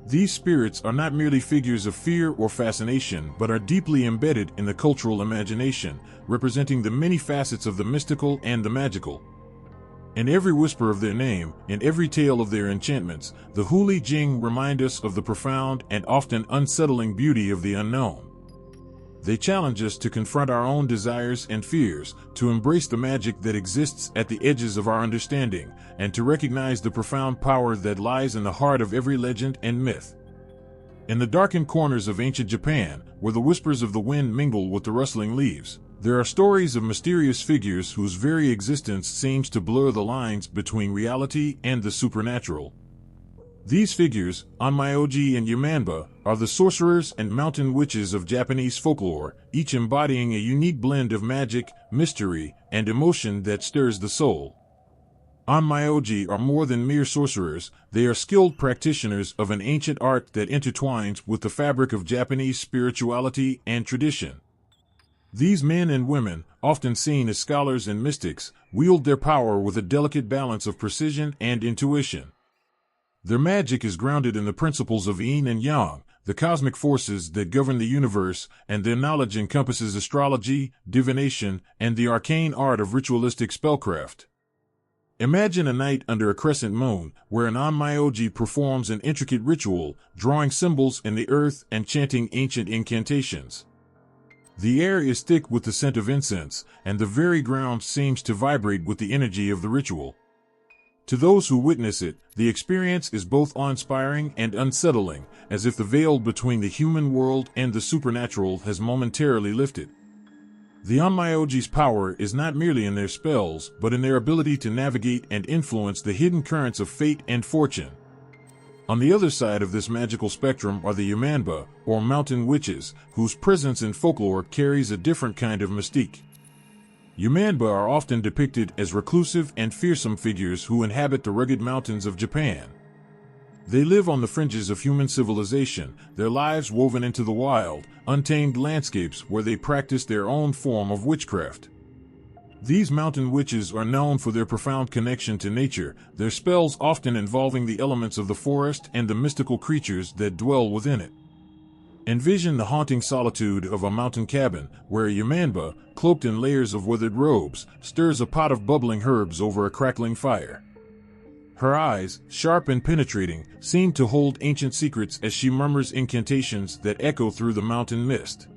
These spirits are not merely figures of fear or fascination, but are deeply embedded in the cultural imagination, representing the many facets of the mystical and the magical. In every whisper of their name, in every tale of their enchantments, the Huli Jing remind us of the profound and often unsettling beauty of the unknown. They challenge us to confront our own desires and fears, to embrace the magic that exists at the edges of our understanding, and to recognize the profound power that lies in the heart of every legend and myth. In the darkened corners of ancient Japan, where the whispers of the wind mingle with the rustling leaves, there are stories of mysterious figures whose very existence seems to blur the lines between reality and the supernatural. These figures, Onmyoji and Yamanba, are the sorcerers and mountain witches of Japanese folklore, each embodying a unique blend of magic, mystery, and emotion that stirs the soul. Onmyoji are more than mere sorcerers, they are skilled practitioners of an ancient art that intertwines with the fabric of Japanese spirituality and tradition. These men and women, often seen as scholars and mystics, wield their power with a delicate balance of precision and intuition. Their magic is grounded in the principles of yin and yang, the cosmic forces that govern the universe, and their knowledge encompasses astrology, divination, and the arcane art of ritualistic spellcraft. Imagine a night under a crescent moon, where an Onmyoji performs an intricate ritual, drawing symbols in the earth and chanting ancient incantations. The air is thick with the scent of incense, and the very ground seems to vibrate with the energy of the ritual. To those who witness it, the experience is both awe-inspiring and unsettling, as if the veil between the human world and the supernatural has momentarily lifted. The Onmyoji's power is not merely in their spells, but in their ability to navigate and influence the hidden currents of fate and fortune. On the other side of this magical spectrum are the Yamanba, or mountain witches, whose presence in folklore carries a different kind of mystique. Yamanba are often depicted as reclusive and fearsome figures who inhabit the rugged mountains of Japan. They live on the fringes of human civilization, their lives woven into the wild, untamed landscapes where they practice their own form of witchcraft. These mountain witches are known for their profound connection to nature, their spells often involving the elements of the forest and the mystical creatures that dwell within it. Envision the haunting solitude of a mountain cabin, where a Yamanba, cloaked in layers of withered robes, stirs a pot of bubbling herbs over a crackling fire. Her eyes, sharp and penetrating, seem to hold ancient secrets as she murmurs incantations that echo through the mountain mist.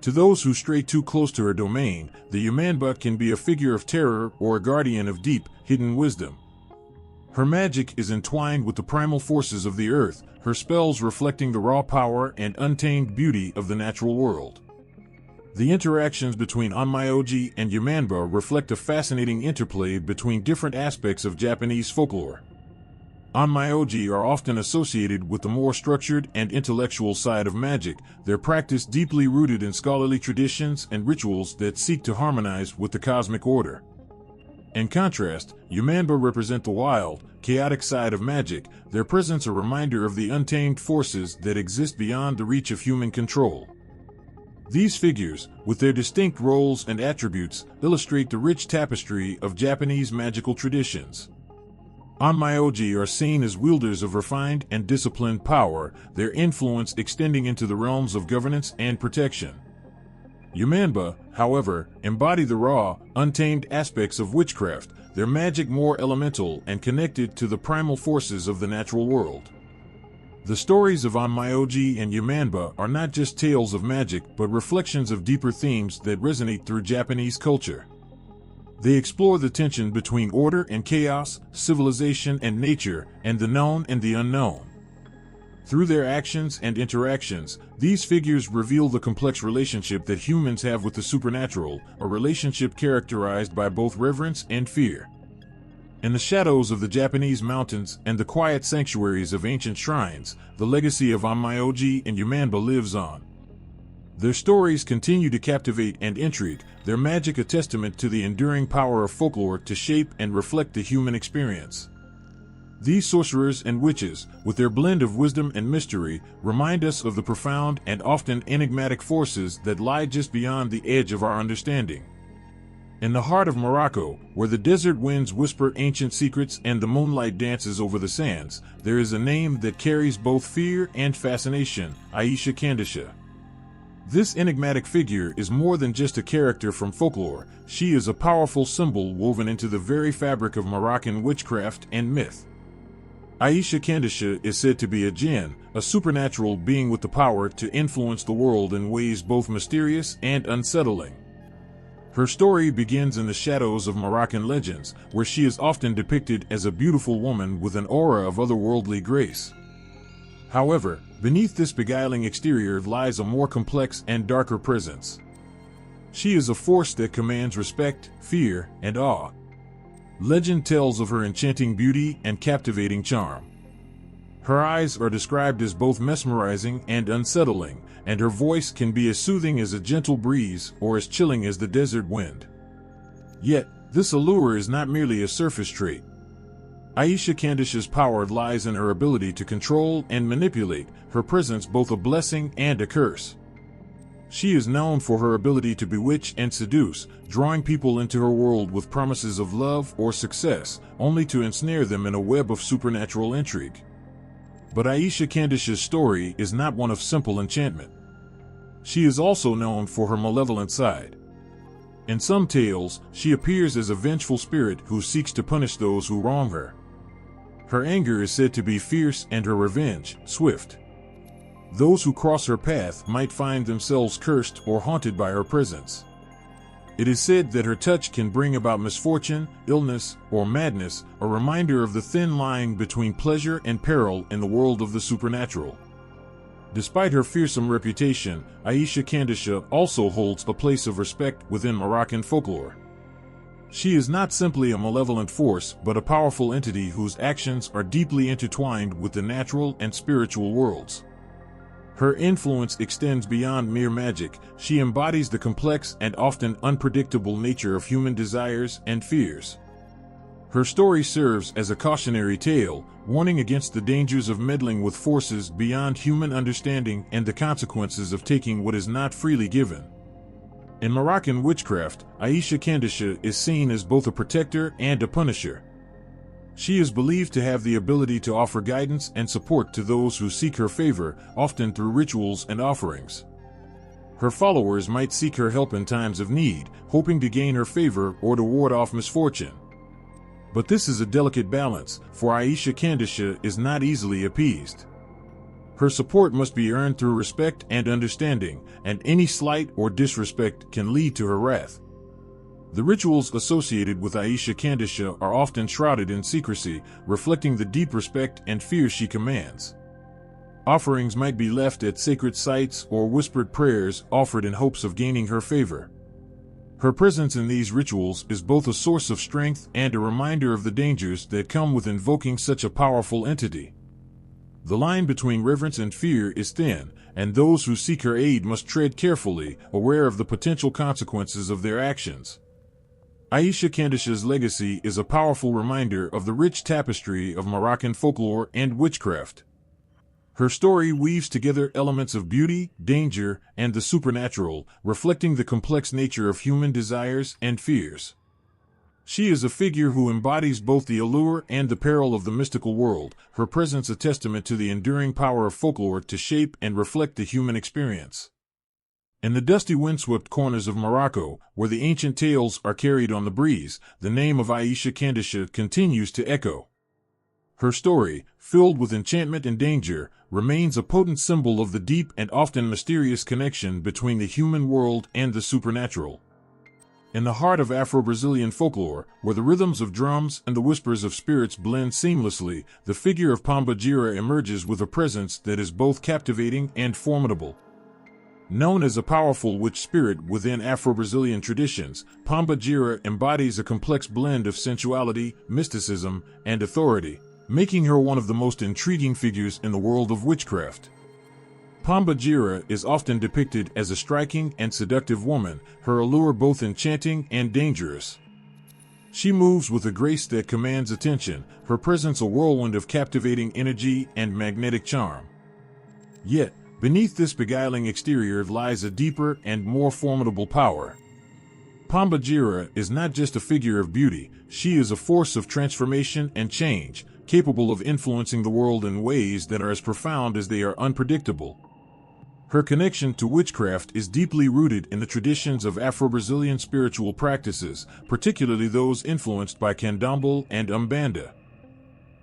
To those who stray too close to her domain, the Yamanba can be a figure of terror or a guardian of deep, hidden wisdom. Her magic is entwined with the primal forces of the earth, her spells reflecting the raw power and untamed beauty of the natural world. The interactions between Onmyoji and Yamanba reflect a fascinating interplay between different aspects of Japanese folklore. Onmyoji are often associated with the more structured and intellectual side of magic, their practice deeply rooted in scholarly traditions and rituals that seek to harmonize with the cosmic order. In contrast, Yamanba represent the wild, chaotic side of magic, their presence a reminder of the untamed forces that exist beyond the reach of human control. These figures, with their distinct roles and attributes, illustrate the rich tapestry of Japanese magical traditions. Onmyoji are seen as wielders of refined and disciplined power, their influence extending into the realms of governance and protection. Yamanba, however, embody the raw, untamed aspects of witchcraft, their magic more elemental and connected to the primal forces of the natural world. The stories of Onmyoji and Yamanba are not just tales of magic but reflections of deeper themes that resonate through Japanese culture. They explore the tension between order and chaos, civilization and nature, and the known and the unknown. Through their actions and interactions, these figures reveal the complex relationship that humans have with the supernatural, a relationship characterized by both reverence and fear. In the shadows of the Japanese mountains and the quiet sanctuaries of ancient shrines, the legacy of Onmyoji and Yamanba lives on. Their stories continue to captivate and intrigue, their magic a testament to the enduring power of folklore to shape and reflect the human experience. These sorcerers and witches, with their blend of wisdom and mystery, remind us of the profound and often enigmatic forces that lie just beyond the edge of our understanding. In the heart of Morocco, where the desert winds whisper ancient secrets and the moonlight dances over the sands, there is a name that carries both fear and fascination: Aisha Kandisha. This enigmatic figure is more than just a character from folklore, she is a powerful symbol woven into the very fabric of Moroccan witchcraft and myth. Aisha Kandisha is said to be a jinn, a supernatural being with the power to influence the world in ways both mysterious and unsettling. Her story begins in the shadows of Moroccan legends, where she is often depicted as a beautiful woman with an aura of otherworldly grace. However, beneath this beguiling exterior lies a more complex and darker presence. She is a force that commands respect, fear, and awe. Legend tells of her enchanting beauty and captivating charm. Her eyes are described as both mesmerizing and unsettling, and her voice can be as soothing as a gentle breeze or as chilling as the desert wind. Yet, this allure is not merely a surface trait. Aisha Kandisha's power lies in her ability to control and manipulate, her presence both a blessing and a curse. She is known for her ability to bewitch and seduce, drawing people into her world with promises of love or success, only to ensnare them in a web of supernatural intrigue. But Aisha Kandisha's story is not one of simple enchantment. She is also known for her malevolent side. In some tales, she appears as a vengeful spirit who seeks to punish those who wrong her. Her anger is said to be fierce and her revenge swift. Those who cross her path might find themselves cursed or haunted by her presence. It is said that her touch can bring about misfortune, illness, or madness, a reminder of the thin line between pleasure and peril in the world of the supernatural. Despite her fearsome reputation, Aisha Kandisha also holds a place of respect within Moroccan folklore. She is not simply a malevolent force, but a powerful entity whose actions are deeply intertwined with the natural and spiritual worlds. Her influence extends beyond mere magic. She embodies the complex and often unpredictable nature of human desires and fears. Her story serves as a cautionary tale, warning against the dangers of meddling with forces beyond human understanding and the consequences of taking what is not freely given. In Moroccan witchcraft, Aisha Kandisha is seen as both a protector and a punisher. She is believed to have the ability to offer guidance and support to those who seek her favor, often through rituals and offerings. Her followers might seek her help in times of need, hoping to gain her favor or to ward off misfortune. But this is a delicate balance, for Aisha Kandisha is not easily appeased. Her support must be earned through respect and understanding, and any slight or disrespect can lead to her wrath. The rituals associated with Aisha Kandisha are often shrouded in secrecy, reflecting the deep respect and fear she commands. Offerings might be left at sacred sites or whispered prayers offered in hopes of gaining her favor. Her presence in these rituals is both a source of strength and a reminder of the dangers that come with invoking such a powerful entity. The line between reverence and fear is thin, and those who seek her aid must tread carefully, aware of the potential consequences of their actions. Aisha Kandisha's legacy is a powerful reminder of the rich tapestry of Moroccan folklore and witchcraft. Her story weaves together elements of beauty, danger, and the supernatural, reflecting the complex nature of human desires and fears. She is a figure who embodies both the allure and the peril of the mystical world, her presence a testament to the enduring power of folklore to shape and reflect the human experience. In the dusty windswept corners of Morocco, where the ancient tales are carried on the breeze, the name of Aisha Kandisha continues to echo. Her story, filled with enchantment and danger, remains a potent symbol of the deep and often mysterious connection between the human world and the supernatural. In the heart of Afro-Brazilian folklore, where the rhythms of drums and the whispers of spirits blend seamlessly, the figure of Pomba Gira emerges with a presence that is both captivating and formidable. Known as a powerful witch spirit within Afro-Brazilian traditions, Pomba Gira embodies a complex blend of sensuality, mysticism, and authority, making her one of the most intriguing figures in the world of witchcraft. Pomba Gira is often depicted as a striking and seductive woman, her allure both enchanting and dangerous. She moves with a grace that commands attention, her presence a whirlwind of captivating energy and magnetic charm. Yet, beneath this beguiling exterior lies a deeper and more formidable power. Pomba Gira is not just a figure of beauty, she is a force of transformation and change, capable of influencing the world in ways that are as profound as they are unpredictable. Her connection to witchcraft is deeply rooted in the traditions of Afro-Brazilian spiritual practices, particularly those influenced by Candomblé and Umbanda.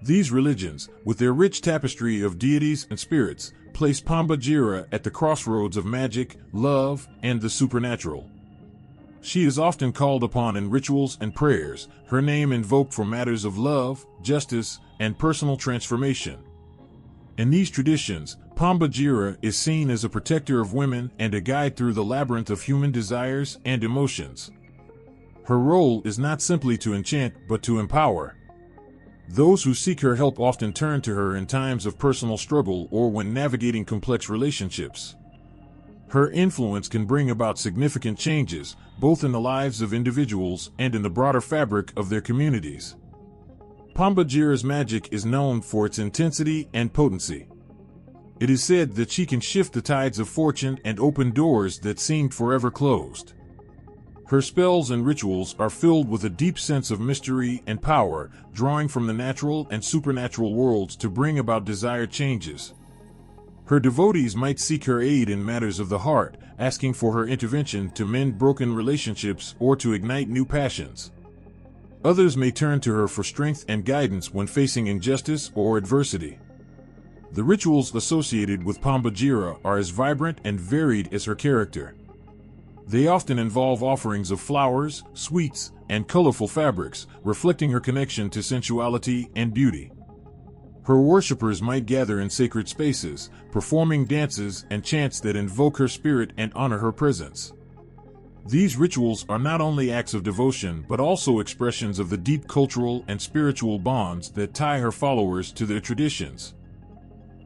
These religions, with their rich tapestry of deities and spirits, place Pomba Gira at the crossroads of magic, love, and the supernatural. She is often called upon in rituals and prayers, her name invoked for matters of love, justice, and personal transformation. In these traditions, Pomba Gira is seen as a protector of women and a guide through the labyrinth of human desires and emotions. Her role is not simply to enchant but to empower. Those who seek her help often turn to her in times of personal struggle or when navigating complex relationships. Her influence can bring about significant changes, both in the lives of individuals and in the broader fabric of their communities. Pomba Gira's magic is known for its intensity and potency. It is said that she can shift the tides of fortune and open doors that seemed forever closed. Her spells and rituals are filled with a deep sense of mystery and power, drawing from the natural and supernatural worlds to bring about desired changes. Her devotees might seek her aid in matters of the heart, asking for her intervention to mend broken relationships or to ignite new passions. Others may turn to her for strength and guidance when facing injustice or adversity. The rituals associated with Pomba Gira are as vibrant and varied as her character. They often involve offerings of flowers, sweets, and colorful fabrics, reflecting her connection to sensuality and beauty. Her worshippers might gather in sacred spaces, performing dances and chants that invoke her spirit and honor her presence. These rituals are not only acts of devotion but also expressions of the deep cultural and spiritual bonds that tie her followers to their traditions.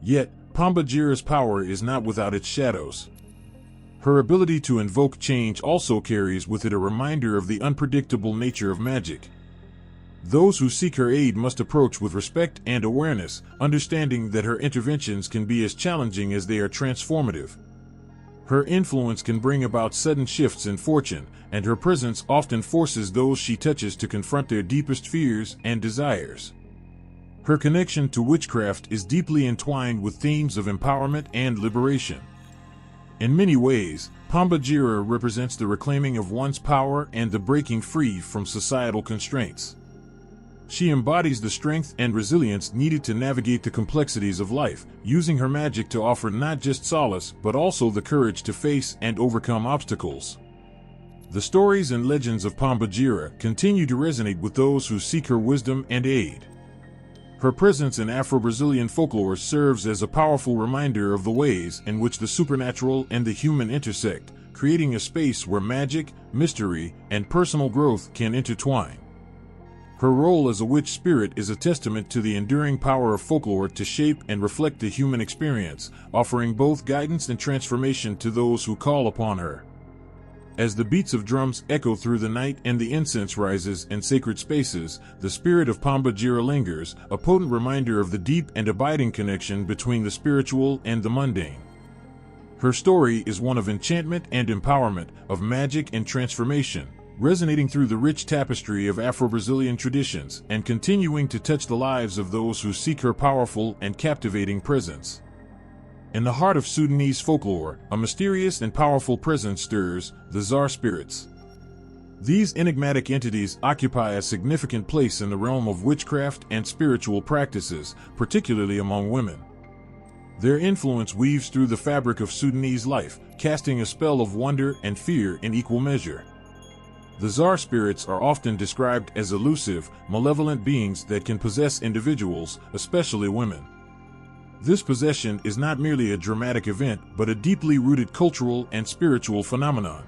Yet, Pambajira's power is not without its shadows. Her ability to invoke change also carries with it a reminder of the unpredictable nature of magic. Those who seek her aid must approach with respect and awareness, understanding that her interventions can be as challenging as they are transformative. Her influence can bring about sudden shifts in fortune, and her presence often forces those she touches to confront their deepest fears and desires. Her connection to witchcraft is deeply entwined with themes of empowerment and liberation. In many ways, Pambajira represents the reclaiming of one's power and the breaking free from societal constraints. She embodies the strength and resilience needed to navigate the complexities of life, using her magic to offer not just solace but also the courage to face and overcome obstacles. The stories and legends of Pambajira continue to resonate with those who seek her wisdom and aid. Her presence in Afro-Brazilian folklore serves as a powerful reminder of the ways in which the supernatural and the human intersect, creating a space where magic, mystery, and personal growth can intertwine. Her role as a witch spirit is a testament to the enduring power of folklore to shape and reflect the human experience, offering both guidance and transformation to those who call upon her. As the beats of drums echo through the night and the incense rises in sacred spaces, the spirit of Pambajira lingers, a potent reminder of the deep and abiding connection between the spiritual and the mundane. Her story is one of enchantment and empowerment, of magic and transformation, resonating through the rich tapestry of Afro-Brazilian traditions and continuing to touch the lives of those who seek her powerful and captivating presence. In the heart of Sudanese folklore, a mysterious and powerful presence stirs, the Zar spirits. These enigmatic entities occupy a significant place in the realm of witchcraft and spiritual practices, particularly among women. Their influence weaves through the fabric of Sudanese life, casting a spell of wonder and fear in equal measure. The Zar spirits are often described as elusive, malevolent beings that can possess individuals, especially women. This possession is not merely a dramatic event, but a deeply rooted cultural and spiritual phenomenon.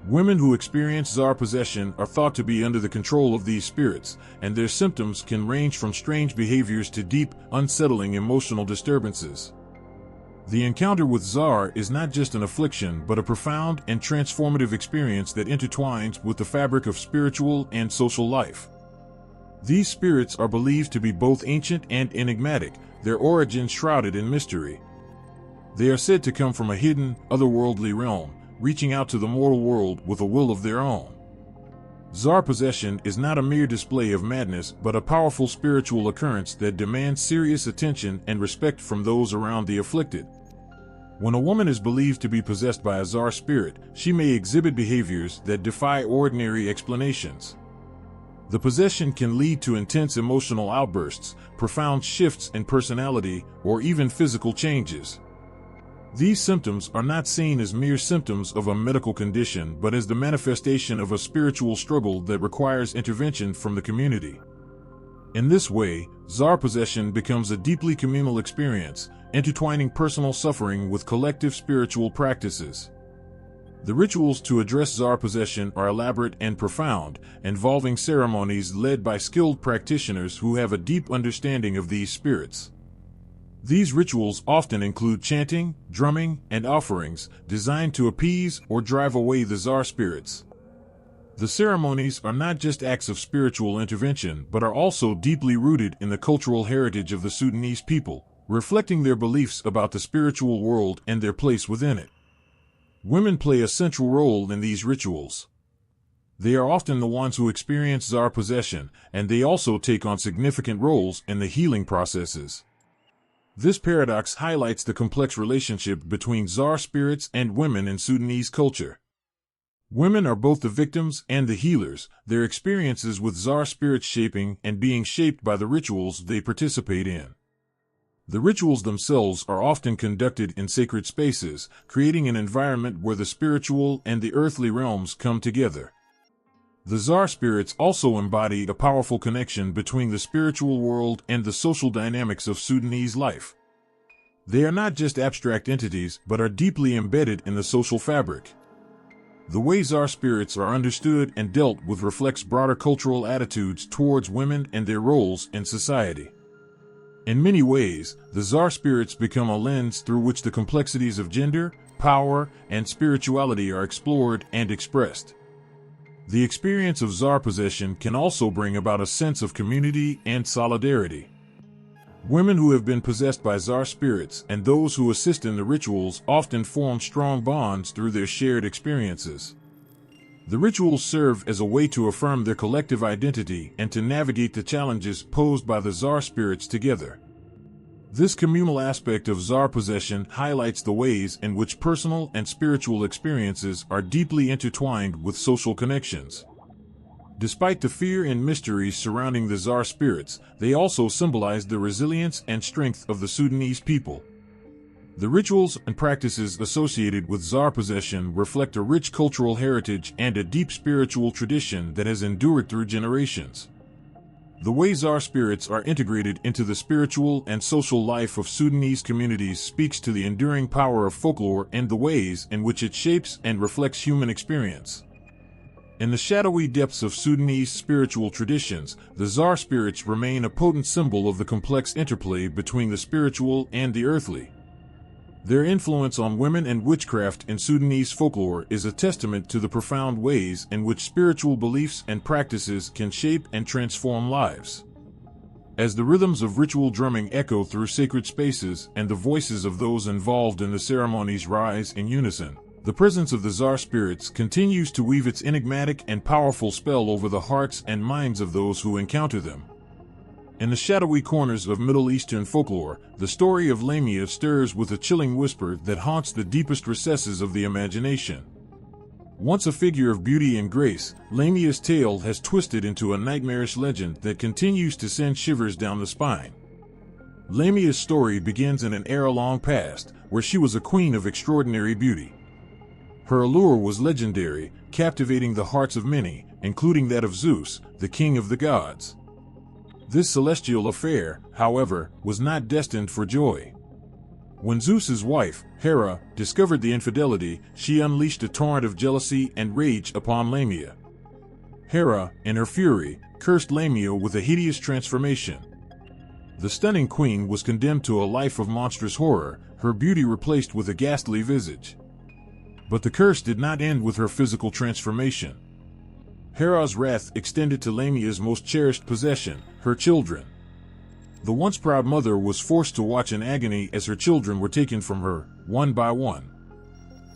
Women who experience Zar possession are thought to be under the control of these spirits, and their symptoms can range from strange behaviors to deep, unsettling emotional disturbances. The encounter with Zar is not just an affliction but a profound and transformative experience that intertwines with the fabric of spiritual and social life. These spirits are believed to be both ancient and enigmatic, their origins shrouded in mystery. They are said to come from a hidden, otherworldly realm, reaching out to the mortal world with a will of their own. Zar possession is not a mere display of madness but a powerful spiritual occurrence that demands serious attention and respect from those around the afflicted. When a woman is believed to be possessed by a Zar spirit, she may exhibit behaviors that defy ordinary explanations. The possession can lead to intense emotional outbursts, profound shifts in personality, or even physical changes. These symptoms are not seen as mere symptoms of a medical condition but as the manifestation of a spiritual struggle that requires intervention from the community. In this way, Zar possession becomes a deeply communal experience, intertwining personal suffering with collective spiritual practices. The rituals to address Zar possession are elaborate and profound, involving ceremonies led by skilled practitioners who have a deep understanding of these spirits. These rituals often include chanting, drumming, and offerings, designed to appease or drive away the Zar spirits. The ceremonies are not just acts of spiritual intervention but are also deeply rooted in the cultural heritage of the Sudanese people, reflecting their beliefs about the spiritual world and their place within it. Women play a central role in these rituals. They are often the ones who experience Zar possession, and they also take on significant roles in the healing processes. This paradox highlights the complex relationship between Zar spirits and women in Sudanese culture. Women are both the victims and the healers, their experiences with Zar spirits shaping and being shaped by the rituals they participate in. The rituals themselves are often conducted in sacred spaces, creating an environment where the spiritual and the earthly realms come together. The Zar spirits also embody a powerful connection between the spiritual world and the social dynamics of Sudanese life. They are not just abstract entities but are deeply embedded in the social fabric. The way Zar spirits are understood and dealt with reflects broader cultural attitudes towards women and their roles in society. In many ways, the Tsar spirits become a lens through which the complexities of gender, power, and spirituality are explored and expressed. The experience of Tsar possession can also bring about a sense of community and solidarity. Women who have been possessed by Tsar spirits and those who assist in the rituals often form strong bonds through their shared experiences. The rituals serve as a way to affirm their collective identity and to navigate the challenges posed by the Tsar spirits together. This communal aspect of Tsar possession highlights the ways in which personal and spiritual experiences are deeply intertwined with social connections. Despite the fear and mysteries surrounding the Tsar spirits, they also symbolize the resilience and strength of the Sudanese people. The rituals and practices associated with Tsar possession reflect a rich cultural heritage and a deep spiritual tradition that has endured through generations. The way Tsar spirits are integrated into the spiritual and social life of Sudanese communities speaks to the enduring power of folklore and the ways in which it shapes and reflects human experience. In the shadowy depths of Sudanese spiritual traditions, the Tsar spirits remain a potent symbol of the complex interplay between the spiritual and the earthly. Their influence on women and witchcraft in Sudanese folklore is a testament to the profound ways in which spiritual beliefs and practices can shape and transform lives. As the rhythms of ritual drumming echo through sacred spaces and the voices of those involved in the ceremonies rise in unison, the presence of the Tsar spirits continues to weave its enigmatic and powerful spell over the hearts and minds of those who encounter them. In the shadowy corners of Middle Eastern folklore, the story of Lamia stirs with a chilling whisper that haunts the deepest recesses of the imagination. Once a figure of beauty and grace, Lamia's tale has twisted into a nightmarish legend that continues to send shivers down the spine. Lamia's story begins in an era long past, where she was a queen of extraordinary beauty. Her allure was legendary, captivating the hearts of many, including that of Zeus, the king of the gods. This celestial affair, however, was not destined for joy. When Zeus's wife, Hera, discovered the infidelity, she unleashed a torrent of jealousy and rage upon Lamia. Hera, in her fury, cursed Lamia with a hideous transformation. The stunning queen was condemned to a life of monstrous horror, her beauty replaced with a ghastly visage. But the curse did not end with her physical transformation. Hera's wrath extended to Lamia's most cherished possession, her children. The once proud mother was forced to watch in agony as her children were taken from her, one by one.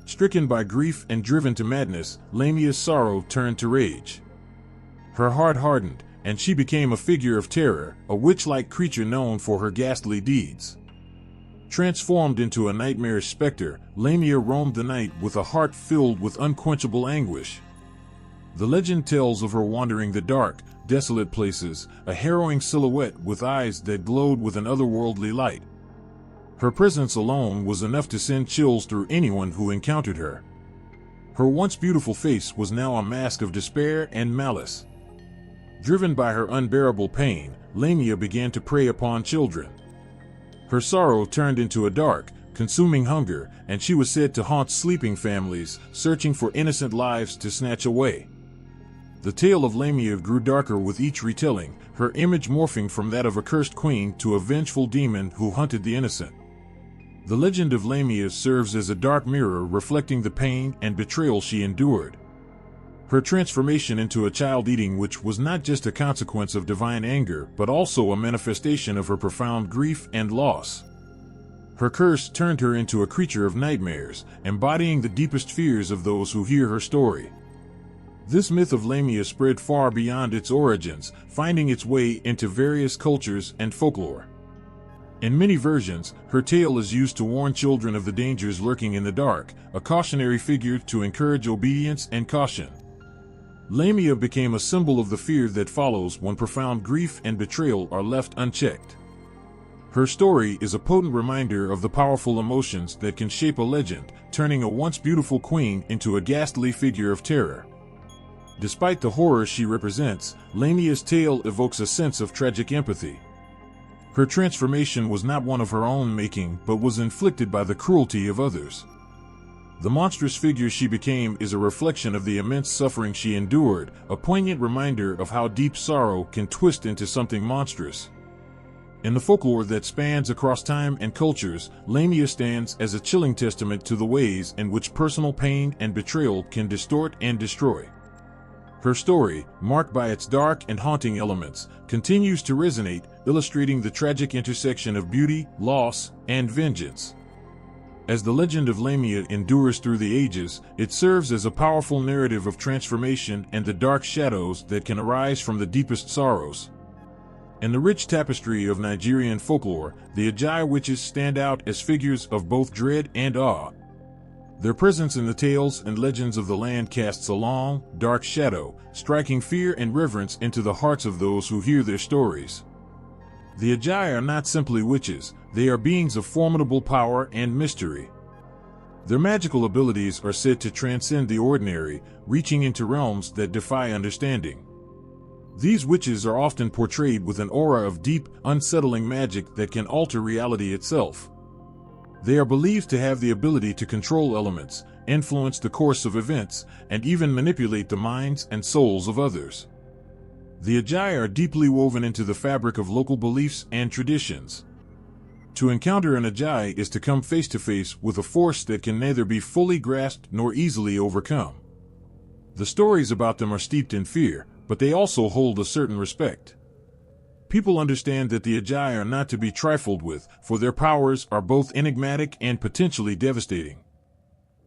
Stricken by grief and driven to madness, Lamia's sorrow turned to rage. Her heart hardened, and she became a figure of terror, a witch-like creature known for her ghastly deeds. Transformed into a nightmarish specter, Lamia roamed the night with a heart filled with unquenchable anguish. The legend tells of her wandering the dark, desolate places, a harrowing silhouette with eyes that glowed with an otherworldly light. Her presence alone was enough to send chills through anyone who encountered her. Her once beautiful face was now a mask of despair and malice. Driven by her unbearable pain, Lamia began to prey upon children. Her sorrow turned into a dark, consuming hunger, and she was said to haunt sleeping families, searching for innocent lives to snatch away. The tale of Lamia grew darker with each retelling, her image morphing from that of a cursed queen to a vengeful demon who hunted the innocent. The legend of Lamia serves as a dark mirror reflecting the pain and betrayal she endured. Her transformation into a child-eating witch was not just a consequence of divine anger, but also a manifestation of her profound grief and loss. Her curse turned her into a creature of nightmares, embodying the deepest fears of those who hear her story. This myth of Lamia spread far beyond its origins, finding its way into various cultures and folklore. In many versions, her tale is used to warn children of the dangers lurking in the dark, a cautionary figure to encourage obedience and caution. Lamia became a symbol of the fear that follows when profound grief and betrayal are left unchecked. Her story is a potent reminder of the powerful emotions that can shape a legend, turning a once beautiful queen into a ghastly figure of terror. Despite the horror she represents, Lamia's tale evokes a sense of tragic empathy. Her transformation was not one of her own making, but was inflicted by the cruelty of others. The monstrous figure she became is a reflection of the immense suffering she endured, a poignant reminder of how deep sorrow can twist into something monstrous. In the folklore that spans across time and cultures, Lamia stands as a chilling testament to the ways in which personal pain and betrayal can distort and destroy. Her story, marked by its dark and haunting elements, continues to resonate, illustrating the tragic intersection of beauty, loss, and vengeance. As the legend of Lamia endures through the ages, it serves as a powerful narrative of transformation and the dark shadows that can arise from the deepest sorrows. In the rich tapestry of Nigerian folklore, the Ajay witches stand out as figures of both dread and awe. Their presence in the tales and legends of the land casts a long, dark shadow, striking fear and reverence into the hearts of those who hear their stories. The Ajay are not simply witches, they are beings of formidable power and mystery. Their magical abilities are said to transcend the ordinary, reaching into realms that defy understanding. These witches are often portrayed with an aura of deep, unsettling magic that can alter reality itself. They are believed to have the ability to control elements, influence the course of events, and even manipulate the minds and souls of others. The Ajay are deeply woven into the fabric of local beliefs and traditions. To encounter an Ajay is to come face to face with a force that can neither be fully grasped nor easily overcome. The stories about them are steeped in fear, but they also hold a certain respect. People understand that the Ajay are not to be trifled with, for their powers are both enigmatic and potentially devastating.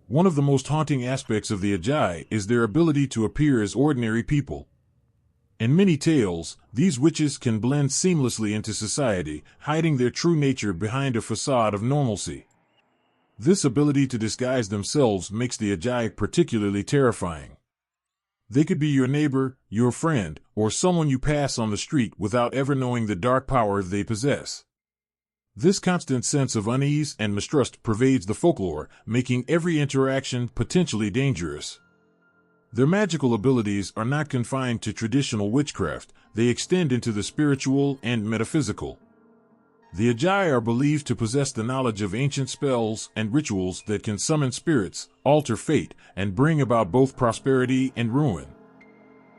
One of the most haunting aspects of the Ajay is their ability to appear as ordinary people. In many tales, these witches can blend seamlessly into society, hiding their true nature behind a facade of normalcy. This ability to disguise themselves makes the Ajay particularly terrifying. They could be your neighbor, your friend, or someone you pass on the street without ever knowing the dark power they possess. This constant sense of unease and mistrust pervades the folklore, making every interaction potentially dangerous. Their magical abilities are not confined to traditional witchcraft, they extend into the spiritual and metaphysical. The Ajay are believed to possess the knowledge of ancient spells and rituals that can summon spirits, alter fate, and bring about both prosperity and ruin.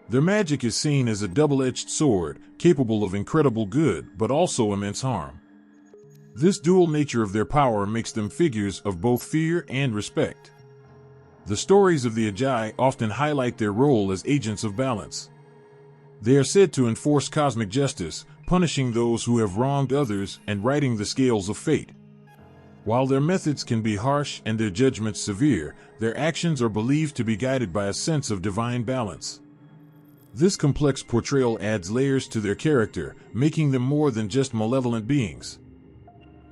Their magic is seen as a double-edged sword, capable of incredible good but also immense harm. This dual nature of their power makes them figures of both fear and respect. The stories of the Ajay often highlight their role as agents of balance. They are said to enforce cosmic justice, punishing those who have wronged others and righting the scales of fate. While their methods can be harsh and their judgments severe, their actions are believed to be guided by a sense of divine balance. This complex portrayal adds layers to their character, making them more than just malevolent beings.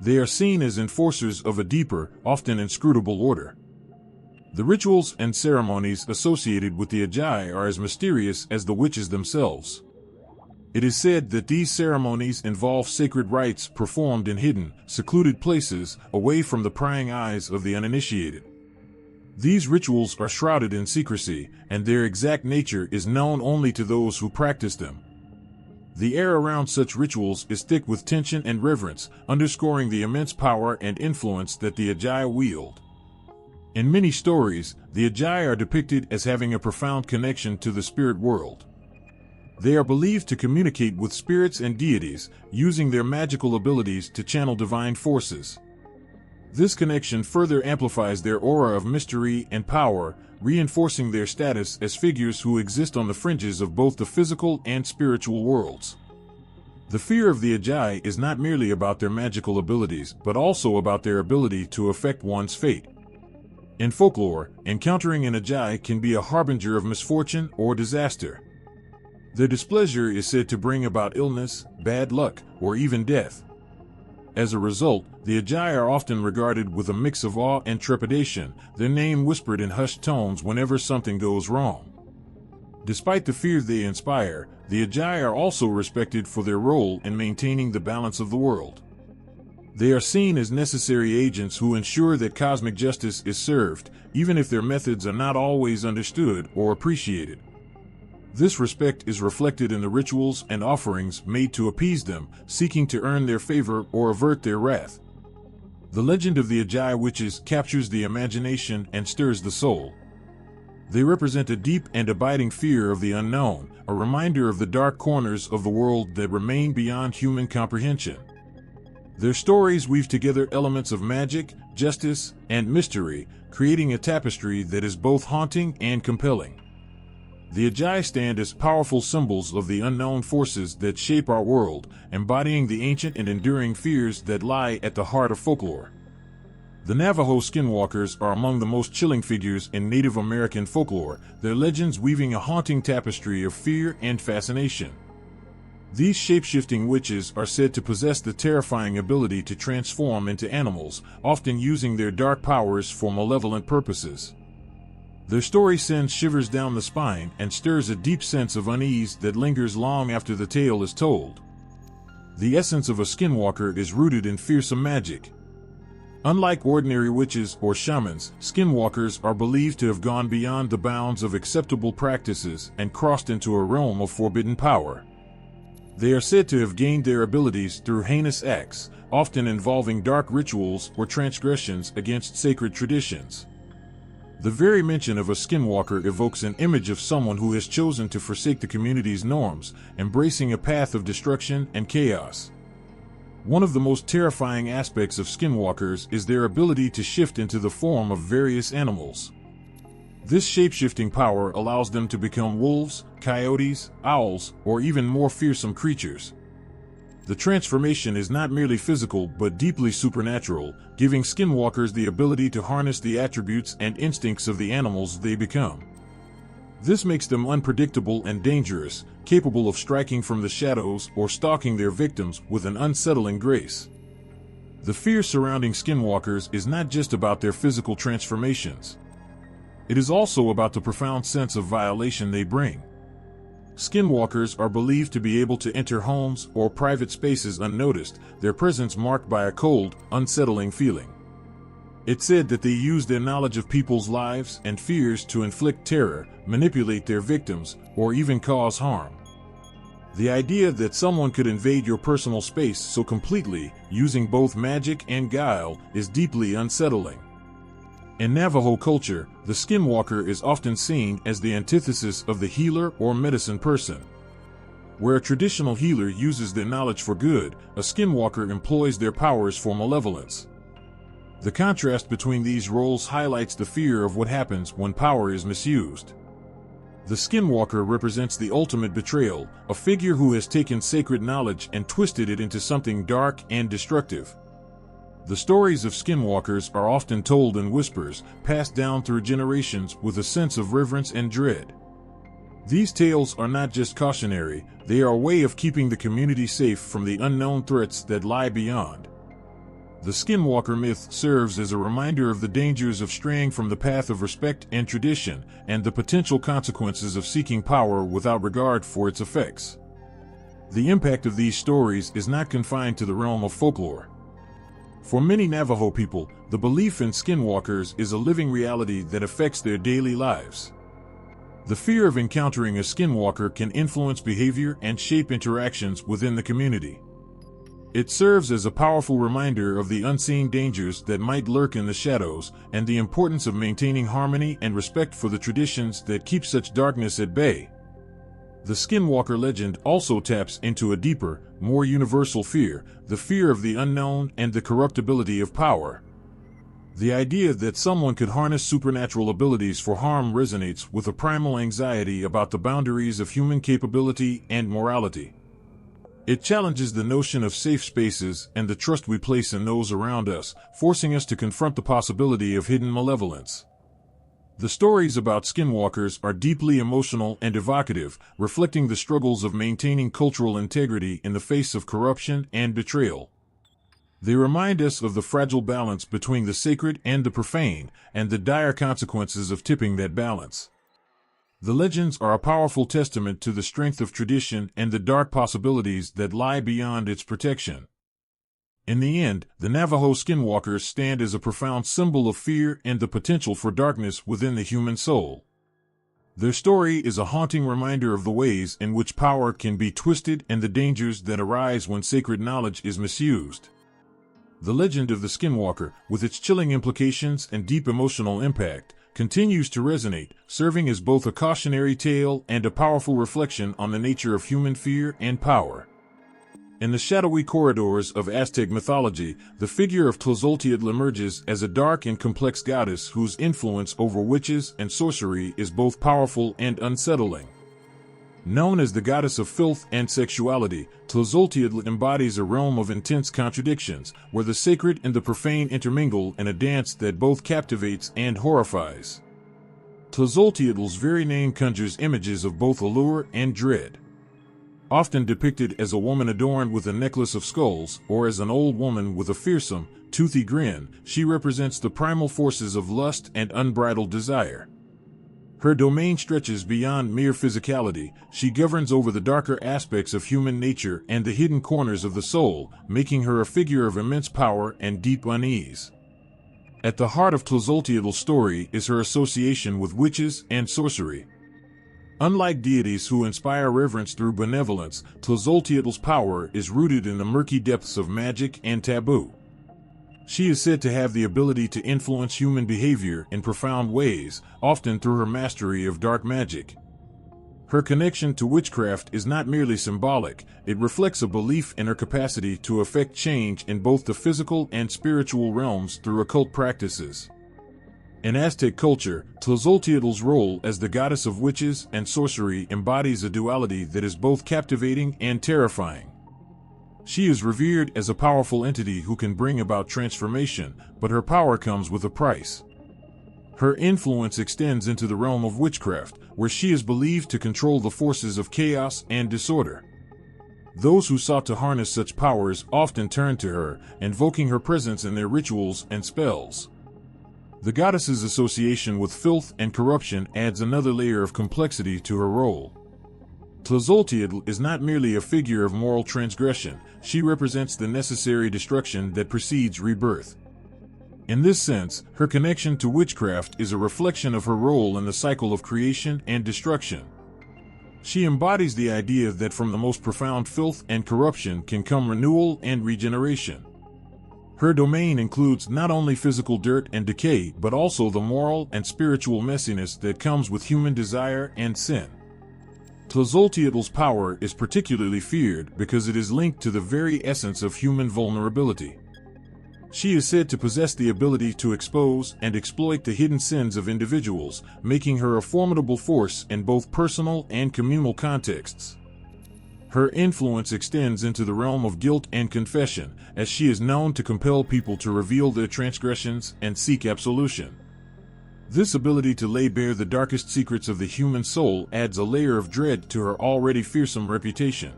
They are seen as enforcers of a deeper, often inscrutable order. The rituals and ceremonies associated with the Ajay are as mysterious as the witches themselves. It is said that these ceremonies involve sacred rites performed in hidden, secluded places, away from the prying eyes of the uninitiated. These rituals are shrouded in secrecy, and their exact nature is known only to those who practice them. The air around such rituals is thick with tension and reverence, underscoring the immense power and influence that the Ajay wield. In many stories, the Ajay are depicted as having a profound connection to the spirit world. They are believed to communicate with spirits and deities, using their magical abilities to channel divine forces. This connection further amplifies their aura of mystery and power, reinforcing their status as figures who exist on the fringes of both the physical and spiritual worlds. The fear of the Ajay is not merely about their magical abilities, but also about their ability to affect one's fate. In folklore, encountering an Ajay can be a harbinger of misfortune or disaster. Their displeasure is said to bring about illness, bad luck, or even death. As a result, the Ajay are often regarded with a mix of awe and trepidation, their name whispered in hushed tones whenever something goes wrong. Despite the fear they inspire, the Ajay are also respected for their role in maintaining the balance of the world. They are seen as necessary agents who ensure that cosmic justice is served, even if their methods are not always understood or appreciated. This respect is reflected in the rituals and offerings made to appease them, seeking to earn their favor or avert their wrath. The legend of the Ajay witches captures the imagination and stirs the soul. They represent a deep and abiding fear of the unknown, a reminder of the dark corners of the world that remain beyond human comprehension. Their stories weave together elements of magic, justice, and mystery, creating a tapestry that is both haunting and compelling. The Yagi stand as powerful symbols of the unknown forces that shape our world, embodying the ancient and enduring fears that lie at the heart of folklore. The Navajo skinwalkers are among the most chilling figures in Native American folklore, their legends weaving a haunting tapestry of fear and fascination. These shape-shifting witches are said to possess the terrifying ability to transform into animals, often using their dark powers for malevolent purposes. Their story sends shivers down the spine and stirs a deep sense of unease that lingers long after the tale is told. The essence of a skinwalker is rooted in fearsome magic. Unlike ordinary witches or shamans, skinwalkers are believed to have gone beyond the bounds of acceptable practices and crossed into a realm of forbidden power. They are said to have gained their abilities through heinous acts, often involving dark rituals or transgressions against sacred traditions. The very mention of a skinwalker evokes an image of someone who has chosen to forsake the community's norms, embracing a path of destruction and chaos. One of the most terrifying aspects of skinwalkers is their ability to shift into the form of various animals. This shape-shifting power allows them to become wolves, coyotes, owls, or even more fearsome creatures. The transformation is not merely physical but deeply supernatural, giving skinwalkers the ability to harness the attributes and instincts of the animals they become. This makes them unpredictable and dangerous, capable of striking from the shadows or stalking their victims with an unsettling grace. The fear surrounding skinwalkers is not just about their physical transformations. It is also about the profound sense of violation they bring. Skinwalkers are believed to be able to enter homes or private spaces unnoticed, their presence marked by a cold, unsettling feeling. It's said that they use their knowledge of people's lives and fears to inflict terror, manipulate their victims, or even cause harm. The idea that someone could invade your personal space so completely, using both magic and guile, is deeply unsettling. In Navajo culture, the skinwalker is often seen as the antithesis of the healer or medicine person. Where a traditional healer uses their knowledge for good, a skinwalker employs their powers for malevolence. The contrast between these roles highlights the fear of what happens when power is misused. The skinwalker represents the ultimate betrayal, a figure who has taken sacred knowledge and twisted it into something dark and destructive. The stories of skinwalkers are often told in whispers, passed down through generations with a sense of reverence and dread. These tales are not just cautionary, they are a way of keeping the community safe from the unknown threats that lie beyond. The skinwalker myth serves as a reminder of the dangers of straying from the path of respect and tradition, and the potential consequences of seeking power without regard for its effects. The impact of these stories is not confined to the realm of folklore. For many Navajo people, the belief in skinwalkers is a living reality that affects their daily lives. The fear of encountering a skinwalker can influence behavior and shape interactions within the community. It serves as a powerful reminder of the unseen dangers that might lurk in the shadows and the importance of maintaining harmony and respect for the traditions that keep such darkness at bay. The skinwalker legend also taps into a deeper, more universal fear, the fear of the unknown and the corruptibility of power. The idea that someone could harness supernatural abilities for harm resonates with a primal anxiety about the boundaries of human capability and morality. It challenges the notion of safe spaces and the trust we place in those around us, forcing us to confront the possibility of hidden malevolence. The stories about skinwalkers are deeply emotional and evocative, reflecting the struggles of maintaining cultural integrity in the face of corruption and betrayal. They remind us of the fragile balance between the sacred and the profane, and the dire consequences of tipping that balance. The legends are a powerful testament to the strength of tradition and the dark possibilities that lie beyond its protection. In the end, the Navajo skinwalkers stand as a profound symbol of fear and the potential for darkness within the human soul. Their story is a haunting reminder of the ways in which power can be twisted and the dangers that arise when sacred knowledge is misused. The legend of the skinwalker, with its chilling implications and deep emotional impact, continues to resonate, serving as both a cautionary tale and a powerful reflection on the nature of human fear and power. In the shadowy corridors of Aztec mythology, the figure of Tlazolteotl emerges as a dark and complex goddess whose influence over witches and sorcery is both powerful and unsettling. Known as the goddess of filth and sexuality, Tlazolteotl embodies a realm of intense contradictions, where the sacred and the profane intermingle in a dance that both captivates and horrifies. Tlazolteotl's very name conjures images of both allure and dread. Often depicted as a woman adorned with a necklace of skulls, or as an old woman with a fearsome, toothy grin, she represents the primal forces of lust and unbridled desire. Her domain stretches beyond mere physicality. She governs over the darker aspects of human nature and the hidden corners of the soul, making her a figure of immense power and deep unease. At the heart of Tlazolteotl's story is her association with witches and sorcery. Unlike deities who inspire reverence through benevolence, Tlazolteotl's power is rooted in the murky depths of magic and taboo. She is said to have the ability to influence human behavior in profound ways, often through her mastery of dark magic. Her connection to witchcraft is not merely symbolic, it reflects a belief in her capacity to effect change in both the physical and spiritual realms through occult practices. In Aztec culture, Tlazolteotl's role as the goddess of witches and sorcery embodies a duality that is both captivating and terrifying. She is revered as a powerful entity who can bring about transformation, but her power comes with a price. Her influence extends into the realm of witchcraft, where she is believed to control the forces of chaos and disorder. Those who sought to harness such powers often turned to her, invoking her presence in their rituals and spells. The goddess's association with filth and corruption adds another layer of complexity to her role. Tlazolteotl is not merely a figure of moral transgression, she represents the necessary destruction that precedes rebirth. In this sense, her connection to witchcraft is a reflection of her role in the cycle of creation and destruction. She embodies the idea that from the most profound filth and corruption can come renewal and regeneration. Her domain includes not only physical dirt and decay, but also the moral and spiritual messiness that comes with human desire and sin. Tlazolteotl's power is particularly feared because it is linked to the very essence of human vulnerability. She is said to possess the ability to expose and exploit the hidden sins of individuals, making her a formidable force in both personal and communal contexts. Her influence extends into the realm of guilt and confession, as she is known to compel people to reveal their transgressions and seek absolution. This ability to lay bare the darkest secrets of the human soul adds a layer of dread to her already fearsome reputation.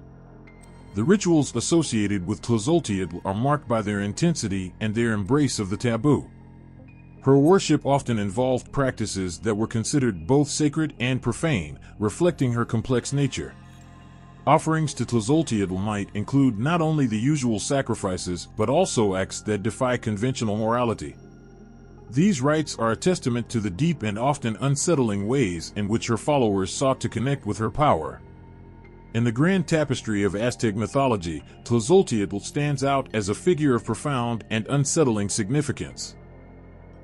The rituals associated with Tlazolteotl are marked by their intensity and their embrace of the taboo. Her worship often involved practices that were considered both sacred and profane, reflecting her complex nature. Offerings to Tlazolteotl might include not only the usual sacrifices but also acts that defy conventional morality. These rites are a testament to the deep and often unsettling ways in which her followers sought to connect with her power. In the grand tapestry of Aztec mythology, Tlazolteotl stands out as a figure of profound and unsettling significance.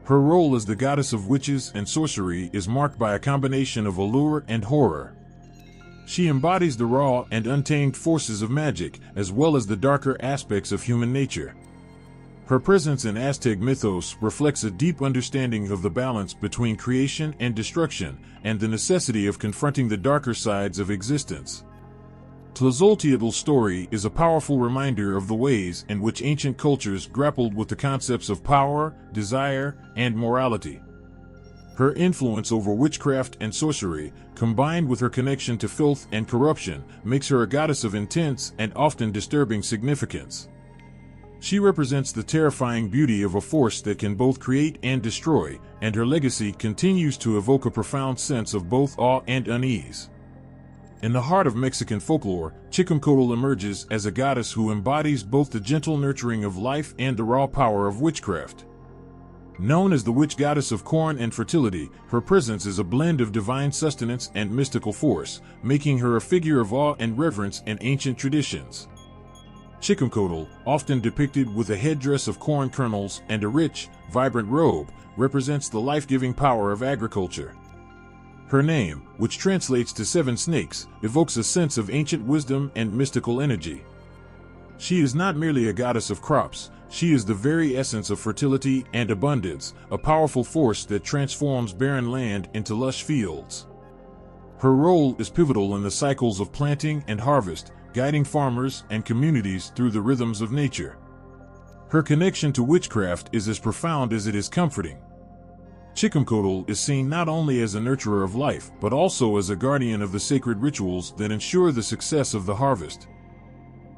Her role as the goddess of witches and sorcery is marked by a combination of allure and horror. She embodies the raw and untamed forces of magic, as well as the darker aspects of human nature. Her presence in Aztec mythos reflects a deep understanding of the balance between creation and destruction, and the necessity of confronting the darker sides of existence. Tlazolteotl's story is a powerful reminder of the ways in which ancient cultures grappled with the concepts of power, desire, and morality. Her influence over witchcraft and sorcery, combined with her connection to filth and corruption, makes her a goddess of intense and often disturbing significance. She represents the terrifying beauty of a force that can both create and destroy, and her legacy continues to evoke a profound sense of both awe and unease. In the heart of Mexican folklore, Chicumcotl emerges as a goddess who embodies both the gentle nurturing of life and the raw power of witchcraft. Known as the witch goddess of corn and fertility, her presence is a blend of divine sustenance and mystical force, making her a figure of awe and reverence in ancient traditions. Chicumcotl, often depicted with a headdress of corn kernels and a rich, vibrant robe, represents the life-giving power of agriculture. Her name, which translates to seven snakes, evokes a sense of ancient wisdom and mystical energy. She is not merely a goddess of crops, she is the very essence of fertility and abundance, a powerful force that transforms barren land into lush fields. Her role is pivotal in the cycles of planting and harvest, guiding farmers and communities through the rhythms of nature. Her connection to witchcraft is as profound as it is comforting. Chicumcotl is seen not only as a nurturer of life, but also as a guardian of the sacred rituals that ensure the success of the harvest.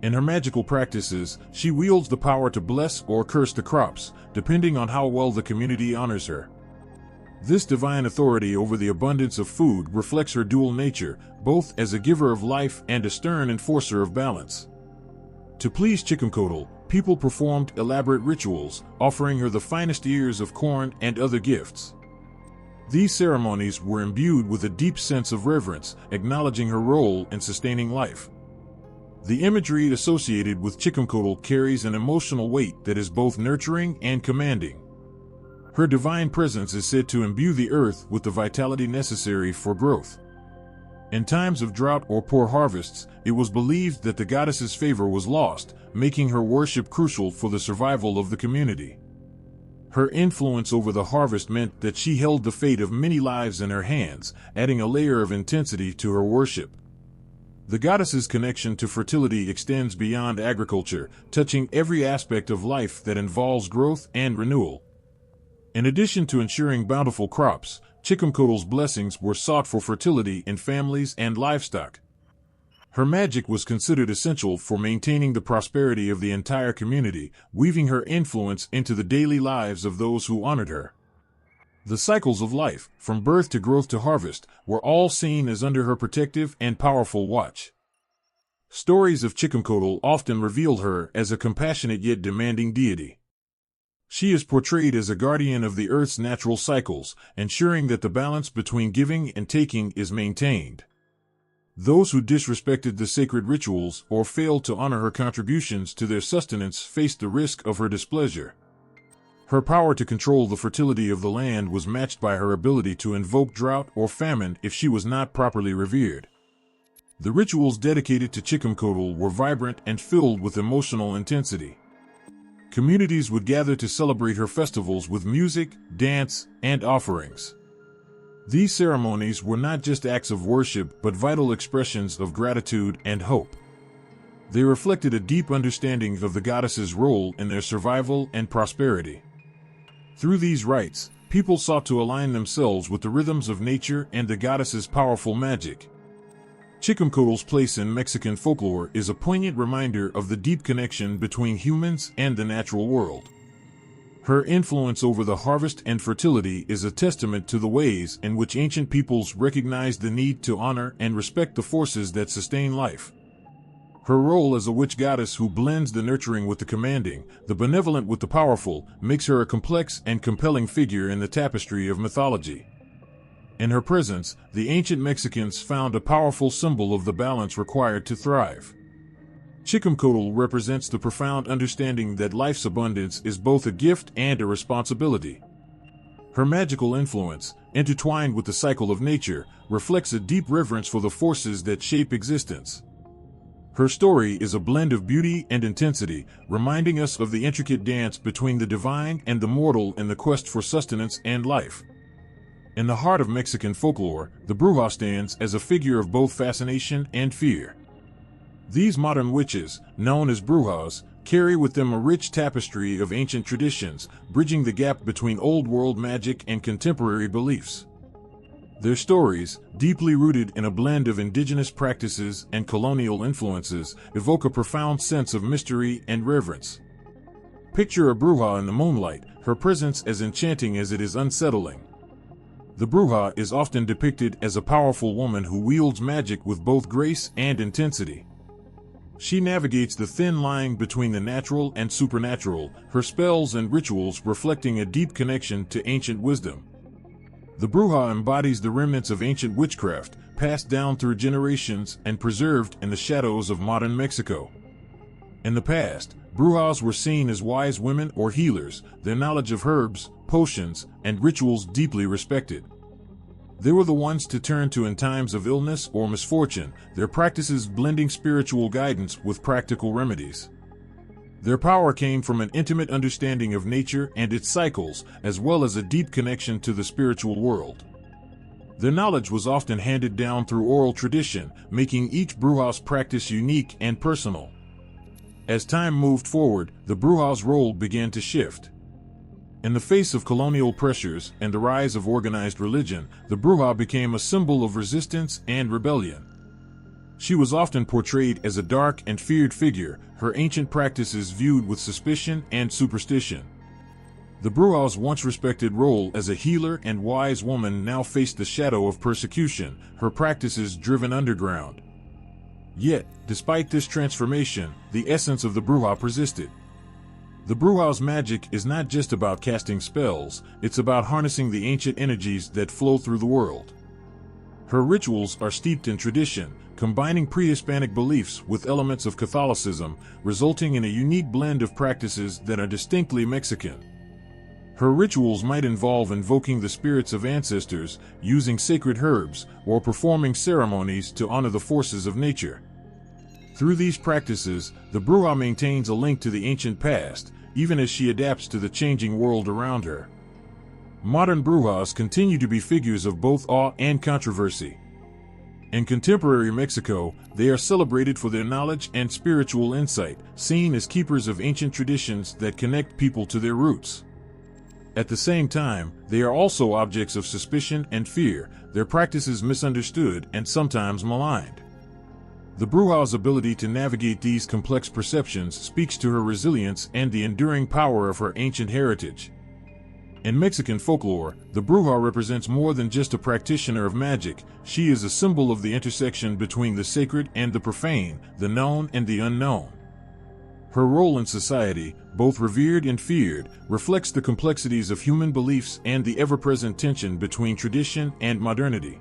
In her magical practices, she wields the power to bless or curse the crops, depending on how well the community honors her. This divine authority over the abundance of food reflects her dual nature, both as a giver of life and a stern enforcer of balance. To please Chicumcotl, people performed elaborate rituals, offering her the finest ears of corn and other gifts. These ceremonies were imbued with a deep sense of reverence, acknowledging her role in sustaining life. The imagery associated with Chicumcotl carries an emotional weight that is both nurturing and commanding. Her divine presence is said to imbue the earth with the vitality necessary for growth. In times of drought or poor harvests, it was believed that the goddess's favor was lost, making her worship crucial for the survival of the community. Her influence over the harvest meant that she held the fate of many lives in her hands, adding a layer of intensity to her worship. The goddess's connection to fertility extends beyond agriculture, touching every aspect of life that involves growth and renewal. In addition to ensuring bountiful crops, Chicumcotl's blessings were sought for fertility in families and livestock. Her magic was considered essential for maintaining the prosperity of the entire community, weaving her influence into the daily lives of those who honored her. The cycles of life, from birth to growth to harvest, were all seen as under her protective and powerful watch. Stories of Chicumcotl often revealed her as a compassionate yet demanding deity. She is portrayed as a guardian of the earth's natural cycles, ensuring that the balance between giving and taking is maintained. Those who disrespected the sacred rituals or failed to honor her contributions to their sustenance faced the risk of her displeasure. Her power to control the fertility of the land was matched by her ability to invoke drought or famine if she was not properly revered. The rituals dedicated to Chicumcotl were vibrant and filled with emotional intensity. Communities would gather to celebrate her festivals with music, dance, and offerings. These ceremonies were not just acts of worship but vital expressions of gratitude and hope. They reflected a deep understanding of the goddess's role in their survival and prosperity. Through these rites, people sought to align themselves with the rhythms of nature and the goddess's powerful magic. Chicumcotl's place in Mexican folklore is a poignant reminder of the deep connection between humans and the natural world. Her influence over the harvest and fertility is a testament to the ways in which ancient peoples recognized the need to honor and respect the forces that sustain life. Her role as a witch goddess who blends the nurturing with the commanding, the benevolent with the powerful, makes her a complex and compelling figure in the tapestry of mythology. In her presence, the ancient Mexicans found a powerful symbol of the balance required to thrive. Chicumcotl represents the profound understanding that life's abundance is both a gift and a responsibility. Her magical influence, intertwined with the cycle of nature, reflects a deep reverence for the forces that shape existence. Her story is a blend of beauty and intensity, reminding us of the intricate dance between the divine and the mortal in the quest for sustenance and life. In the heart of Mexican folklore, the bruja stands as a figure of both fascination and fear. These modern witches, known as brujas, carry with them a rich tapestry of ancient traditions, bridging the gap between old-world magic and contemporary beliefs. Their stories, deeply rooted in a blend of indigenous practices and colonial influences, evoke a profound sense of mystery and reverence. Picture a bruja in the moonlight, her presence as enchanting as it is unsettling. The bruja is often depicted as a powerful woman who wields magic with both grace and intensity. She navigates the thin line between the natural and supernatural, her spells and rituals reflecting a deep connection to ancient wisdom. The bruja embodies the remnants of ancient witchcraft, passed down through generations and preserved in the shadows of modern Mexico. In the past, brujas were seen as wise women or healers, their knowledge of herbs, potions, and rituals deeply respected. They were the ones to turn to in times of illness or misfortune, their practices blending spiritual guidance with practical remedies. Their power came from an intimate understanding of nature and its cycles, as well as a deep connection to the spiritual world. Their knowledge was often handed down through oral tradition, making each brewhouse practice unique and personal. As time moved forward, the brewhouse role began to shift. In the face of colonial pressures and the rise of organized religion, the brewha became a symbol of resistance and rebellion. She was often portrayed as a dark and feared figure, her ancient practices viewed with suspicion and superstition. The brewha's once respected role as a healer and wise woman now faced the shadow of persecution, her practices driven underground. Yet, despite this transformation, the essence of the brewha persisted. The brewha's magic is not just about casting spells, it's about harnessing the ancient energies that flow through the world. Her rituals are steeped in tradition, combining pre-Hispanic beliefs with elements of Catholicism, resulting in a unique blend of practices that are distinctly Mexican. Her rituals might involve invoking the spirits of ancestors, using sacred herbs, or performing ceremonies to honor the forces of nature. Through these practices, the brewha maintains a link to the ancient past, even as she adapts to the changing world around her. Modern brewhas continue to be figures of both awe and controversy. In contemporary Mexico, they are celebrated for their knowledge and spiritual insight, seen as keepers of ancient traditions that connect people to their roots. At the same time, they are also objects of suspicion and fear, their practices misunderstood and sometimes maligned. The brewha's ability to navigate these complex perceptions speaks to her resilience and the enduring power of her ancient heritage. In Mexican folklore, the brewha represents more than just a practitioner of magic. She is a symbol of the intersection between the sacred and the profane, the known and the unknown. Her role in society, both revered and feared, reflects the complexities of human beliefs and the ever-present tension between tradition and modernity.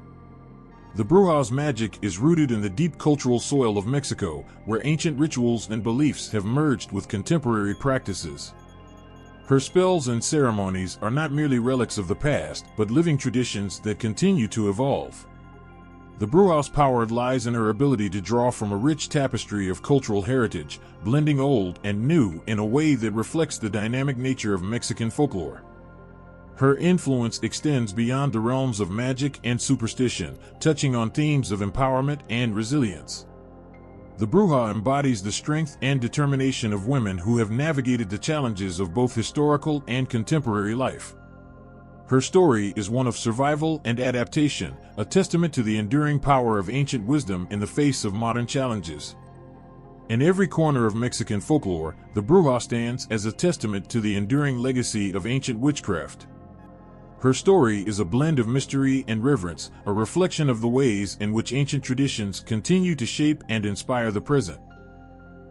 The brewha's magic is rooted in the deep cultural soil of Mexico, where ancient rituals and beliefs have merged with contemporary practices. Her spells and ceremonies are not merely relics of the past, but living traditions that continue to evolve. The brewha's power lies in her ability to draw from a rich tapestry of cultural heritage, blending old and new in a way that reflects the dynamic nature of Mexican folklore. Her influence extends beyond the realms of magic and superstition, touching on themes of empowerment and resilience. The brewha embodies the strength and determination of women who have navigated the challenges of both historical and contemporary life. Her story is one of survival and adaptation, a testament to the enduring power of ancient wisdom in the face of modern challenges. In every corner of Mexican folklore, the brewha stands as a testament to the enduring legacy of ancient witchcraft. Her story is a blend of mystery and reverence, a reflection of the ways in which ancient traditions continue to shape and inspire the present.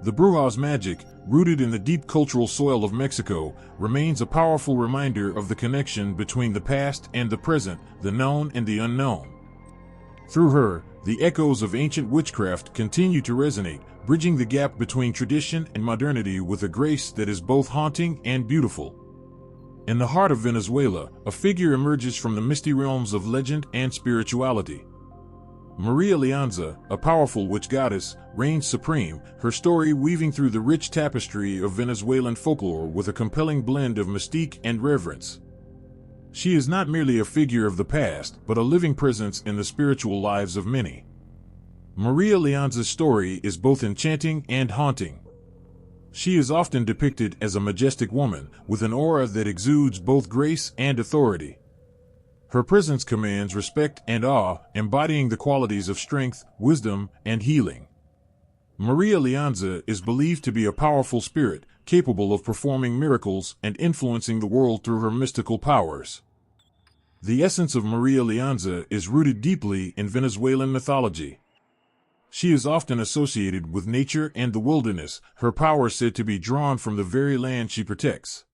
The brewha's magic, rooted in the deep cultural soil of Mexico, remains a powerful reminder of the connection between the past and the present, the known and the unknown. Through her, the echoes of ancient witchcraft continue to resonate, bridging the gap between tradition and modernity with a grace that is both haunting and beautiful. In the heart of Venezuela, a figure emerges from the misty realms of legend and spirituality. Maria Lianza, a powerful witch goddess, reigns supreme, her story weaving through the rich tapestry of Venezuelan folklore with a compelling blend of mystique and reverence. She is not merely a figure of the past, but a living presence in the spiritual lives of many. Maria Lianza's story is both enchanting and haunting. She is often depicted as a majestic woman, with an aura that exudes both grace and authority. Her presence commands respect and awe, embodying the qualities of strength, wisdom, and healing. Maria Lianza is believed to be a powerful spirit, capable of performing miracles and influencing the world through her mystical powers. The essence of Maria Lianza is rooted deeply in Venezuelan mythology. She is often associated with nature and the wilderness, her power said to be drawn from the very land she protects.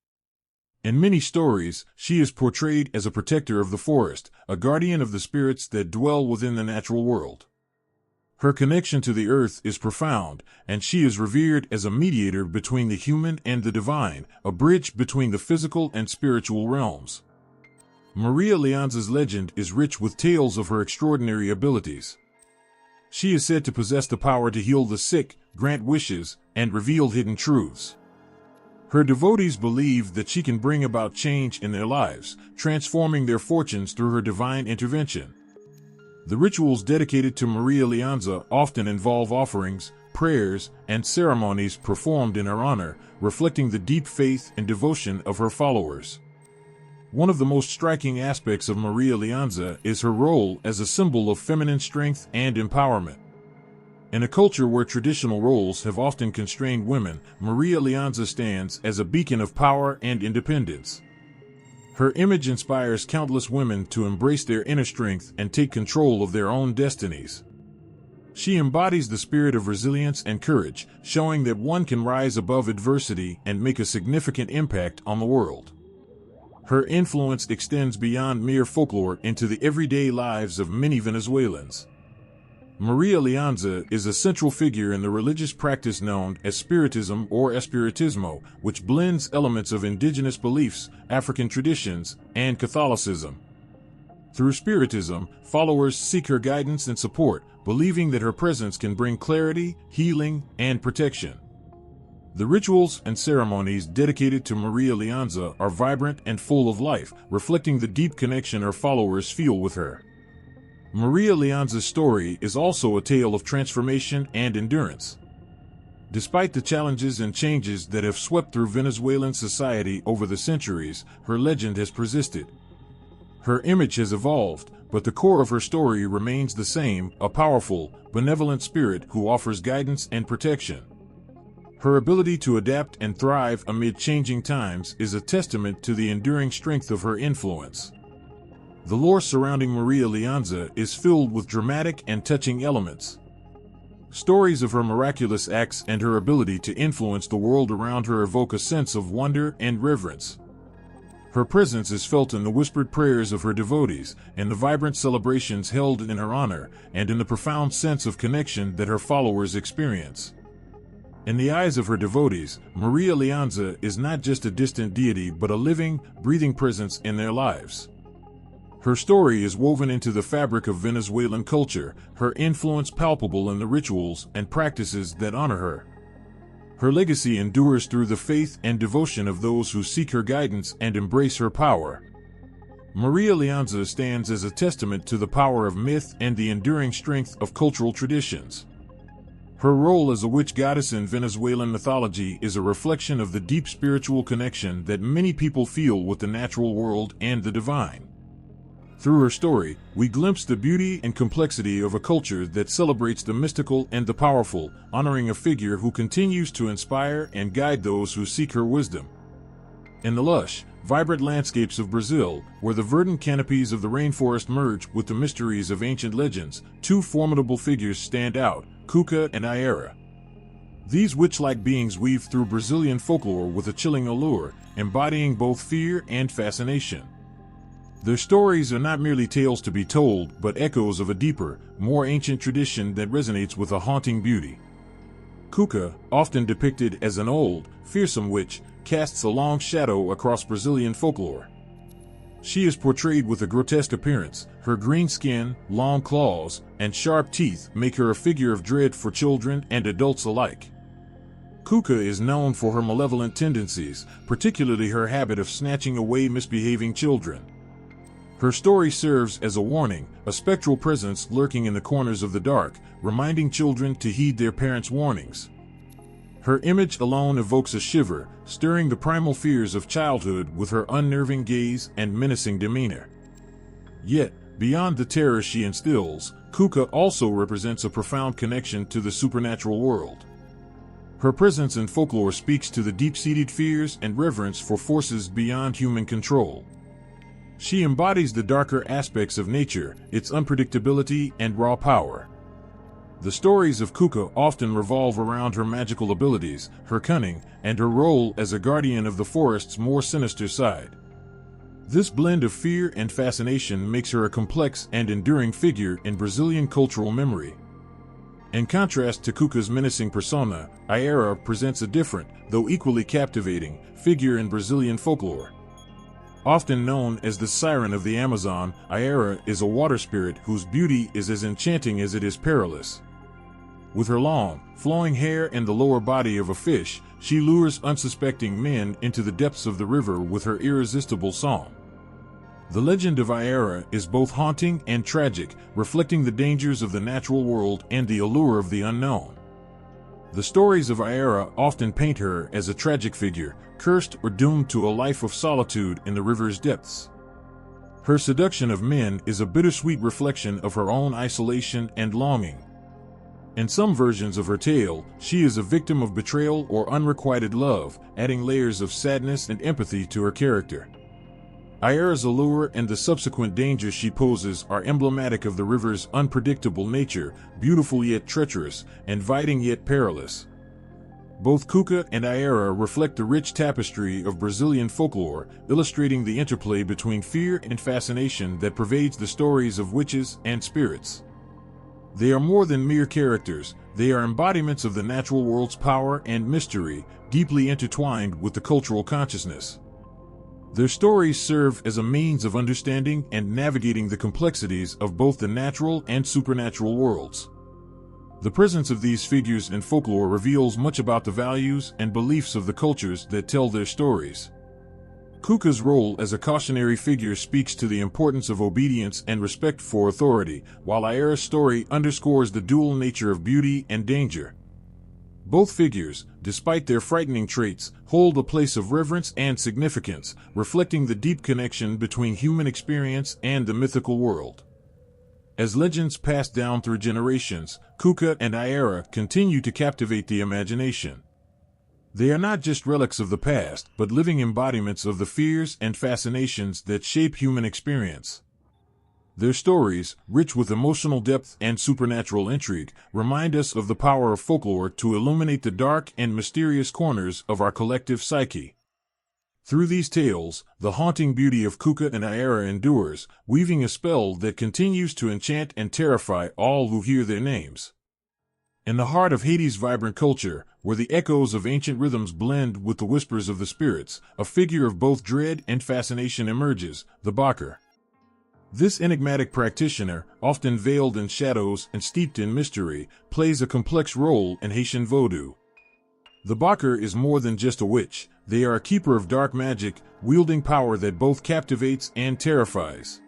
In many stories, she is portrayed as a protector of the forest, a guardian of the spirits that dwell within the natural world. Her connection to the earth is profound, and she is revered as a mediator between the human and the divine, a bridge between the physical and spiritual realms. Maria Lianza's legend is rich with tales of her extraordinary abilities. She is said to possess the power to heal the sick, grant wishes, and reveal hidden truths. Her devotees believe that she can bring about change in their lives, transforming their fortunes through her divine intervention. The rituals dedicated to Maria Leonza often involve offerings, prayers, and ceremonies performed in her honor, reflecting the deep faith and devotion of her followers. One of the most striking aspects of Maria Leonza is her role as a symbol of feminine strength and empowerment. In a culture where traditional roles have often constrained women, Maria Leonza stands as a beacon of power and independence. Her image inspires countless women to embrace their inner strength and take control of their own destinies. She embodies the spirit of resilience and courage, showing that one can rise above adversity and make a significant impact on the world. Her influence extends beyond mere folklore into the everyday lives of many Venezuelans. Maria Leonza is a central figure in the religious practice known as Spiritism or Espiritismo, which blends elements of indigenous beliefs, African traditions, and Catholicism. Through Spiritism, followers seek her guidance and support, believing that her presence can bring clarity, healing, and protection. The rituals and ceremonies dedicated to Maria Leonza are vibrant and full of life, reflecting the deep connection her followers feel with her. Maria Leonza's story is also a tale of transformation and endurance. Despite the challenges and changes that have swept through Venezuelan society over the centuries, her legend has persisted. Her image has evolved, but the core of her story remains the same, a powerful, benevolent spirit who offers guidance and protection. Her ability to adapt and thrive amid changing times is a testament to the enduring strength of her influence. The lore surrounding Maria Leonza is filled with dramatic and touching elements. Stories of her miraculous acts and her ability to influence the world around her evoke a sense of wonder and reverence. Her presence is felt in the whispered prayers of her devotees, in the vibrant celebrations held in her honor, and in the profound sense of connection that her followers experience. In the eyes of her devotees, Maria Leonza is not just a distant deity but a living, breathing presence in their lives. Her story is woven into the fabric of Venezuelan culture, her influence palpable in the rituals and practices that honor her. Her legacy endures through the faith and devotion of those who seek her guidance and embrace her power. Maria Leonza stands as a testament to the power of myth and the enduring strength of cultural traditions. Her role as a witch goddess in Venezuelan mythology is a reflection of the deep spiritual connection that many people feel with the natural world and the divine. Through her story, we glimpse the beauty and complexity of a culture that celebrates the mystical and the powerful, honoring a figure who continues to inspire and guide those who seek her wisdom. In the lush, vibrant landscapes of Brazil, where the verdant canopies of the rainforest merge with the mysteries of ancient legends, two formidable figures stand out, Cuca and Ayara. These witch-like beings weave through Brazilian folklore with a chilling allure, embodying both fear and fascination. Their stories are not merely tales to be told, but echoes of a deeper, more ancient tradition that resonates with a haunting beauty. Cuca, often depicted as an old, fearsome witch, casts a long shadow across Brazilian folklore. She is portrayed with a grotesque appearance. Her green skin, long claws, and sharp teeth make her a figure of dread for children and adults alike. Cuca is known for her malevolent tendencies, particularly her habit of snatching away misbehaving children. Her story serves as a warning, a spectral presence lurking in the corners of the dark, reminding children to heed their parents' warnings. Her image alone evokes a shiver, stirring the primal fears of childhood with her unnerving gaze and menacing demeanor. Yet, beyond the terror she instills, Cuca also represents a profound connection to the supernatural world. Her presence in folklore speaks to the deep-seated fears and reverence for forces beyond human control. She embodies the darker aspects of nature, its unpredictability and raw power. The stories of Cuca often revolve around her magical abilities, her cunning, and her role as a guardian of the forest's more sinister side. This blend of fear and fascination makes her a complex and enduring figure in Brazilian cultural memory. In contrast to Cuca's menacing persona, Ayara presents a different, though equally captivating, figure in Brazilian folklore. Often known as the Siren of the Amazon, Ayara is a water spirit whose beauty is as enchanting as it is perilous. With her long, flowing hair and the lower body of a fish, she lures unsuspecting men into the depths of the river with her irresistible song. The legend of Yaga is both haunting and tragic, reflecting the dangers of the natural world and the allure of the unknown. The stories of Yaga often paint her as a tragic figure, cursed or doomed to a life of solitude in the river's depths. Her seduction of men is a bittersweet reflection of her own isolation and longing. In some versions of her tale, she is a victim of betrayal or unrequited love, adding layers of sadness and empathy to her character. Yaga's allure and the subsequent dangers she poses are emblematic of the river's unpredictable nature, beautiful yet treacherous, inviting yet perilous. Both Cuca and Yaga reflect the rich tapestry of Brazilian folklore, illustrating the interplay between fear and fascination that pervades the stories of witches and spirits. They are more than mere characters, they are embodiments of the natural world's power and mystery, deeply intertwined with the cultural consciousness. Their stories serve as a means of understanding and navigating the complexities of both the natural and supernatural worlds. The presence of these figures in folklore reveals much about the values and beliefs of the cultures that tell their stories. Cuca's role as a cautionary figure speaks to the importance of obedience and respect for authority, while Yaga's story underscores the dual nature of beauty and danger. Both figures, despite their frightening traits, hold a place of reverence and significance, reflecting the deep connection between human experience and the mythical world. As legends pass down through generations, Cuca and Yaga continue to captivate the imagination. They are not just relics of the past, but living embodiments of the fears and fascinations that shape human experience. Their stories, rich with emotional depth and supernatural intrigue, remind us of the power of folklore to illuminate the dark and mysterious corners of our collective psyche. Through these tales, the haunting beauty of Cuca and Yaga endures, weaving a spell that continues to enchant and terrify all who hear their names. In the heart of Haiti's vibrant culture, where the echoes of ancient rhythms blend with the whispers of the spirits, a figure of both dread and fascination emerges, the Bakar. This enigmatic practitioner, often veiled in shadows and steeped in mystery, plays a complex role in Haitian Vodou. The Bakar is more than just a witch, they are a keeper of dark magic, wielding power that both captivates and terrifies.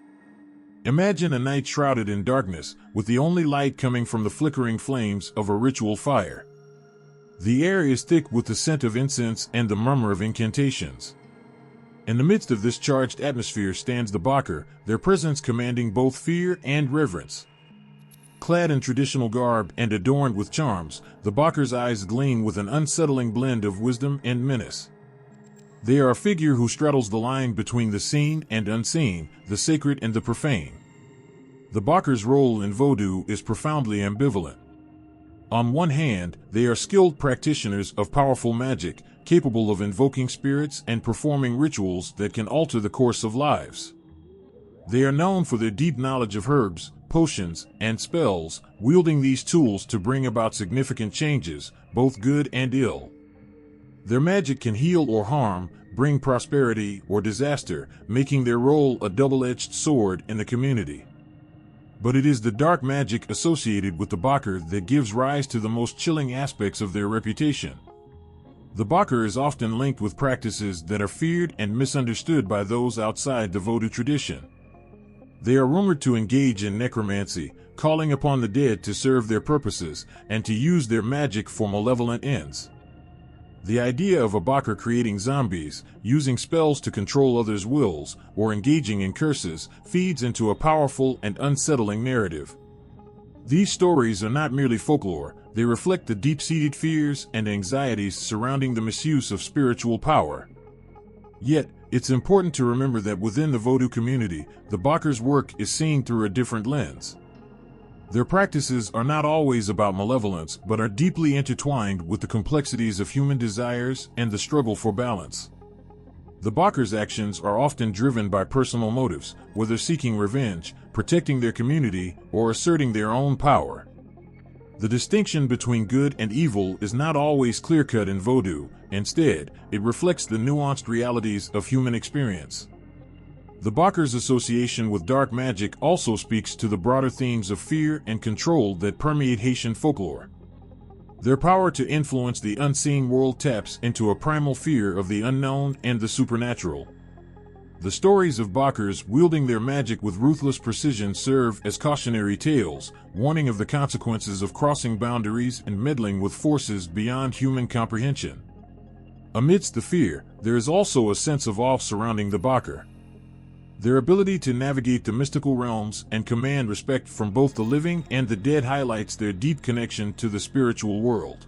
Imagine a night shrouded in darkness, with the only light coming from the flickering flames of a ritual fire. The air is thick with the scent of incense and the murmur of incantations. In the midst of this charged atmosphere stands the Bakar, their presence commanding both fear and reverence. Clad in traditional garb and adorned with charms, the Bakar's eyes gleam with an unsettling blend of wisdom and menace. They are a figure who straddles the line between the seen and unseen, the sacred and the profane. The Bakar's role in Vodou is profoundly ambivalent. On one hand, they are skilled practitioners of powerful magic, capable of invoking spirits and performing rituals that can alter the course of lives. They are known for their deep knowledge of herbs, potions, and spells, wielding these tools to bring about significant changes, both good and ill. Their magic can heal or harm, bring prosperity or disaster, making their role a double-edged sword in the community. But it is the dark magic associated with the Bakar that gives rise to the most chilling aspects of their reputation. The Bakar is often linked with practices that are feared and misunderstood by those outside the Vodou tradition. They are rumored to engage in necromancy, calling upon the dead to serve their purposes, and to use their magic for malevolent ends. The idea of a Bakar creating zombies, using spells to control others' wills, or engaging in curses, feeds into a powerful and unsettling narrative. These stories are not merely folklore, they reflect the deep-seated fears and anxieties surrounding the misuse of spiritual power. Yet, it's important to remember that within the Vodou community, the Bakar's work is seen through a different lens. Their practices are not always about malevolence, but are deeply intertwined with the complexities of human desires and the struggle for balance. The Bakar's actions are often driven by personal motives, whether seeking revenge, protecting their community, or asserting their own power. The distinction between good and evil is not always clear-cut in Vodou. Instead, it reflects the nuanced realities of human experience. The Bakar's association with dark magic also speaks to the broader themes of fear and control that permeate Haitian folklore. Their power to influence the unseen world taps into a primal fear of the unknown and the supernatural. The stories of Bakers wielding their magic with ruthless precision serve as cautionary tales, warning of the consequences of crossing boundaries and meddling with forces beyond human comprehension. Amidst the fear, there is also a sense of awe surrounding the Baker. Their ability to navigate the mystical realms and command respect from both the living and the dead highlights their deep connection to the spiritual world.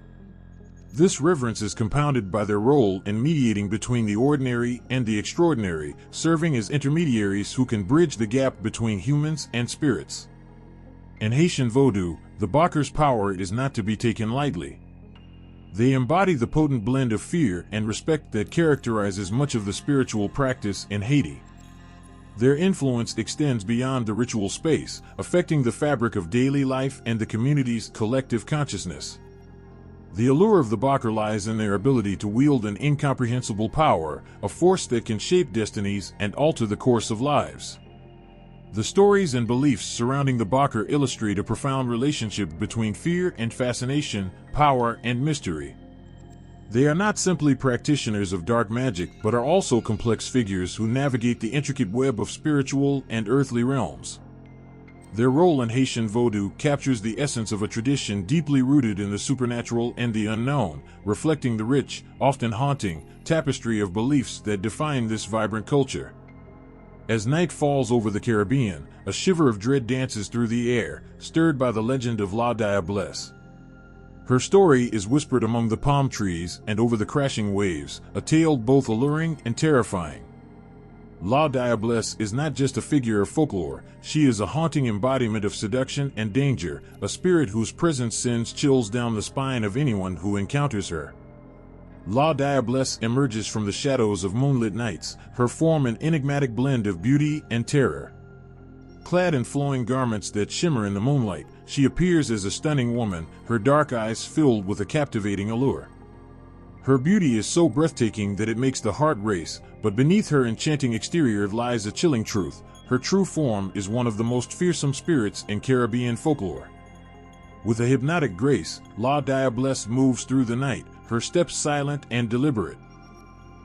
This reverence is compounded by their role in mediating between the ordinary and the extraordinary, serving as intermediaries who can bridge the gap between humans and spirits. In Haitian Vodou, the Baker's power is not to be taken lightly. They embody the potent blend of fear and respect that characterizes much of the spiritual practice in Haiti. Their influence extends beyond the ritual space, affecting the fabric of daily life and the community's collective consciousness. The allure of the Baker lies in their ability to wield an incomprehensible power, a force that can shape destinies and alter the course of lives. The stories and beliefs surrounding the Baker illustrate a profound relationship between fear and fascination, power and mystery. They are not simply practitioners of dark magic, but are also complex figures who navigate the intricate web of spiritual and earthly realms. Their role in Haitian Vodou captures the essence of a tradition deeply rooted in the supernatural and the unknown, reflecting the rich, often haunting, tapestry of beliefs that define this vibrant culture. As night falls over the Caribbean, a shiver of dread dances through the air, stirred by the legend of La Diablesse. Her story is whispered among the palm trees and over the crashing waves, a tale both alluring and terrifying. La Diablesse is not just a figure of folklore, she is a haunting embodiment of seduction and danger, a spirit whose presence sends chills down the spine of anyone who encounters her. La Diablesse emerges from the shadows of moonlit nights, her form an enigmatic blend of beauty and terror. Clad in flowing garments that shimmer in the moonlight, she appears as a stunning woman, her dark eyes filled with a captivating allure. Her beauty is so breathtaking that it makes the heart race, but beneath her enchanting exterior lies a chilling truth. Her true form is one of the most fearsome spirits in Caribbean folklore. With a hypnotic grace, La Diablesse moves through the night, her steps silent and deliberate.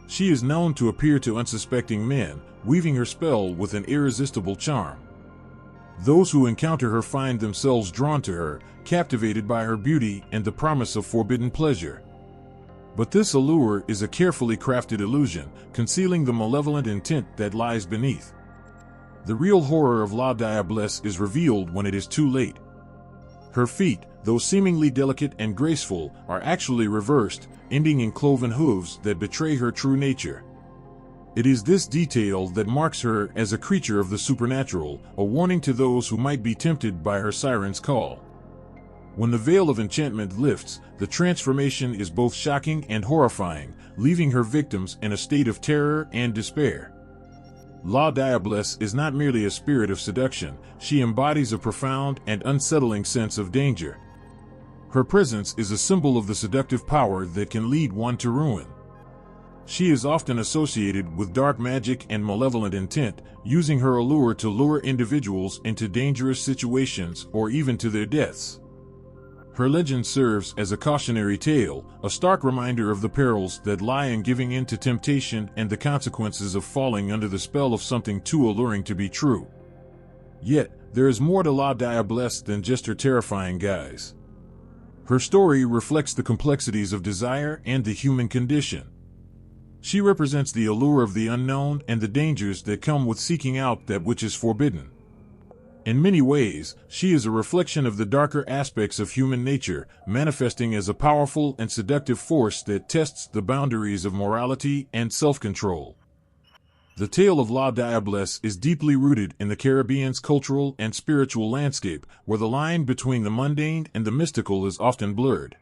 She is known to appear to unsuspecting men, weaving her spell with an irresistible charm. Those who encounter her find themselves drawn to her, captivated by her beauty and the promise of forbidden pleasure. But this allure is a carefully crafted illusion, concealing the malevolent intent that lies beneath. The real horror of La Diablesse is revealed when it is too late. Her feet, though seemingly delicate and graceful, are actually reversed, ending in cloven hooves that betray her true nature. It is this detail that marks her as a creature of the supernatural, a warning to those who might be tempted by her siren's call. When the veil of enchantment lifts, the transformation is both shocking and horrifying, leaving her victims in a state of terror and despair. La Diablesse is not merely a spirit of seduction, she embodies a profound and unsettling sense of danger. Her presence is a symbol of the seductive power that can lead one to ruin. She is often associated with dark magic and malevolent intent, using her allure to lure individuals into dangerous situations or even to their deaths. Her legend serves as a cautionary tale, a stark reminder of the perils that lie in giving in to temptation and the consequences of falling under the spell of something too alluring to be true. Yet, there is more to La Diablesse than just her terrifying guise. Her story reflects the complexities of desire and the human condition. She represents the allure of the unknown and the dangers that come with seeking out that which is forbidden. In many ways, she is a reflection of the darker aspects of human nature, manifesting as a powerful and seductive force that tests the boundaries of morality and self-control. The tale of La Diablesse is deeply rooted in the Caribbean's cultural and spiritual landscape, where the line between the mundane and the mystical is often blurred.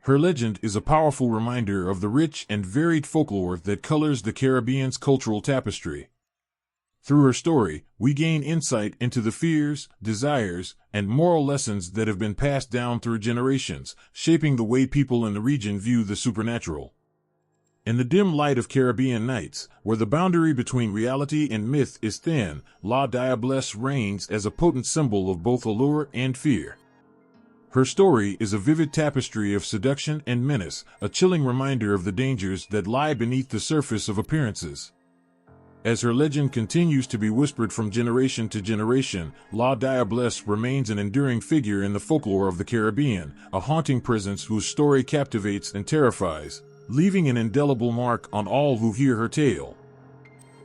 Her legend is a powerful reminder of the rich and varied folklore that colors the Caribbean's cultural tapestry. Through her story, we gain insight into the fears, desires, and moral lessons that have been passed down through generations, shaping the way people in the region view the supernatural. In the dim light of Caribbean nights, where the boundary between reality and myth is thin, La Diablesse reigns as a potent symbol of both allure and fear. Her story is a vivid tapestry of seduction and menace, a chilling reminder of the dangers that lie beneath the surface of appearances. As her legend continues to be whispered from generation to generation, La Diablesse remains an enduring figure in the folklore of the Caribbean, a haunting presence whose story captivates and terrifies, leaving an indelible mark on all who hear her tale.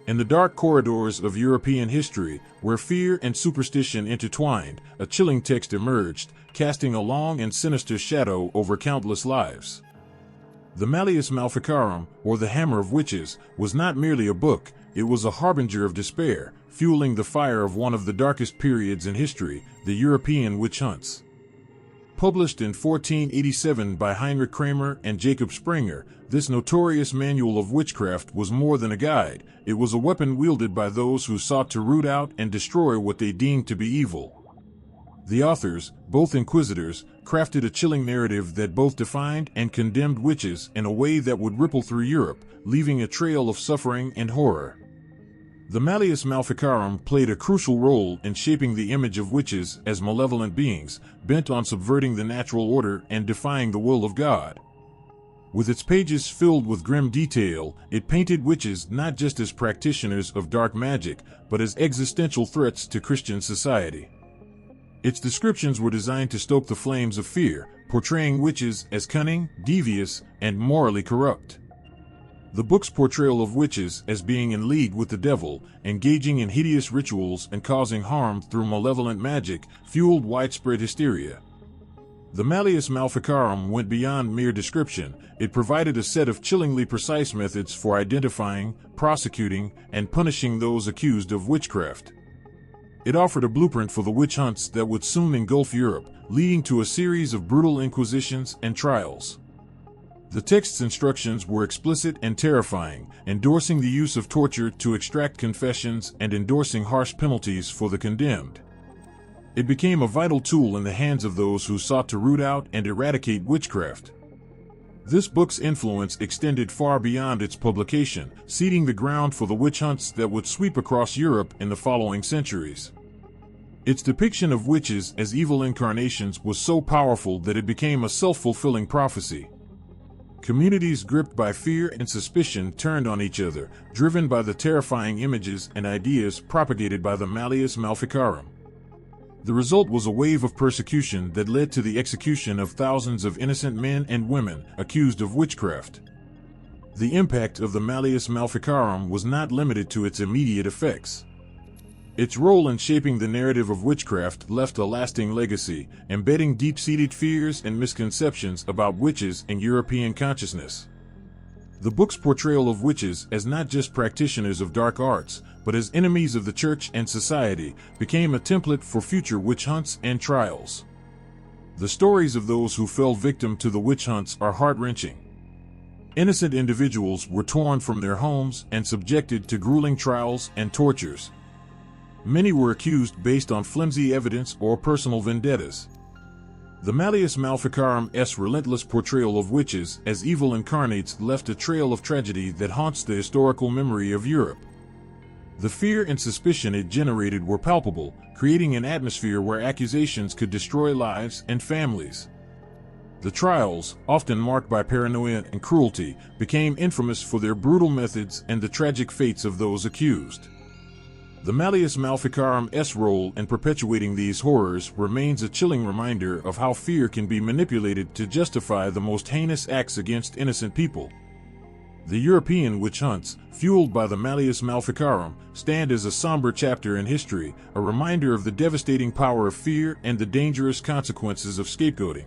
In the dark corridors of European history, where fear and superstition intertwined, a chilling text emerged, casting a long and sinister shadow over countless lives. The Malleus Maleficarum, or the Hammer of Witches, was not merely a book, it was a harbinger of despair, fueling the fire of one of the darkest periods in history, the European witch hunts. Published in 1487 by Heinrich Kramer and Jacob Springer, this notorious manual of witchcraft was more than a guide, it was a weapon wielded by those who sought to root out and destroy what they deemed to be evil. The authors, both inquisitors, crafted a chilling narrative that both defined and condemned witches in a way that would ripple through Europe, leaving a trail of suffering and horror. The Malleus Maleficarum played a crucial role in shaping the image of witches as malevolent beings, bent on subverting the natural order and defying the will of God. With its pages filled with grim detail, it painted witches not just as practitioners of dark magic, but as existential threats to Christian society. Its descriptions were designed to stoke the flames of fear, portraying witches as cunning, devious, and morally corrupt. The book's portrayal of witches as being in league with the devil, engaging in hideous rituals and causing harm through malevolent magic, fueled widespread hysteria. The Malleus Maleficarum went beyond mere description, it provided a set of chillingly precise methods for identifying, prosecuting, and punishing those accused of witchcraft. It offered a blueprint for the witch hunts that would soon engulf Europe, leading to a series of brutal inquisitions and trials. The text's instructions were explicit and terrifying, endorsing the use of torture to extract confessions and endorsing harsh penalties for the condemned. It became a vital tool in the hands of those who sought to root out and eradicate witchcraft. This book's influence extended far beyond its publication, seeding the ground for the witch hunts that would sweep across Europe in the following centuries. Its depiction of witches as evil incarnations was so powerful that it became a self-fulfilling prophecy. Communities gripped by fear and suspicion turned on each other, driven by the terrifying images and ideas propagated by the Malleus Maleficarum. The result was a wave of persecution that led to the execution of thousands of innocent men and women accused of witchcraft. The impact of the Malleus Maleficarum was not limited to its immediate effects. Its role in shaping the narrative of witchcraft left a lasting legacy, embedding deep-seated fears and misconceptions about witches in European consciousness. The book's portrayal of witches as not just practitioners of dark arts, but as enemies of the church and society, became a template for future witch hunts and trials. The stories of those who fell victim to the witch hunts are heart-wrenching. Innocent individuals were torn from their homes and subjected to grueling trials and tortures. Many were accused based on flimsy evidence or personal vendettas. The Malleus Maleficarum's relentless portrayal of witches as evil incarnates left a trail of tragedy that haunts the historical memory of Europe. The fear and suspicion it generated were palpable, creating an atmosphere where accusations could destroy lives and families. The trials, often marked by paranoia and cruelty, became infamous for their brutal methods and the tragic fates of those accused. The Malleus Maleficarum's role in perpetuating these horrors remains a chilling reminder of how fear can be manipulated to justify the most heinous acts against innocent people. The European witch hunts, fueled by the Malleus Maleficarum, stand as a somber chapter in history, a reminder of the devastating power of fear and the dangerous consequences of scapegoating.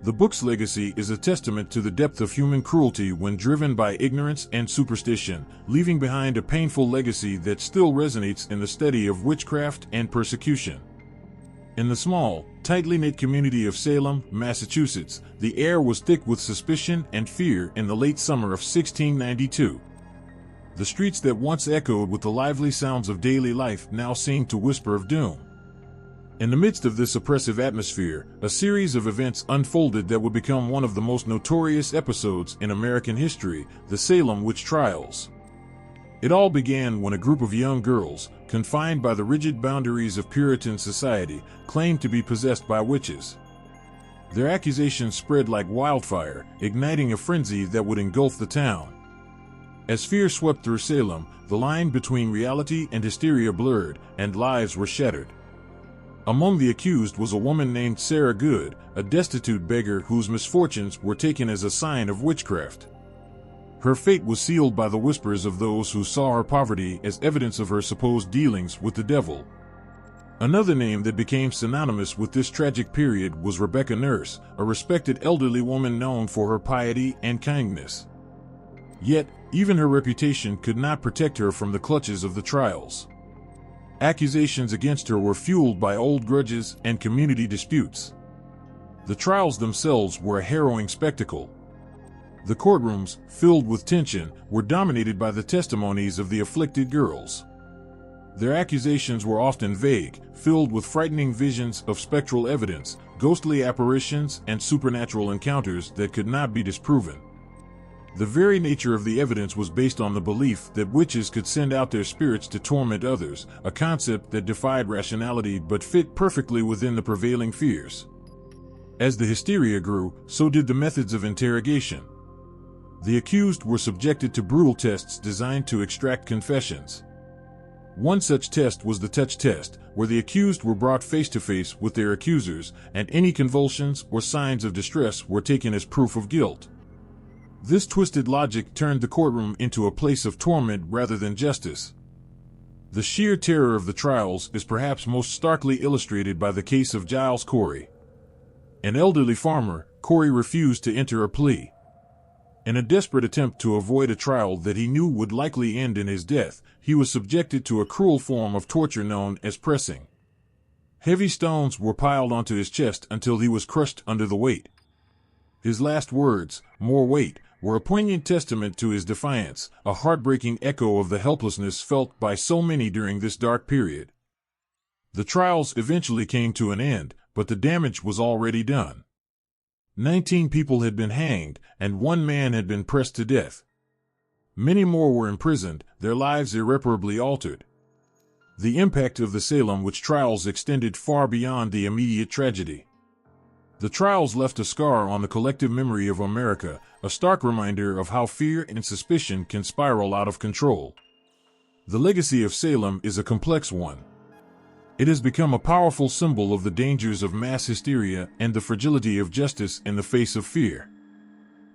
The book's legacy is a testament to the depth of human cruelty when driven by ignorance and superstition, leaving behind a painful legacy that still resonates in the study of witchcraft and persecution. In the small, tightly knit community of Salem, Massachusetts, the air was thick with suspicion and fear in the late summer of 1692. The streets that once echoed with the lively sounds of daily life now seemed to whisper of doom. In the midst of this oppressive atmosphere, a series of events unfolded that would become one of the most notorious episodes in American history, the Salem witch trials. It all began when a group of young girls, confined by the rigid boundaries of Puritan society, claimed to be possessed by witches. Their accusations spread like wildfire, igniting a frenzy that would engulf the town. As fear swept through Salem, the line between reality and hysteria blurred, and lives were shattered. Among the accused was a woman named Sarah Good, a destitute beggar whose misfortunes were taken as a sign of witchcraft. Her fate was sealed by the whispers of those who saw her poverty as evidence of her supposed dealings with the devil. Another name that became synonymous with this tragic period was Rebecca Nurse, a respected elderly woman known for her piety and kindness. Yet, even her reputation could not protect her from the clutches of the trials. Accusations against her were fueled by old grudges and community disputes. The trials themselves were a harrowing spectacle. The courtrooms, filled with tension, were dominated by the testimonies of the afflicted girls. Their accusations were often vague, filled with frightening visions of spectral evidence, ghostly apparitions, and supernatural encounters that could not be disproven. The very nature of the evidence was based on the belief that witches could send out their spirits to torment others, a concept that defied rationality but fit perfectly within the prevailing fears. As the hysteria grew, so did the methods of interrogation. The accused were subjected to brutal tests designed to extract confessions. One such test was the touch test, where the accused were brought face to face with their accusers, and any convulsions or signs of distress were taken as proof of guilt. This twisted logic turned the courtroom into a place of torment rather than justice. The sheer terror of the trials is perhaps most starkly illustrated by the case of Giles Corey. An elderly farmer, Corey refused to enter a plea. In a desperate attempt to avoid a trial that he knew would likely end in his death, he was subjected to a cruel form of torture known as pressing. Heavy stones were piled onto his chest until he was crushed under the weight. His last words, "More weight," were a poignant testament to his defiance, a heartbreaking echo of the helplessness felt by so many during this dark period. The trials eventually came to an end, but the damage was already done. 19 people had been hanged, and 1 man had been pressed to death. Many more were imprisoned, their lives irreparably altered. The impact of the Salem witch trials extended far beyond the immediate tragedy. The trials left a scar on the collective memory of America, a stark reminder of how fear and suspicion can spiral out of control. The legacy of Salem is a complex one. It has become a powerful symbol of the dangers of mass hysteria and the fragility of justice in the face of fear.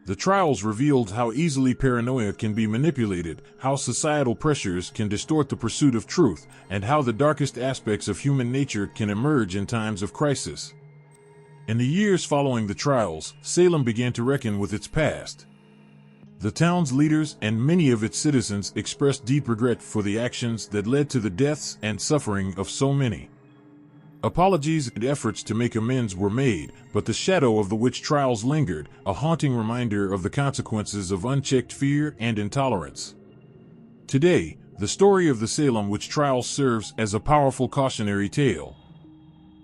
The trials revealed how easily paranoia can be manipulated, how societal pressures can distort the pursuit of truth, and how the darkest aspects of human nature can emerge in times of crisis. In the years following the trials, Salem began to reckon with its past. The town's leaders and many of its citizens expressed deep regret for the actions that led to the deaths and suffering of so many. Apologies and efforts to make amends were made, but the shadow of the witch trials lingered, a haunting reminder of the consequences of unchecked fear and intolerance. Today, the story of the Salem witch trials serves as a powerful cautionary tale.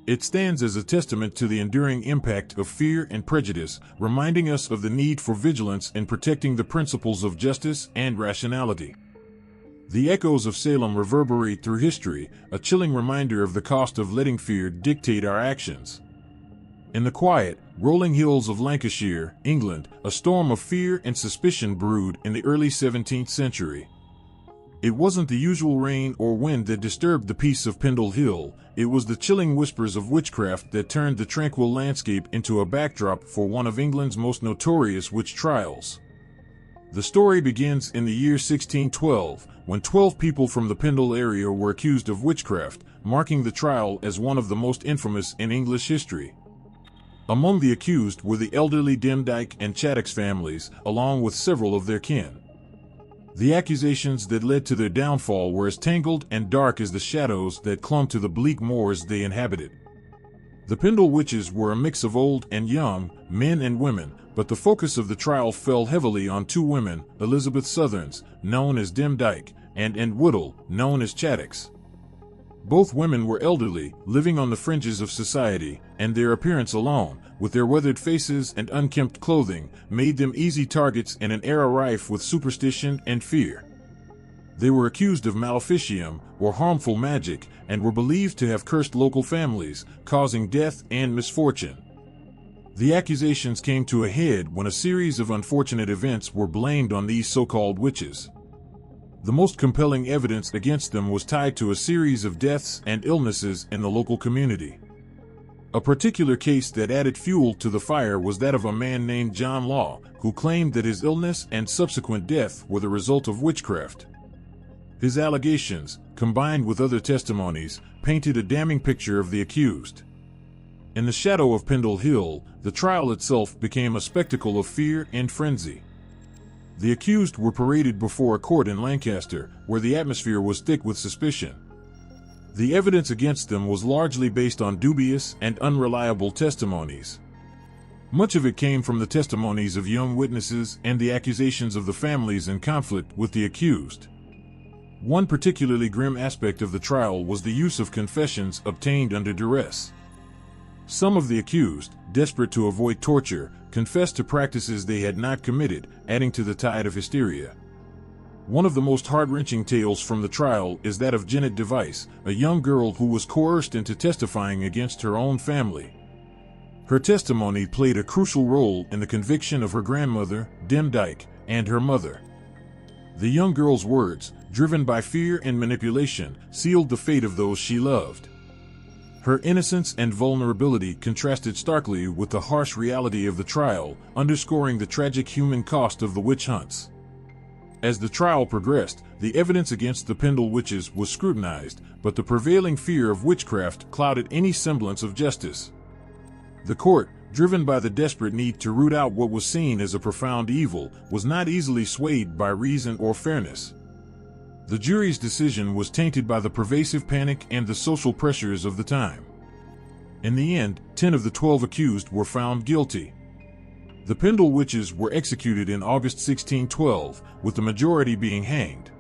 It stands as a testament to the enduring impact of fear and prejudice, reminding us of the need for vigilance in protecting the principles of justice and rationality. The echoes of Salem reverberate through history, a chilling reminder of the cost of letting fear dictate our actions. In the quiet, rolling hills of Lancashire, England, a storm of fear and suspicion brewed in the early 17th century. It wasn't the usual rain or wind that disturbed the peace of Pendle Hill, it was the chilling whispers of witchcraft that turned the tranquil landscape into a backdrop for one of England's most notorious witch trials. The story begins in the year 1612, when 12 people from the Pendle area were accused of witchcraft, marking the trial as one of the most infamous in English history. Among the accused were the elderly Demdike and Chattox families, along with several of their kin. The accusations that led to their downfall were as tangled and dark as the shadows that clung to the bleak moors they inhabited. The Pendle witches were a mix of old and young, men and women, but the focus of the trial fell heavily on 2 women, Elizabeth Southerns, known as Demdike, and Anne Woodall, known as Chattox. Both women were elderly, living on the fringes of society, and their appearance alone, with their weathered faces and unkempt clothing, made them easy targets in an era rife with superstition and fear. They were accused of maleficium, or harmful magic, and were believed to have cursed local families, causing death and misfortune. The accusations came to a head when a series of unfortunate events were blamed on these so-called witches. The most compelling evidence against them was tied to a series of deaths and illnesses in the local community. A particular case that added fuel to the fire was that of a man named John Law, who claimed that his illness and subsequent death were the result of witchcraft. His allegations, combined with other testimonies, painted a damning picture of the accused. In the shadow of Pendle Hill, the trial itself became a spectacle of fear and frenzy. The accused were paraded before a court in Lancaster, where the atmosphere was thick with suspicion. The evidence against them was largely based on dubious and unreliable testimonies. Much of it came from the testimonies of young witnesses and the accusations of the families in conflict with the accused. One particularly grim aspect of the trial was the use of confessions obtained under duress. Some of the accused, desperate to avoid torture, confessed to practices they had not committed, adding to the tide of hysteria. One of the most heart-wrenching tales from the trial is that of Janet Device, a young girl who was coerced into testifying against her own family. Her testimony played a crucial role in the conviction of her grandmother, Demdike, and her mother. The young girl's words, driven by fear and manipulation, sealed the fate of those she loved. Her innocence and vulnerability contrasted starkly with the harsh reality of the trial, underscoring the tragic human cost of the witch hunts. As the trial progressed, the evidence against the Pendle witches was scrutinized, but the prevailing fear of witchcraft clouded any semblance of justice. The court, driven by the desperate need to root out what was seen as a profound evil, was not easily swayed by reason or fairness. The jury's decision was tainted by the pervasive panic and the social pressures of the time. In the end, 10 of the 12 accused were found guilty. The Pendle witches were executed in August 1612, with the majority being hanged.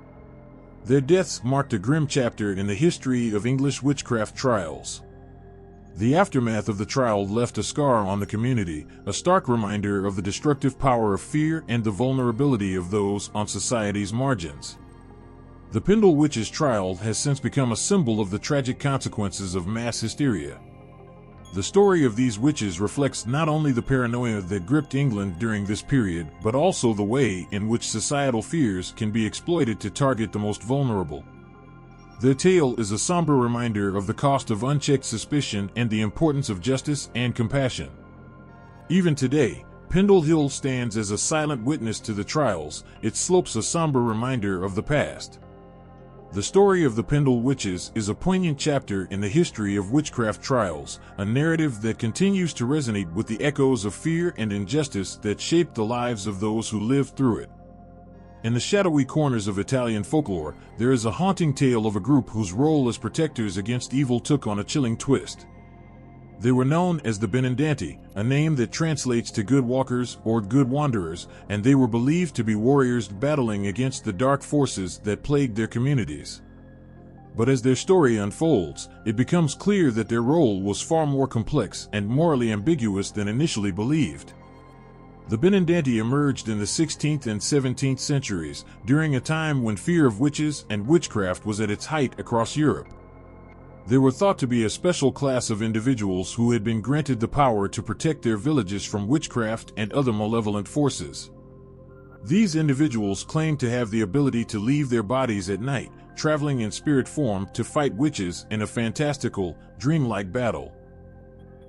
Their deaths marked a grim chapter in the history of English witchcraft trials. The aftermath of the trial left a scar on the community, a stark reminder of the destructive power of fear and the vulnerability of those on society's margins. The Pendle witches' trial has since become a symbol of the tragic consequences of mass hysteria. The story of these witches reflects not only the paranoia that gripped England during this period, but also the way in which societal fears can be exploited to target the most vulnerable. Their tale is a somber reminder of the cost of unchecked suspicion and the importance of justice and compassion. Even today, Pendle Hill stands as a silent witness to the trials, its slopes a somber reminder of the past. The story of the Pendle witches is a poignant chapter in the history of witchcraft trials, a narrative that continues to resonate with the echoes of fear and injustice that shaped the lives of those who lived through it. In the shadowy corners of Italian folklore, there is a haunting tale of a group whose role as protectors against evil took on a chilling twist. They were known as the Benandanti, a name that translates to good walkers or good wanderers, and they were believed to be warriors battling against the dark forces that plagued their communities. But as their story unfolds, it becomes clear that their role was far more complex and morally ambiguous than initially believed. The Benandanti emerged in the 16th and 17th centuries, during a time when fear of witches and witchcraft was at its height across Europe. They were thought to be a special class of individuals who had been granted the power to protect their villages from witchcraft and other malevolent forces. These individuals claimed to have the ability to leave their bodies at night, traveling in spirit form to fight witches in a fantastical, dreamlike battle.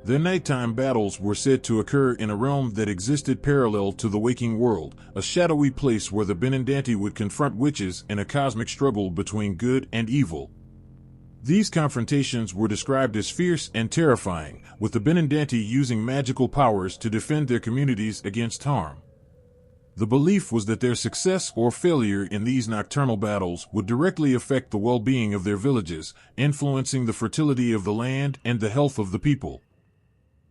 Their nighttime battles were said to occur in a realm that existed parallel to the waking world, a shadowy place where the Benandanti would confront witches in a cosmic struggle between good and evil. These confrontations were described as fierce and terrifying, with the Benandanti using magical powers to defend their communities against harm. The belief was that their success or failure in these nocturnal battles would directly affect the well-being of their villages, influencing the fertility of the land and the health of the people.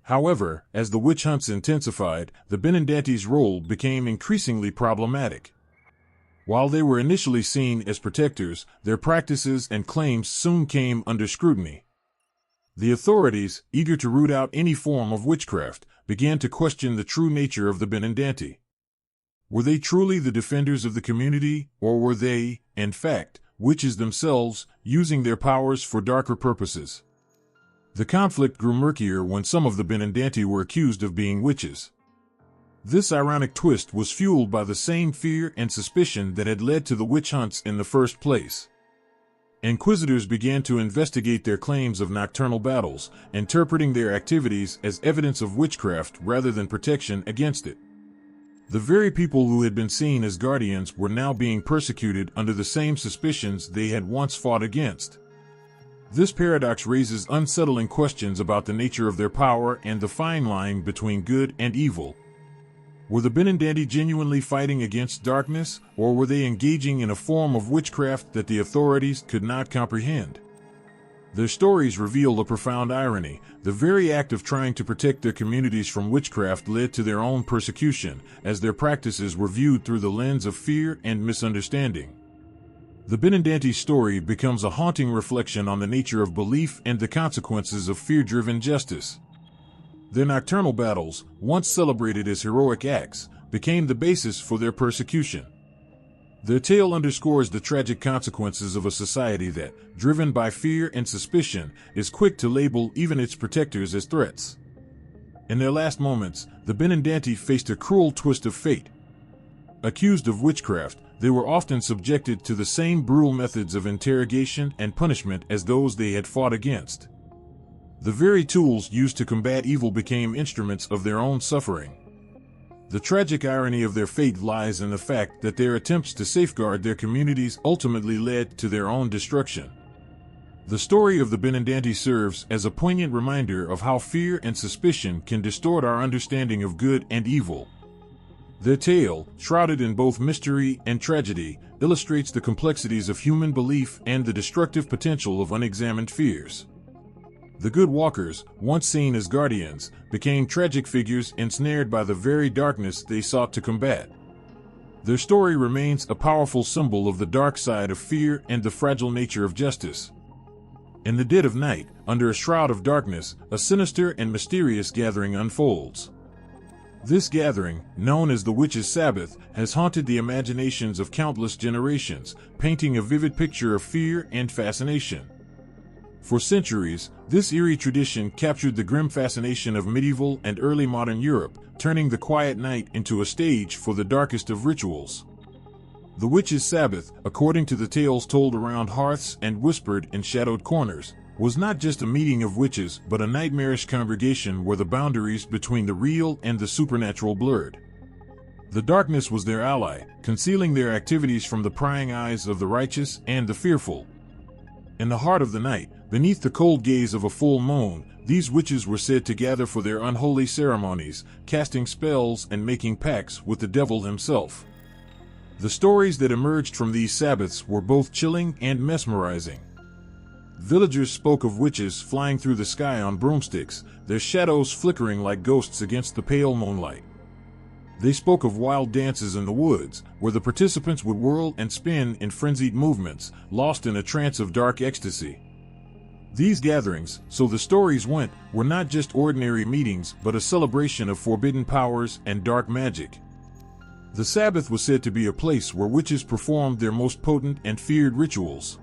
However, as the witch hunts intensified, the Benandanti's role became increasingly problematic. While they were initially seen as protectors, their practices and claims soon came under scrutiny. The authorities, eager to root out any form of witchcraft, began to question the true nature of the Benandanti. Were they truly the defenders of the community, or were they, in fact, witches themselves, using their powers for darker purposes? The conflict grew murkier when some of the Benandanti were accused of being witches. This ironic twist was fueled by the same fear and suspicion that had led to the witch hunts in the first place. Inquisitors began to investigate their claims of nocturnal battles, interpreting their activities as evidence of witchcraft rather than protection against it. The very people who had been seen as guardians were now being persecuted under the same suspicions they had once fought against. This paradox raises unsettling questions about the nature of their power and the fine line between good and evil. Were the Benandanti genuinely fighting against darkness, or were they engaging in a form of witchcraft that the authorities could not comprehend? Their stories reveal a profound irony. The very act of trying to protect their communities from witchcraft led to their own persecution, as their practices were viewed through the lens of fear and misunderstanding. The Benandanti story becomes a haunting reflection on the nature of belief and the consequences of fear-driven justice. Their nocturnal battles, once celebrated as heroic acts, became the basis for their persecution. Their tale underscores the tragic consequences of a society that, driven by fear and suspicion, is quick to label even its protectors as threats. In their last moments, the Benandanti faced a cruel twist of fate. Accused of witchcraft, they were often subjected to the same brutal methods of interrogation and punishment as those they had fought against. The very tools used to combat evil became instruments of their own suffering. The tragic irony of their fate lies in the fact that their attempts to safeguard their communities ultimately led to their own destruction. The story of the Benandanti serves as a poignant reminder of how fear and suspicion can distort our understanding of good and evil. Their tale, shrouded in both mystery and tragedy, illustrates the complexities of human belief and the destructive potential of unexamined fears. The good walkers, once seen as guardians, became tragic figures ensnared by the very darkness they sought to combat. Their story remains a powerful symbol of the dark side of fear and the fragile nature of justice. In the dead of night, under a shroud of darkness, a sinister and mysterious gathering unfolds. This gathering, known as the Witches' Sabbath, has haunted the imaginations of countless generations, painting a vivid picture of fear and fascination. For centuries, this eerie tradition captured the grim fascination of medieval and early modern Europe, turning the quiet night into a stage for the darkest of rituals. The Witches' Sabbath, according to the tales told around hearths and whispered in shadowed corners, was not just a meeting of witches but a nightmarish congregation where the boundaries between the real and the supernatural blurred. The darkness was their ally, concealing their activities from the prying eyes of the righteous and the fearful. In the heart of the night, beneath the cold gaze of a full moon, these witches were said to gather for their unholy ceremonies, casting spells and making pacts with the devil himself. The stories that emerged from these Sabbaths were both chilling and mesmerizing. Villagers spoke of witches flying through the sky on broomsticks, their shadows flickering like ghosts against the pale moonlight. They spoke of wild dances in the woods, where the participants would whirl and spin in frenzied movements, lost in a trance of dark ecstasy. These gatherings, so the stories went, were not just ordinary meetings but a celebration of forbidden powers and dark magic. The Sabbath was said to be a place where witches performed their most potent and feared rituals.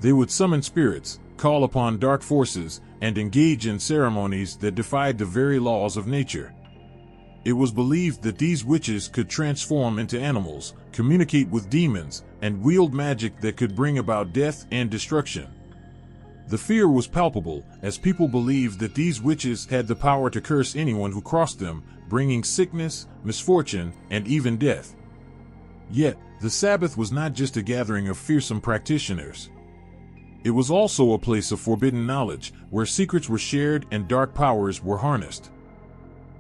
They would summon spirits, call upon dark forces, and engage in ceremonies that defied the very laws of nature. It was believed that these witches could transform into animals, communicate with demons, and wield magic that could bring about death and destruction. The fear was palpable, as people believed that these witches had the power to curse anyone who crossed them, bringing sickness, misfortune, and even death. Yet, the Sabbath was not just a gathering of fearsome practitioners. It was also a place of forbidden knowledge, where secrets were shared and dark powers were harnessed.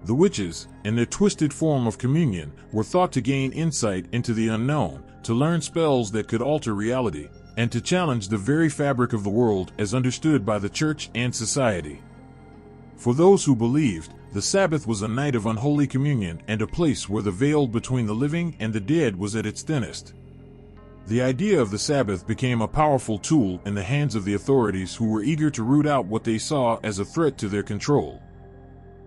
The witches, in their twisted form of communion, were thought to gain insight into the unknown, to learn spells that could alter reality, and to challenge the very fabric of the world as understood by the church and society. For those who believed, the Sabbath was a night of unholy communion and a place where the veil between the living and the dead was at its thinnest. The idea of the Sabbath became a powerful tool in the hands of the authorities who were eager to root out what they saw as a threat to their control.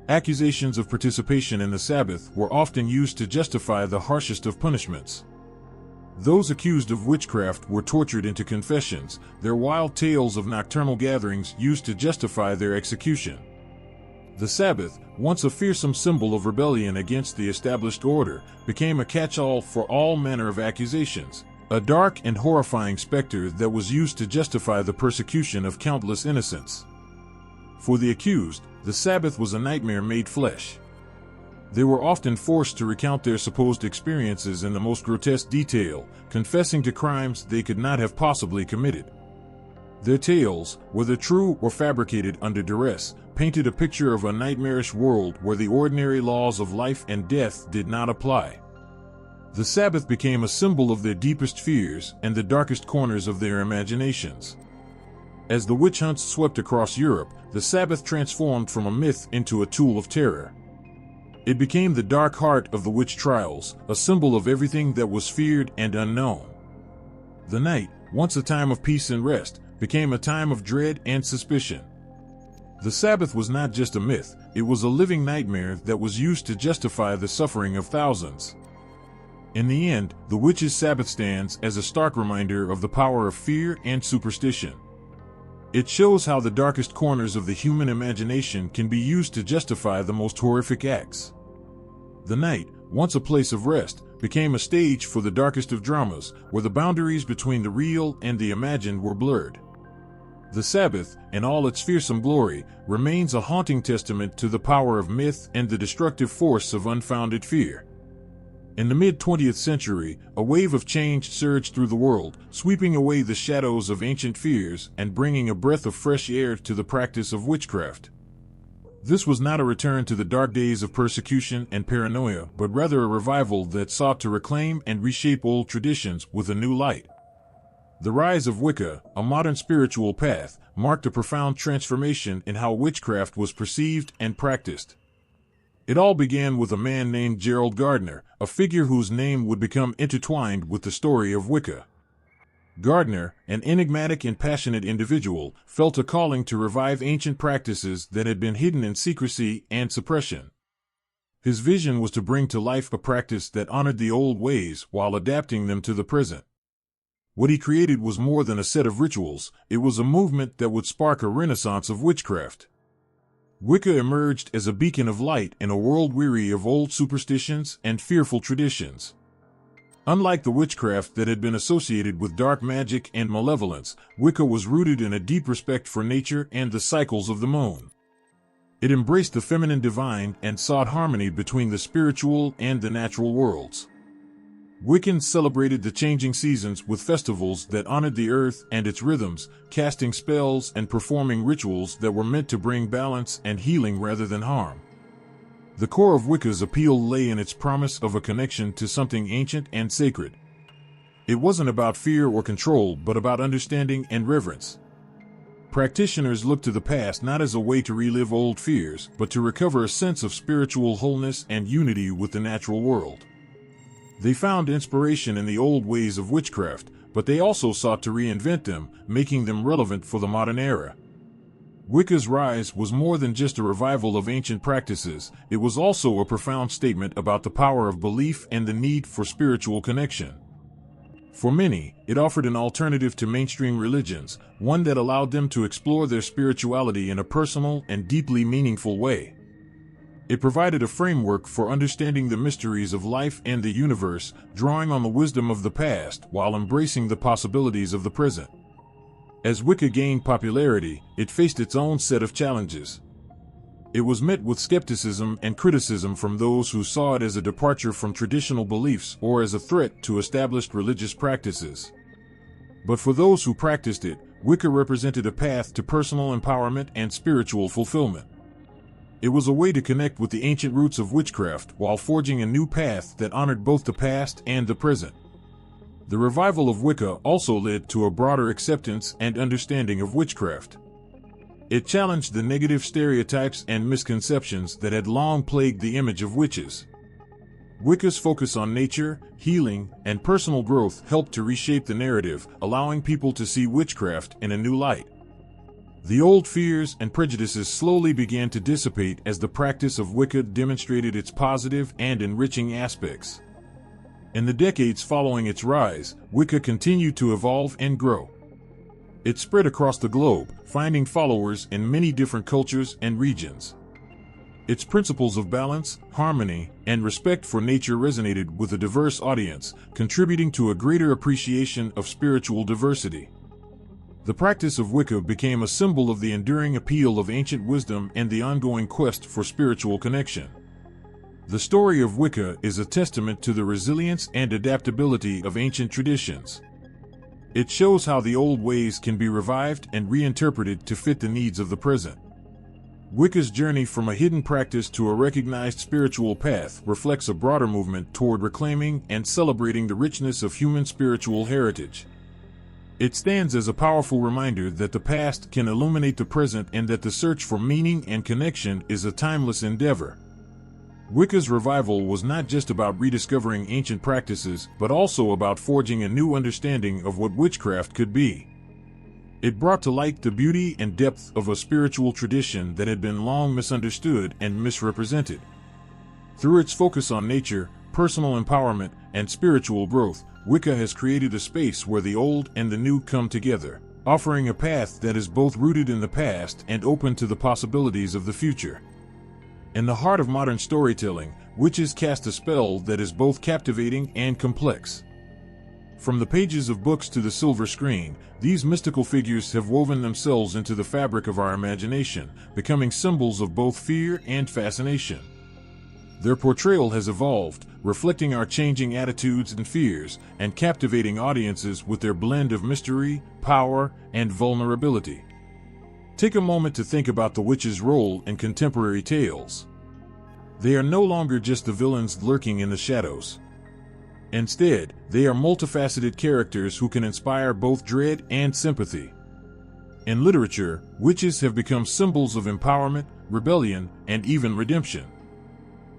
Accusations of participation in the Sabbath were often used to justify the harshest of punishments. Those accused of witchcraft were tortured into confessions, their wild tales of nocturnal gatherings used to justify their execution. The Sabbath, once a fearsome symbol of rebellion against the established order, became a catch-all for all manner of accusations, a dark and horrifying specter that was used to justify the persecution of countless innocents. For the accused, the Sabbath was a nightmare made flesh. They were often forced to recount their supposed experiences in the most grotesque detail, confessing to crimes they could not have possibly committed. Their tales, whether true or fabricated under duress, painted a picture of a nightmarish world where the ordinary laws of life and death did not apply. The Sabbath became a symbol of their deepest fears and the darkest corners of their imaginations. As the witch hunts swept across Europe, the Sabbath transformed from a myth into a tool of terror. It became the dark heart of the witch trials, a symbol of everything that was feared and unknown. The night, once a time of peace and rest, became a time of dread and suspicion. The Sabbath was not just a myth, it was a living nightmare that was used to justify the suffering of thousands. In the end, the witch's Sabbath stands as a stark reminder of the power of fear and superstition. It shows how the darkest corners of the human imagination can be used to justify the most horrific acts. The night, once a place of rest, became a stage for the darkest of dramas, where the boundaries between the real and the imagined were blurred. The Sabbath, in all its fearsome glory, remains a haunting testament to the power of myth and the destructive force of unfounded fear. In the mid-20th century, a wave of change surged through the world, sweeping away the shadows of ancient fears and bringing a breath of fresh air to the practice of witchcraft. This was not a return to the dark days of persecution and paranoia, but rather a revival that sought to reclaim and reshape old traditions with a new light. The rise of Wicca, a modern spiritual path, marked a profound transformation in how witchcraft was perceived and practiced. It all began with a man named Gerald Gardner, a figure whose name would become intertwined with the story of Wicca. Gardner, an enigmatic and passionate individual, felt a calling to revive ancient practices that had been hidden in secrecy and suppression. His vision was to bring to life a practice that honored the old ways while adapting them to the present. What he created was more than a set of rituals, it was a movement that would spark a renaissance of witchcraft. Wicca emerged as a beacon of light in a world weary of old superstitions and fearful traditions. Unlike the witchcraft that had been associated with dark magic and malevolence, Wicca was rooted in a deep respect for nature and the cycles of the moon. It embraced the feminine divine and sought harmony between the spiritual and the natural worlds. Wiccans celebrated the changing seasons with festivals that honored the earth and its rhythms, casting spells and performing rituals that were meant to bring balance and healing rather than harm. The core of Wicca's appeal lay in its promise of a connection to something ancient and sacred. It wasn't about fear or control, but about understanding and reverence. Practitioners looked to the past not as a way to relive old fears, but to recover a sense of spiritual wholeness and unity with the natural world. They found inspiration in the old ways of witchcraft, but they also sought to reinvent them, making them relevant for the modern era. Wicca's rise was more than just a revival of ancient practices, it was also a profound statement about the power of belief and the need for spiritual connection. For many, it offered an alternative to mainstream religions, one that allowed them to explore their spirituality in a personal and deeply meaningful way. It provided a framework for understanding the mysteries of life and the universe, drawing on the wisdom of the past while embracing the possibilities of the present. As Wicca gained popularity, it faced its own set of challenges. It was met with skepticism and criticism from those who saw it as a departure from traditional beliefs or as a threat to established religious practices. But for those who practiced it, Wicca represented a path to personal empowerment and spiritual fulfillment. It was a way to connect with the ancient roots of witchcraft while forging a new path that honored both the past and the present. The revival of Wicca also led to a broader acceptance and understanding of witchcraft. It challenged the negative stereotypes and misconceptions that had long plagued the image of witches. Wicca's focus on nature, healing, and personal growth helped to reshape the narrative, allowing people to see witchcraft in a new light. The old fears and prejudices slowly began to dissipate as the practice of Wicca demonstrated its positive and enriching aspects. In the decades following its rise, Wicca continued to evolve and grow. It spread across the globe, finding followers in many different cultures and regions. Its principles of balance, harmony, and respect for nature resonated with a diverse audience, contributing to a greater appreciation of spiritual diversity. The practice of Wicca became a symbol of the enduring appeal of ancient wisdom and the ongoing quest for spiritual connection. The story of Wicca is a testament to the resilience and adaptability of ancient traditions. It shows how the old ways can be revived and reinterpreted to fit the needs of the present. Wicca's journey from a hidden practice to a recognized spiritual path reflects a broader movement toward reclaiming and celebrating the richness of human spiritual heritage. It stands as a powerful reminder that the past can illuminate the present and that the search for meaning and connection is a timeless endeavor. Wicca's revival was not just about rediscovering ancient practices, but also about forging a new understanding of what witchcraft could be. It brought to light the beauty and depth of a spiritual tradition that had been long misunderstood and misrepresented. Through its focus on nature, personal empowerment, and spiritual growth, Wicca has created a space where the old and the new come together, offering a path that is both rooted in the past and open to the possibilities of the future. In the heart of modern storytelling, witches cast a spell that is both captivating and complex. From the pages of books to the silver screen, these mystical figures have woven themselves into the fabric of our imagination, becoming symbols of both fear and fascination. Their portrayal has evolved, reflecting our changing attitudes and fears, and captivating audiences with their blend of mystery, power, and vulnerability. Take a moment to think about the witch's role in contemporary tales. They are no longer just the villains lurking in the shadows. Instead, they are multifaceted characters who can inspire both dread and sympathy. In literature, witches have become symbols of empowerment, rebellion, and even redemption.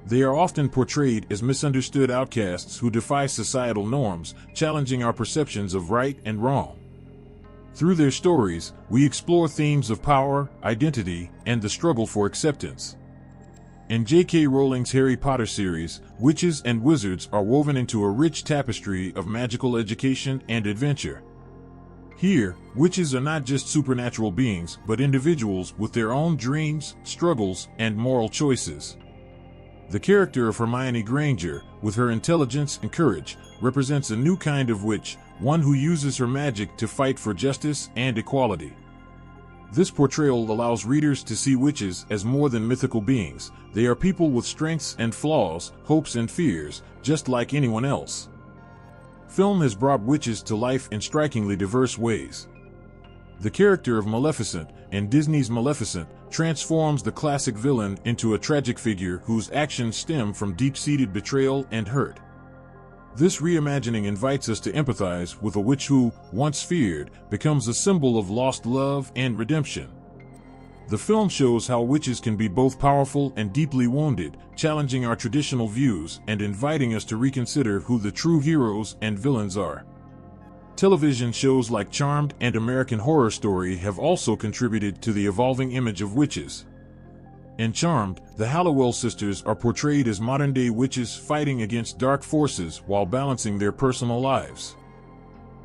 They are often portrayed as misunderstood outcasts who defy societal norms, challenging our perceptions of right and wrong. Through their stories, we explore themes of power, identity, and the struggle for acceptance. In J.K. Rowling's Harry Potter series, witches and wizards are woven into a rich tapestry of magical education and adventure. Here, witches are not just supernatural beings, but individuals with their own dreams, struggles, and moral choices. The character of Hermione Granger, with her intelligence and courage, represents a new kind of witch, one who uses her magic to fight for justice and equality. This portrayal allows readers to see witches as more than mythical beings. They are people with strengths and flaws, hopes and fears, just like anyone else. Film has brought witches to life in strikingly diverse ways. The character of Maleficent, in Disney's Maleficent, transforms the classic villain into a tragic figure whose actions stem from deep-seated betrayal and hurt. This reimagining invites us to empathize with a witch who, once feared, becomes a symbol of lost love and redemption. The film shows how witches can be both powerful and deeply wounded, challenging our traditional views and inviting us to reconsider who the true heroes and villains are. Television shows like Charmed and American Horror Story have also contributed to the evolving image of witches. In Charmed, the Halliwell sisters are portrayed as modern-day witches fighting against dark forces while balancing their personal lives.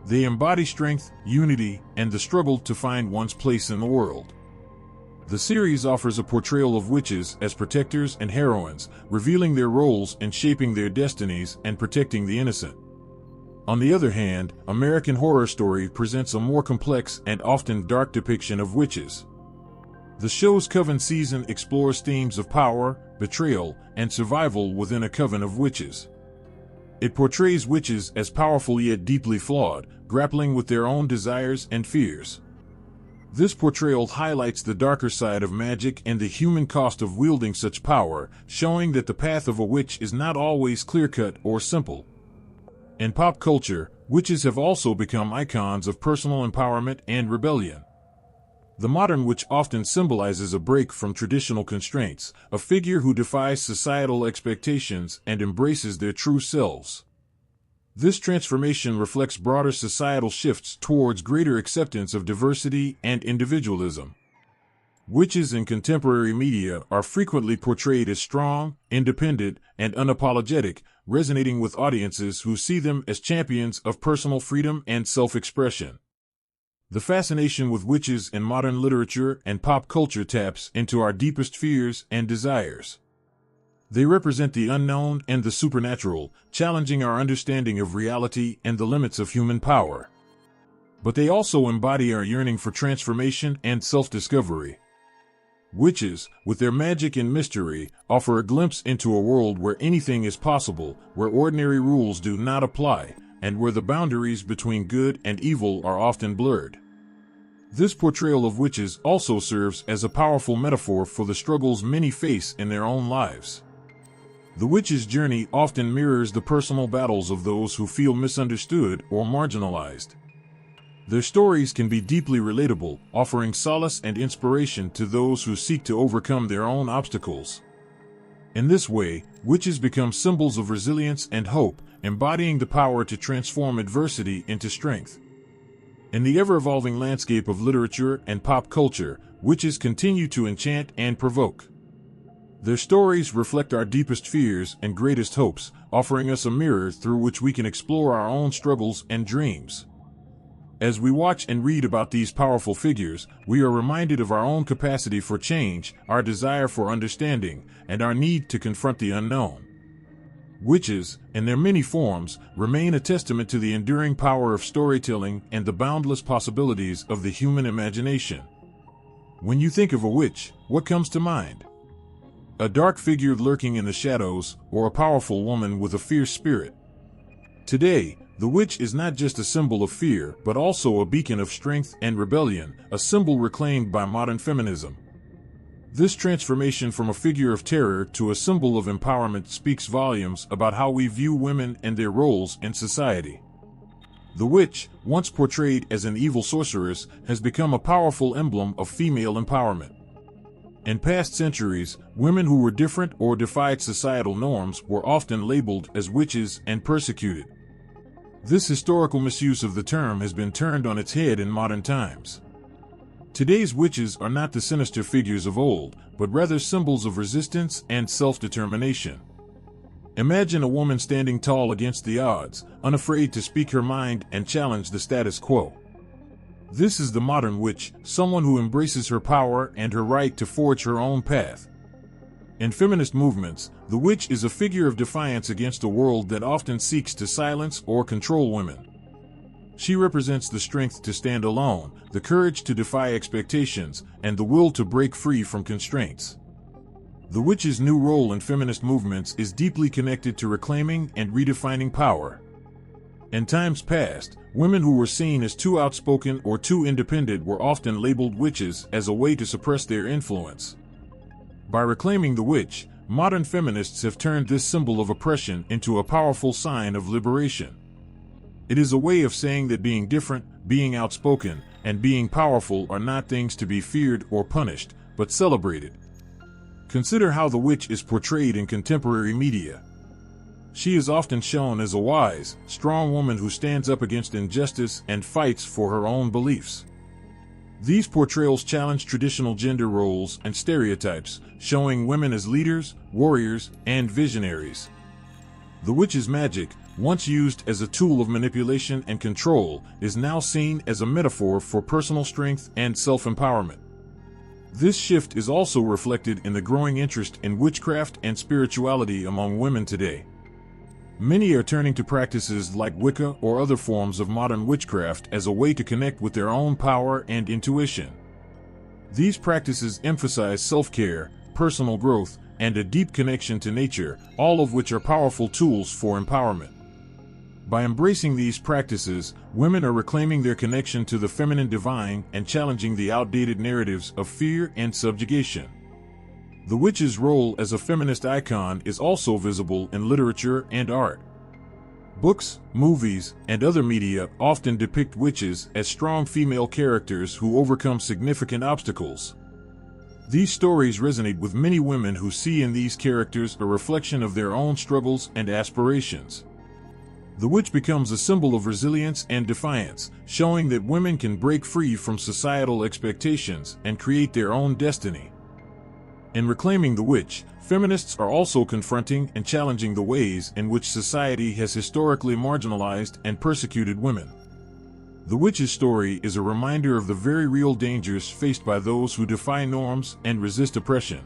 They embody strength, unity, and the struggle to find one's place in the world. The series offers a portrayal of witches as protectors and heroines, revealing their roles in shaping their destinies and protecting the innocent. On the other hand, American Horror Story presents a more complex and often dark depiction of witches. The show's Coven season explores themes of power, betrayal, and survival within a coven of witches. It portrays witches as powerful yet deeply flawed, grappling with their own desires and fears. This portrayal highlights the darker side of magic and the human cost of wielding such power, showing that the path of a witch is not always clear-cut or simple. In pop culture, witches have also become icons of personal empowerment and rebellion. The modern witch often symbolizes a break from traditional constraints, a figure who defies societal expectations and embraces their true selves. This transformation reflects broader societal shifts towards greater acceptance of diversity and individualism. Witches in contemporary media are frequently portrayed as strong, independent, and unapologetic, resonating with audiences who see them as champions of personal freedom and self-expression. The fascination with witches in modern literature and pop culture taps into our deepest fears and desires. They represent the unknown and the supernatural, challenging our understanding of reality and the limits of human power. But they also embody our yearning for transformation and self-discovery. Witches, with their magic and mystery, offer a glimpse into a world where anything is possible, where ordinary rules do not apply, and where the boundaries between good and evil are often blurred. This portrayal of witches also serves as a powerful metaphor for the struggles many face in their own lives. The witch's journey often mirrors the personal battles of those who feel misunderstood or marginalized. Their stories can be deeply relatable, offering solace and inspiration to those who seek to overcome their own obstacles. In this way, witches become symbols of resilience and hope, embodying the power to transform adversity into strength. In the ever-evolving landscape of literature and pop culture, witches continue to enchant and provoke. Their stories reflect our deepest fears and greatest hopes, offering us a mirror through which we can explore our own struggles and dreams. As we watch and read about these powerful figures, we are reminded of our own capacity for change, our desire for understanding, and our need to confront the unknown. Witches, in their many forms, remain a testament to the enduring power of storytelling and the boundless possibilities of the human imagination. When you think of a witch, what comes to mind? A dark figure lurking in the shadows, or a powerful woman with a fierce spirit? Today, the witch is not just a symbol of fear, but also a beacon of strength and rebellion, a symbol reclaimed by modern feminism. This transformation from a figure of terror to a symbol of empowerment speaks volumes about how we view women and their roles in society. The witch, once portrayed as an evil sorceress, has become a powerful emblem of female empowerment. In past centuries, women who were different or defied societal norms were often labeled as witches and persecuted. This historical misuse of the term has been turned on its head in modern times. Today's witches are not the sinister figures of old, but rather symbols of resistance and self-determination. Imagine a woman standing tall against the odds, unafraid to speak her mind and challenge the status quo. This is the modern witch, someone who embraces her power and her right to forge her own path. In feminist movements, the witch is a figure of defiance against a world that often seeks to silence or control women. She represents the strength to stand alone, the courage to defy expectations, and the will to break free from constraints. The witch's new role in feminist movements is deeply connected to reclaiming and redefining power. In times past, women who were seen as too outspoken or too independent were often labeled witches as a way to suppress their influence. By reclaiming the witch, modern feminists have turned this symbol of oppression into a powerful sign of liberation. It is a way of saying that being different, being outspoken, and being powerful are not things to be feared or punished, but celebrated. Consider how the witch is portrayed in contemporary media. She is often shown as a wise, strong woman who stands up against injustice and fights for her own beliefs. These portrayals challenge traditional gender roles and stereotypes, showing women as leaders, warriors, and visionaries. The witch's magic, once used as a tool of manipulation and control, is now seen as a metaphor for personal strength and self-empowerment. This shift is also reflected in the growing interest in witchcraft and spirituality among women today. Many are turning to practices like Wicca or other forms of modern witchcraft as a way to connect with their own power and intuition. These practices emphasize self-care, personal growth, and a deep connection to nature, all of which are powerful tools for empowerment. By embracing these practices, women are reclaiming their connection to the feminine divine and challenging the outdated narratives of fear and subjugation. The witch's role as a feminist icon is also visible in literature and art. Books, movies, and other media often depict witches as strong female characters who overcome significant obstacles. These stories resonate with many women who see in these characters a reflection of their own struggles and aspirations. The witch becomes a symbol of resilience and defiance, showing that women can break free from societal expectations and create their own destiny. In reclaiming the witch, feminists are also confronting and challenging the ways in which society has historically marginalized and persecuted women. The witch's story is a reminder of the very real dangers faced by those who defy norms and resist oppression.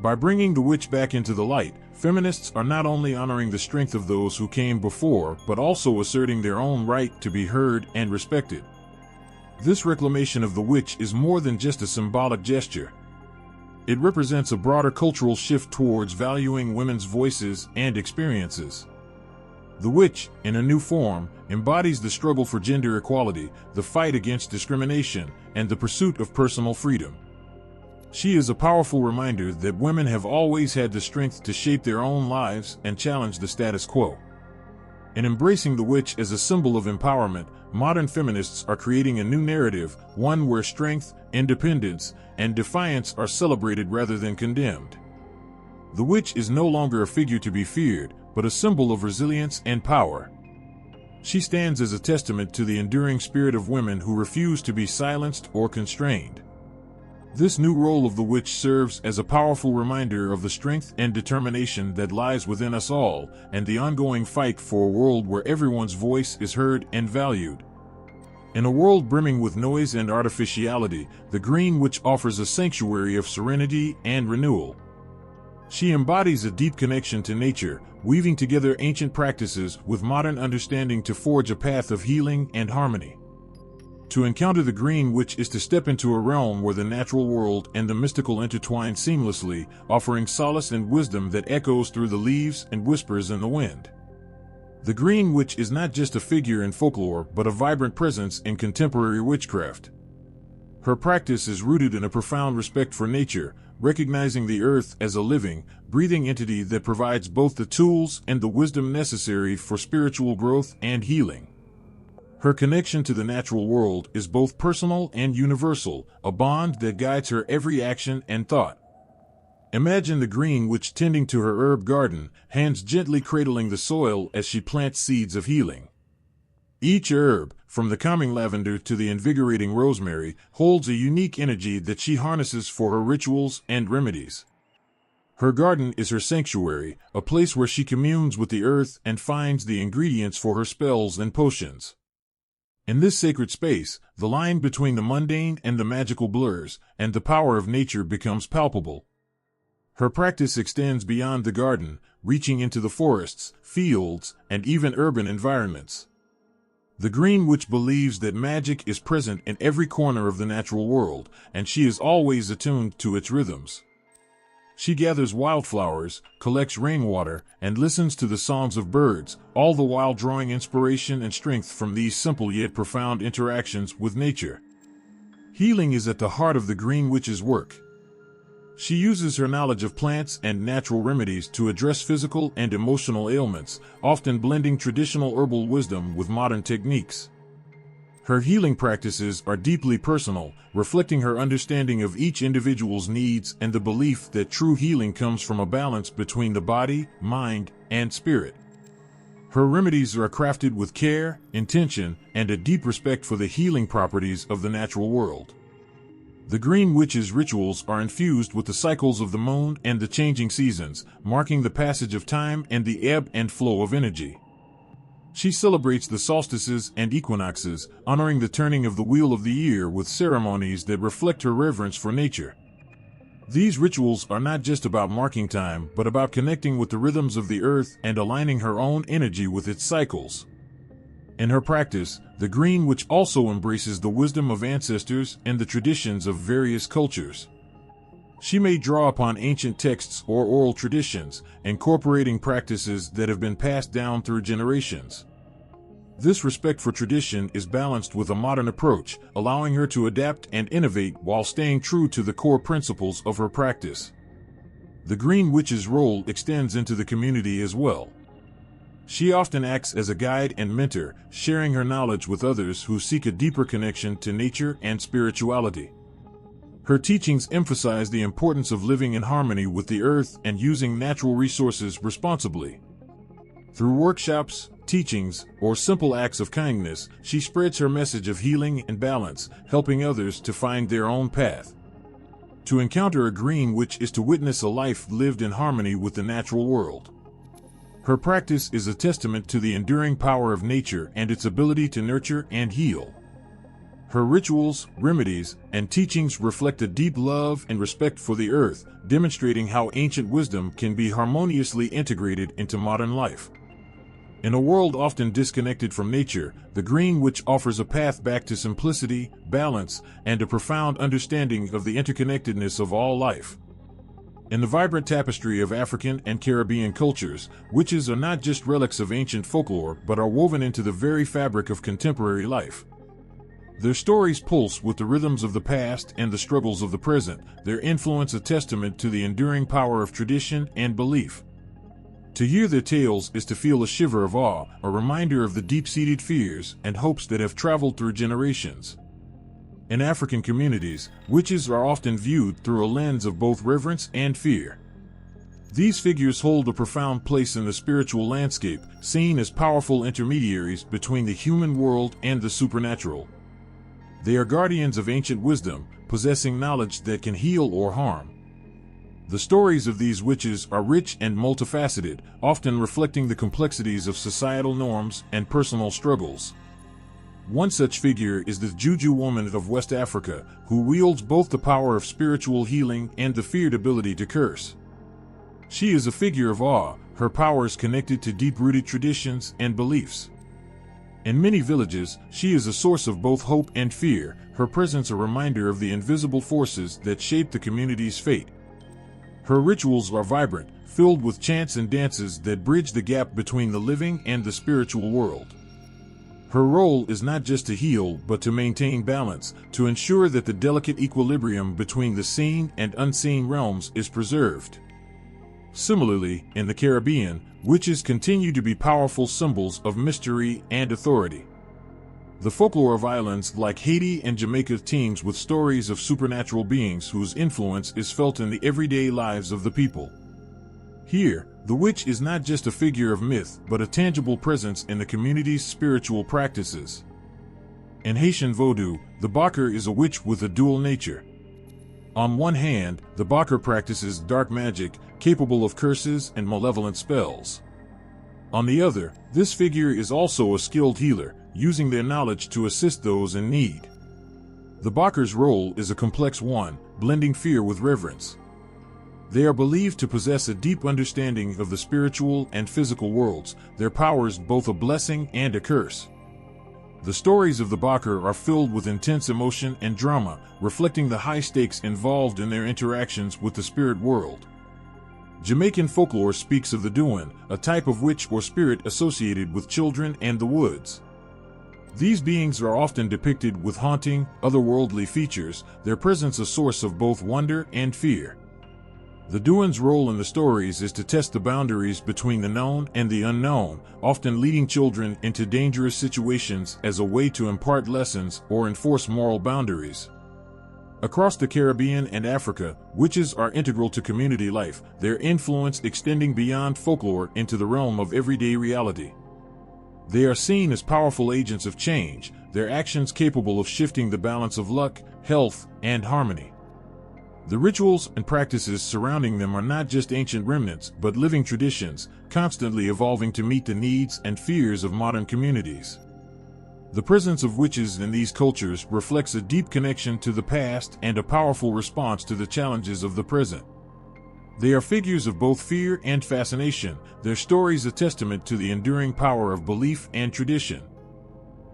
By bringing the witch back into the light, feminists are not only honoring the strength of those who came before, but also asserting their own right to be heard and respected. This reclamation of the witch is more than just a symbolic gesture. It represents a broader cultural shift towards valuing women's voices and experiences. The witch, in a new form, embodies the struggle for gender equality, the fight against discrimination, and the pursuit of personal freedom. She is a powerful reminder that women have always had the strength to shape their own lives and challenge the status quo. In embracing the witch as a symbol of empowerment, modern feminists are creating a new narrative, one where strength, independence, and defiance are celebrated rather than condemned. The witch is no longer a figure to be feared, but a symbol of resilience and power. She stands as a testament to the enduring spirit of women who refuse to be silenced or constrained. This new role of the witch serves as a powerful reminder of the strength and determination that lies within us all, and the ongoing fight for a world where everyone's voice is heard and valued. In a world brimming with noise and artificiality, the Green Witch offers a sanctuary of serenity and renewal. She embodies a deep connection to nature, weaving together ancient practices with modern understanding to forge a path of healing and harmony. To encounter the Green Witch is to step into a realm where the natural world and the mystical intertwine seamlessly, offering solace and wisdom that echoes through the leaves and whispers in the wind. The Green Witch is not just a figure in folklore, but a vibrant presence in contemporary witchcraft. Her practice is rooted in a profound respect for nature, recognizing the earth as a living, breathing entity that provides both the tools and the wisdom necessary for spiritual growth and healing. Her connection to the natural world is both personal and universal, a bond that guides her every action and thought. Imagine the Green Witch tending to her herb garden, hands gently cradling the soil as she plants seeds of healing. Each herb, from the calming lavender to the invigorating rosemary, holds a unique energy that she harnesses for her rituals and remedies. Her garden is her sanctuary, a place where she communes with the earth and finds the ingredients for her spells and potions. In this sacred space, the line between the mundane and the magical blurs, and the power of nature becomes palpable. Her practice extends beyond the garden, reaching into the forests, fields, and even urban environments. The Green Witch believes that magic is present in every corner of the natural world, and she is always attuned to its rhythms. She gathers wildflowers, collects rainwater, and listens to the songs of birds, all the while drawing inspiration and strength from these simple yet profound interactions with nature. Healing is at the heart of the Green Witch's work. She uses her knowledge of plants and natural remedies to address physical and emotional ailments, often blending traditional herbal wisdom with modern techniques. Her healing practices are deeply personal, reflecting her understanding of each individual's needs and the belief that true healing comes from a balance between the body, mind, and spirit. Her remedies are crafted with care, intention, and a deep respect for the healing properties of the natural world. The Green Witch's rituals are infused with the cycles of the moon and the changing seasons, marking the passage of time and the ebb and flow of energy. She celebrates the solstices and equinoxes, honoring the turning of the wheel of the year with ceremonies that reflect her reverence for nature. These rituals are not just about marking time, but about connecting with the rhythms of the earth and aligning her own energy with its cycles. In her practice, the Green Witch also embraces the wisdom of ancestors and the traditions of various cultures. She may draw upon ancient texts or oral traditions, incorporating practices that have been passed down through generations. This respect for tradition is balanced with a modern approach, allowing her to adapt and innovate while staying true to the core principles of her practice. The Green Witch's role extends into the community as well. She often acts as a guide and mentor, sharing her knowledge with others who seek a deeper connection to nature and spirituality. Her teachings emphasize the importance of living in harmony with the earth and using natural resources responsibly. Through workshops, teachings, or simple acts of kindness, she spreads her message of healing and balance, helping others to find their own path. To encounter a green witch is to witness a life lived in harmony with the natural world. Her practice is a testament to the enduring power of nature and its ability to nurture and heal. Her rituals, remedies, and teachings reflect a deep love and respect for the earth, demonstrating how ancient wisdom can be harmoniously integrated into modern life. In a world often disconnected from nature, the Green Witch offers a path back to simplicity, balance, and a profound understanding of the interconnectedness of all life. In the vibrant tapestry of African and Caribbean cultures, witches are not just relics of ancient folklore but are woven into the very fabric of contemporary life. Their stories pulse with the rhythms of the past and the struggles of the present, their influence a testament to the enduring power of tradition and belief. To hear their tales is to feel a shiver of awe, a reminder of the deep-seated fears and hopes that have traveled through generations. In African communities, witches are often viewed through a lens of both reverence and fear. These figures hold a profound place in the spiritual landscape, seen as powerful intermediaries between the human world and the supernatural. They are guardians of ancient wisdom, possessing knowledge that can heal or harm. The stories of these witches are rich and multifaceted, often reflecting the complexities of societal norms and personal struggles. One such figure is the Juju woman of West Africa, who wields both the power of spiritual healing and the feared ability to curse. She is a figure of awe, her powers connected to deep-rooted traditions and beliefs. In many villages, she is a source of both hope and fear, her presence a reminder of the invisible forces that shape the community's fate. Her rituals are vibrant, filled with chants and dances that bridge the gap between the living and the spiritual world. Her role is not just to heal but to maintain balance, to ensure that the delicate equilibrium between the seen and unseen realms is preserved. Similarly, in the Caribbean, witches continue to be powerful symbols of mystery and authority. The folklore of islands like Haiti and Jamaica teems with stories of supernatural beings whose influence is felt in the everyday lives of the people. Here, the witch is not just a figure of myth but a tangible presence in the community's spiritual practices. In Haitian Vodou, the Bakar is a witch with a dual nature. On one hand, the Bakar practices dark magic, capable of curses and malevolent spells. On the other, this figure is also a skilled healer, using their knowledge to assist those in need. The Bakar's role is a complex one, blending fear with reverence. They are believed to possess a deep understanding of the spiritual and physical worlds, their powers both a blessing and a curse. The stories of the Bakar are filled with intense emotion and drama, reflecting the high stakes involved in their interactions with the spirit world. Jamaican folklore speaks of the Douin, a type of witch or spirit associated with children and the woods. These beings are often depicted with haunting, otherworldly features, their presence a source of both wonder and fear. The Douin's role in the stories is to test the boundaries between the known and the unknown, often leading children into dangerous situations as a way to impart lessons or enforce moral boundaries. Across the Caribbean and Africa, witches are integral to community life, their influence extending beyond folklore into the realm of everyday reality. They are seen as powerful agents of change, their actions capable of shifting the balance of luck, health, and harmony. The rituals and practices surrounding them are not just ancient remnants but living traditions, constantly evolving to meet the needs and fears of modern communities. The presence of witches in these cultures reflects a deep connection to the past and a powerful response to the challenges of the present. They are figures of both fear and fascination, their stories a testament to the enduring power of belief and tradition.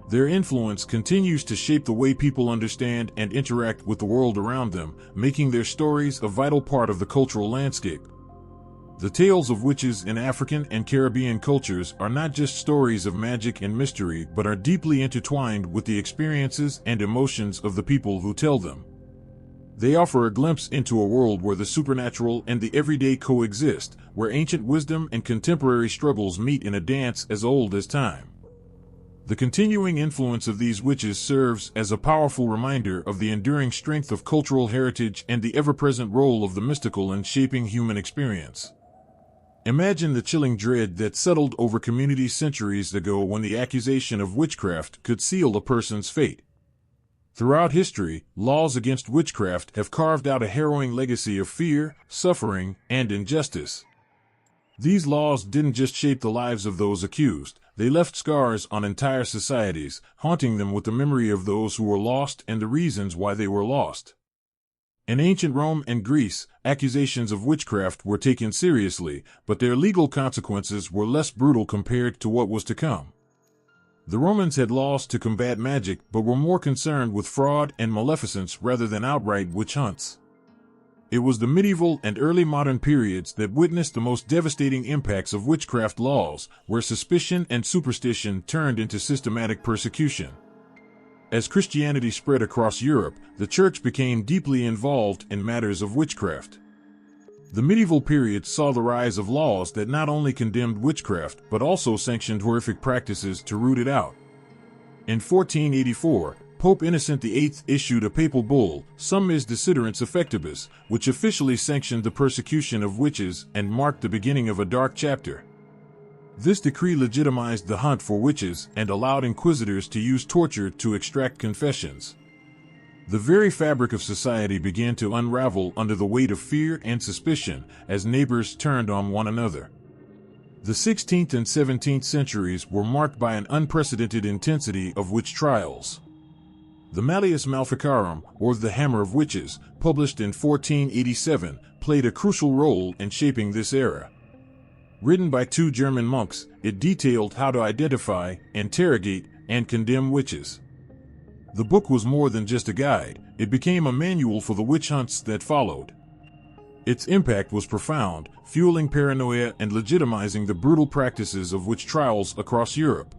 Their influence continues to shape the way people understand and interact with the world around them, making their stories a vital part of the cultural landscape. The tales of witches in African and Caribbean cultures are not just stories of magic and mystery but are deeply intertwined with the experiences and emotions of the people who tell them. They offer a glimpse into a world where the supernatural and the everyday coexist, where ancient wisdom and contemporary struggles meet in a dance as old as time. The continuing influence of these witches serves as a powerful reminder of the enduring strength of cultural heritage and the ever-present role of the mystical in shaping human experience. Imagine the chilling dread that settled over communities centuries ago when the accusation of witchcraft could seal a person's fate. Throughout history, laws against witchcraft have carved out a harrowing legacy of fear, suffering, and injustice. These laws didn't just shape the lives of those accused, they left scars on entire societies, haunting them with the memory of those who were lost and the reasons why they were lost. In ancient Rome and Greece, accusations of witchcraft were taken seriously, but their legal consequences were less brutal compared to what was to come. The Romans had laws to combat magic but were more concerned with fraud and maleficence rather than outright witch hunts. It was the medieval and early modern periods that witnessed the most devastating impacts of witchcraft laws, where suspicion and superstition turned into systematic persecution. As Christianity spread across Europe, the Church became deeply involved in matters of witchcraft. The medieval period saw the rise of laws that not only condemned witchcraft but also sanctioned horrific practices to root it out. In 1484, Pope Innocent VIII issued a papal bull, Summis Desiderans Effectibus, which officially sanctioned the persecution of witches and marked the beginning of a dark chapter. This decree legitimized the hunt for witches and allowed inquisitors to use torture to extract confessions. The very fabric of society began to unravel under the weight of fear and suspicion as neighbors turned on one another. The 16th and 17th centuries were marked by an unprecedented intensity of witch trials. The Malleus Maleficarum, or the Hammer of Witches, published in 1487, played a crucial role in shaping this era. Written by two German monks, it detailed how to identify, interrogate, and condemn witches. The book was more than just a guide, it became a manual for the witch hunts that followed. Its impact was profound, fueling paranoia and legitimizing the brutal practices of witch trials across Europe.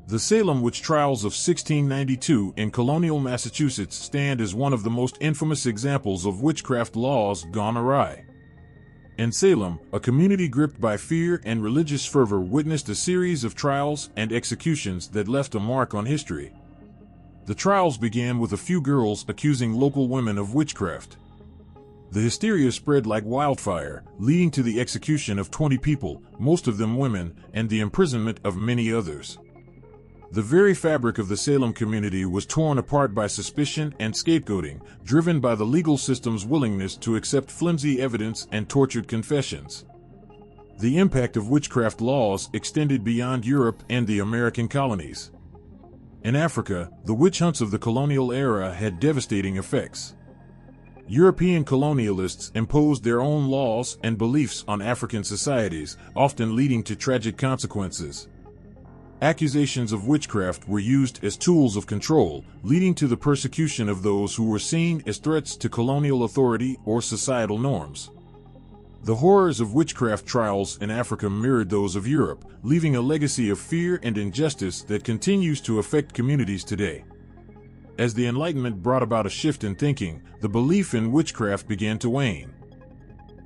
The Salem witch trials of 1692 in colonial Massachusetts stand as one of the most infamous examples of witchcraft laws gone awry. In Salem, a community gripped by fear and religious fervor witnessed a series of trials and executions that left a mark on history. The trials began with a few girls accusing local women of witchcraft. The hysteria spread like wildfire, leading to the execution of 20 people, most of them women, and the imprisonment of many others. The very fabric of the Salem community was torn apart by suspicion and scapegoating, driven by the legal system's willingness to accept flimsy evidence and tortured confessions. The impact of witchcraft laws extended beyond Europe and the American colonies. In Africa, the witch hunts of the colonial era had devastating effects. European colonialists imposed their own laws and beliefs on African societies, often leading to tragic consequences. Accusations of witchcraft were used as tools of control, leading to the persecution of those who were seen as threats to colonial authority or societal norms. The horrors of witchcraft trials in Africa mirrored those of Europe, leaving a legacy of fear and injustice that continues to affect communities today. As the Enlightenment brought about a shift in thinking, the belief in witchcraft began to wane.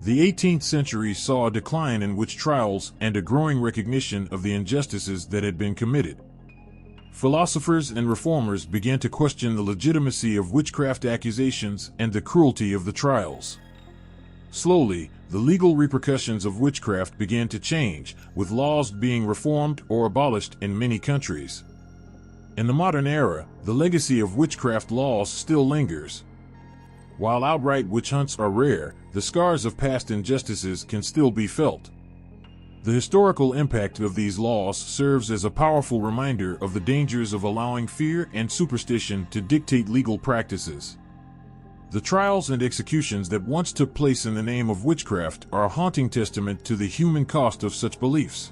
The 18th century saw a decline in witch trials and a growing recognition of the injustices that had been committed. Philosophers and reformers began to question the legitimacy of witchcraft accusations and the cruelty of the trials. Slowly, the legal repercussions of witchcraft began to change, with laws being reformed or abolished in many countries. In the modern era, the legacy of witchcraft laws still lingers. While outright witch hunts are rare, the scars of past injustices can still be felt. The historical impact of these laws serves as a powerful reminder of the dangers of allowing fear and superstition to dictate legal practices. The trials and executions that once took place in the name of witchcraft are a haunting testament to the human cost of such beliefs.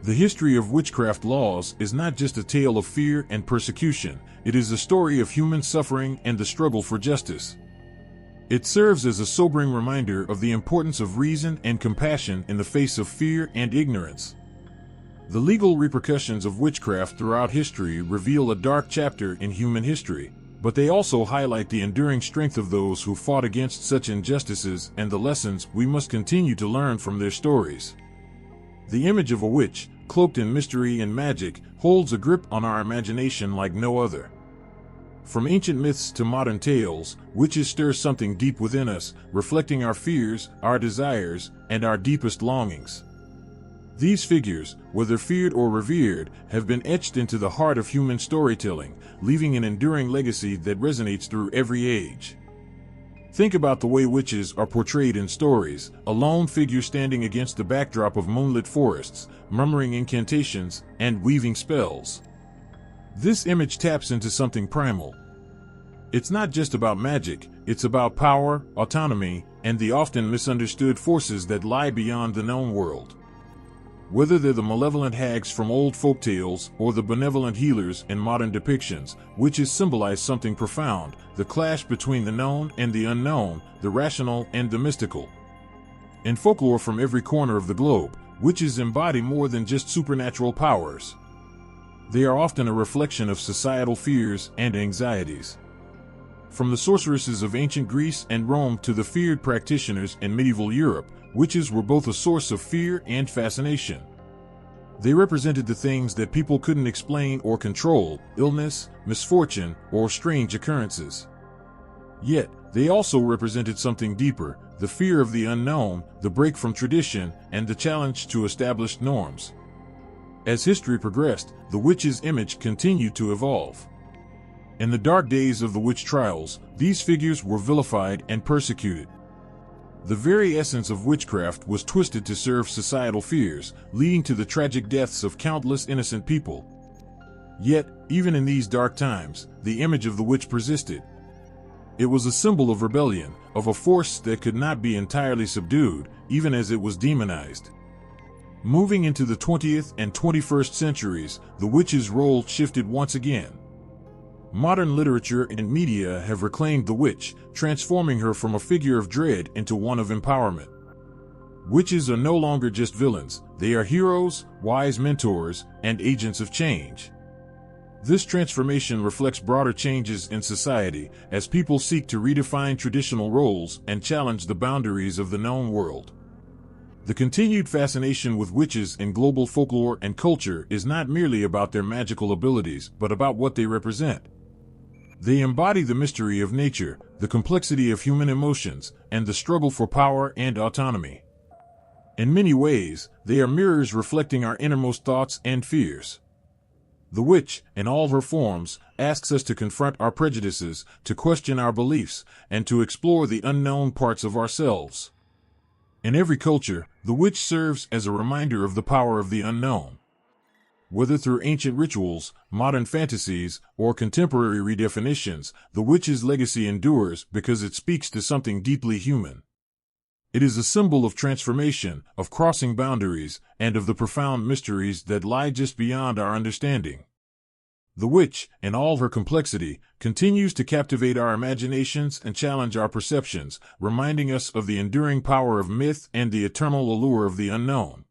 The history of witchcraft laws is not just a tale of fear and persecution, it is a story of human suffering and the struggle for justice. It serves as a sobering reminder of the importance of reason and compassion in the face of fear and ignorance. The legal repercussions of witchcraft throughout history reveal a dark chapter in human history, but they also highlight the enduring strength of those who fought against such injustices and the lessons we must continue to learn from their stories. The image of a witch, cloaked in mystery and magic, holds a grip on our imagination like no other. From ancient myths to modern tales, witches stir something deep within us, reflecting our fears, our desires, and our deepest longings. These figures, whether feared or revered, have been etched into the heart of human storytelling, leaving an enduring legacy that resonates through every age. Think about the way witches are portrayed in stories, a lone figure standing against the backdrop of moonlit forests, murmuring incantations and weaving spells. This image taps into something primal. It's not just about magic, it's about power, autonomy, and the often misunderstood forces that lie beyond the known world. Whether they're the malevolent hags from old folktales or the benevolent healers in modern depictions, witches symbolize something profound, the clash between the known and the unknown, the rational and the mystical. In folklore from every corner of the globe, witches embody more than just supernatural powers. They are often a reflection of societal fears and anxieties. From the sorceresses of ancient Greece and Rome to the feared practitioners in medieval Europe, witches were both a source of fear and fascination. They represented the things that people couldn't explain or control, illness, misfortune, or strange occurrences. Yet, they also represented something deeper, the fear of the unknown, the break from tradition, and the challenge to established norms. As history progressed, the witch's image continued to evolve. In the dark days of the witch trials, these figures were vilified and persecuted. The very essence of witchcraft was twisted to serve societal fears, leading to the tragic deaths of countless innocent people. Yet, even in these dark times, the image of the witch persisted. It was a symbol of rebellion, of a force that could not be entirely subdued, even as it was demonized. Moving into the 20th and 21st centuries, the witch's role shifted once again. Modern literature and media have reclaimed the witch, transforming her from a figure of dread into one of empowerment. Witches are no longer just villains, they are heroes, wise mentors, and agents of change. This transformation reflects broader changes in society as people seek to redefine traditional roles and challenge the boundaries of the known world. The continued fascination with witches in global folklore and culture is not merely about their magical abilities, but about what they represent. They embody the mystery of nature, the complexity of human emotions, and the struggle for power and autonomy. In many ways, they are mirrors reflecting our innermost thoughts and fears. The witch, in all her forms, asks us to confront our prejudices, to question our beliefs, and to explore the unknown parts of ourselves. In every culture, the witch serves as a reminder of the power of the unknown. Whether through ancient rituals, modern fantasies, or contemporary redefinitions, the witch's legacy endures because it speaks to something deeply human. It is a symbol of transformation, of crossing boundaries, and of the profound mysteries that lie just beyond our understanding. The witch, in all her complexity, continues to captivate our imaginations and challenge our perceptions, reminding us of the enduring power of myth and the eternal allure of the unknown.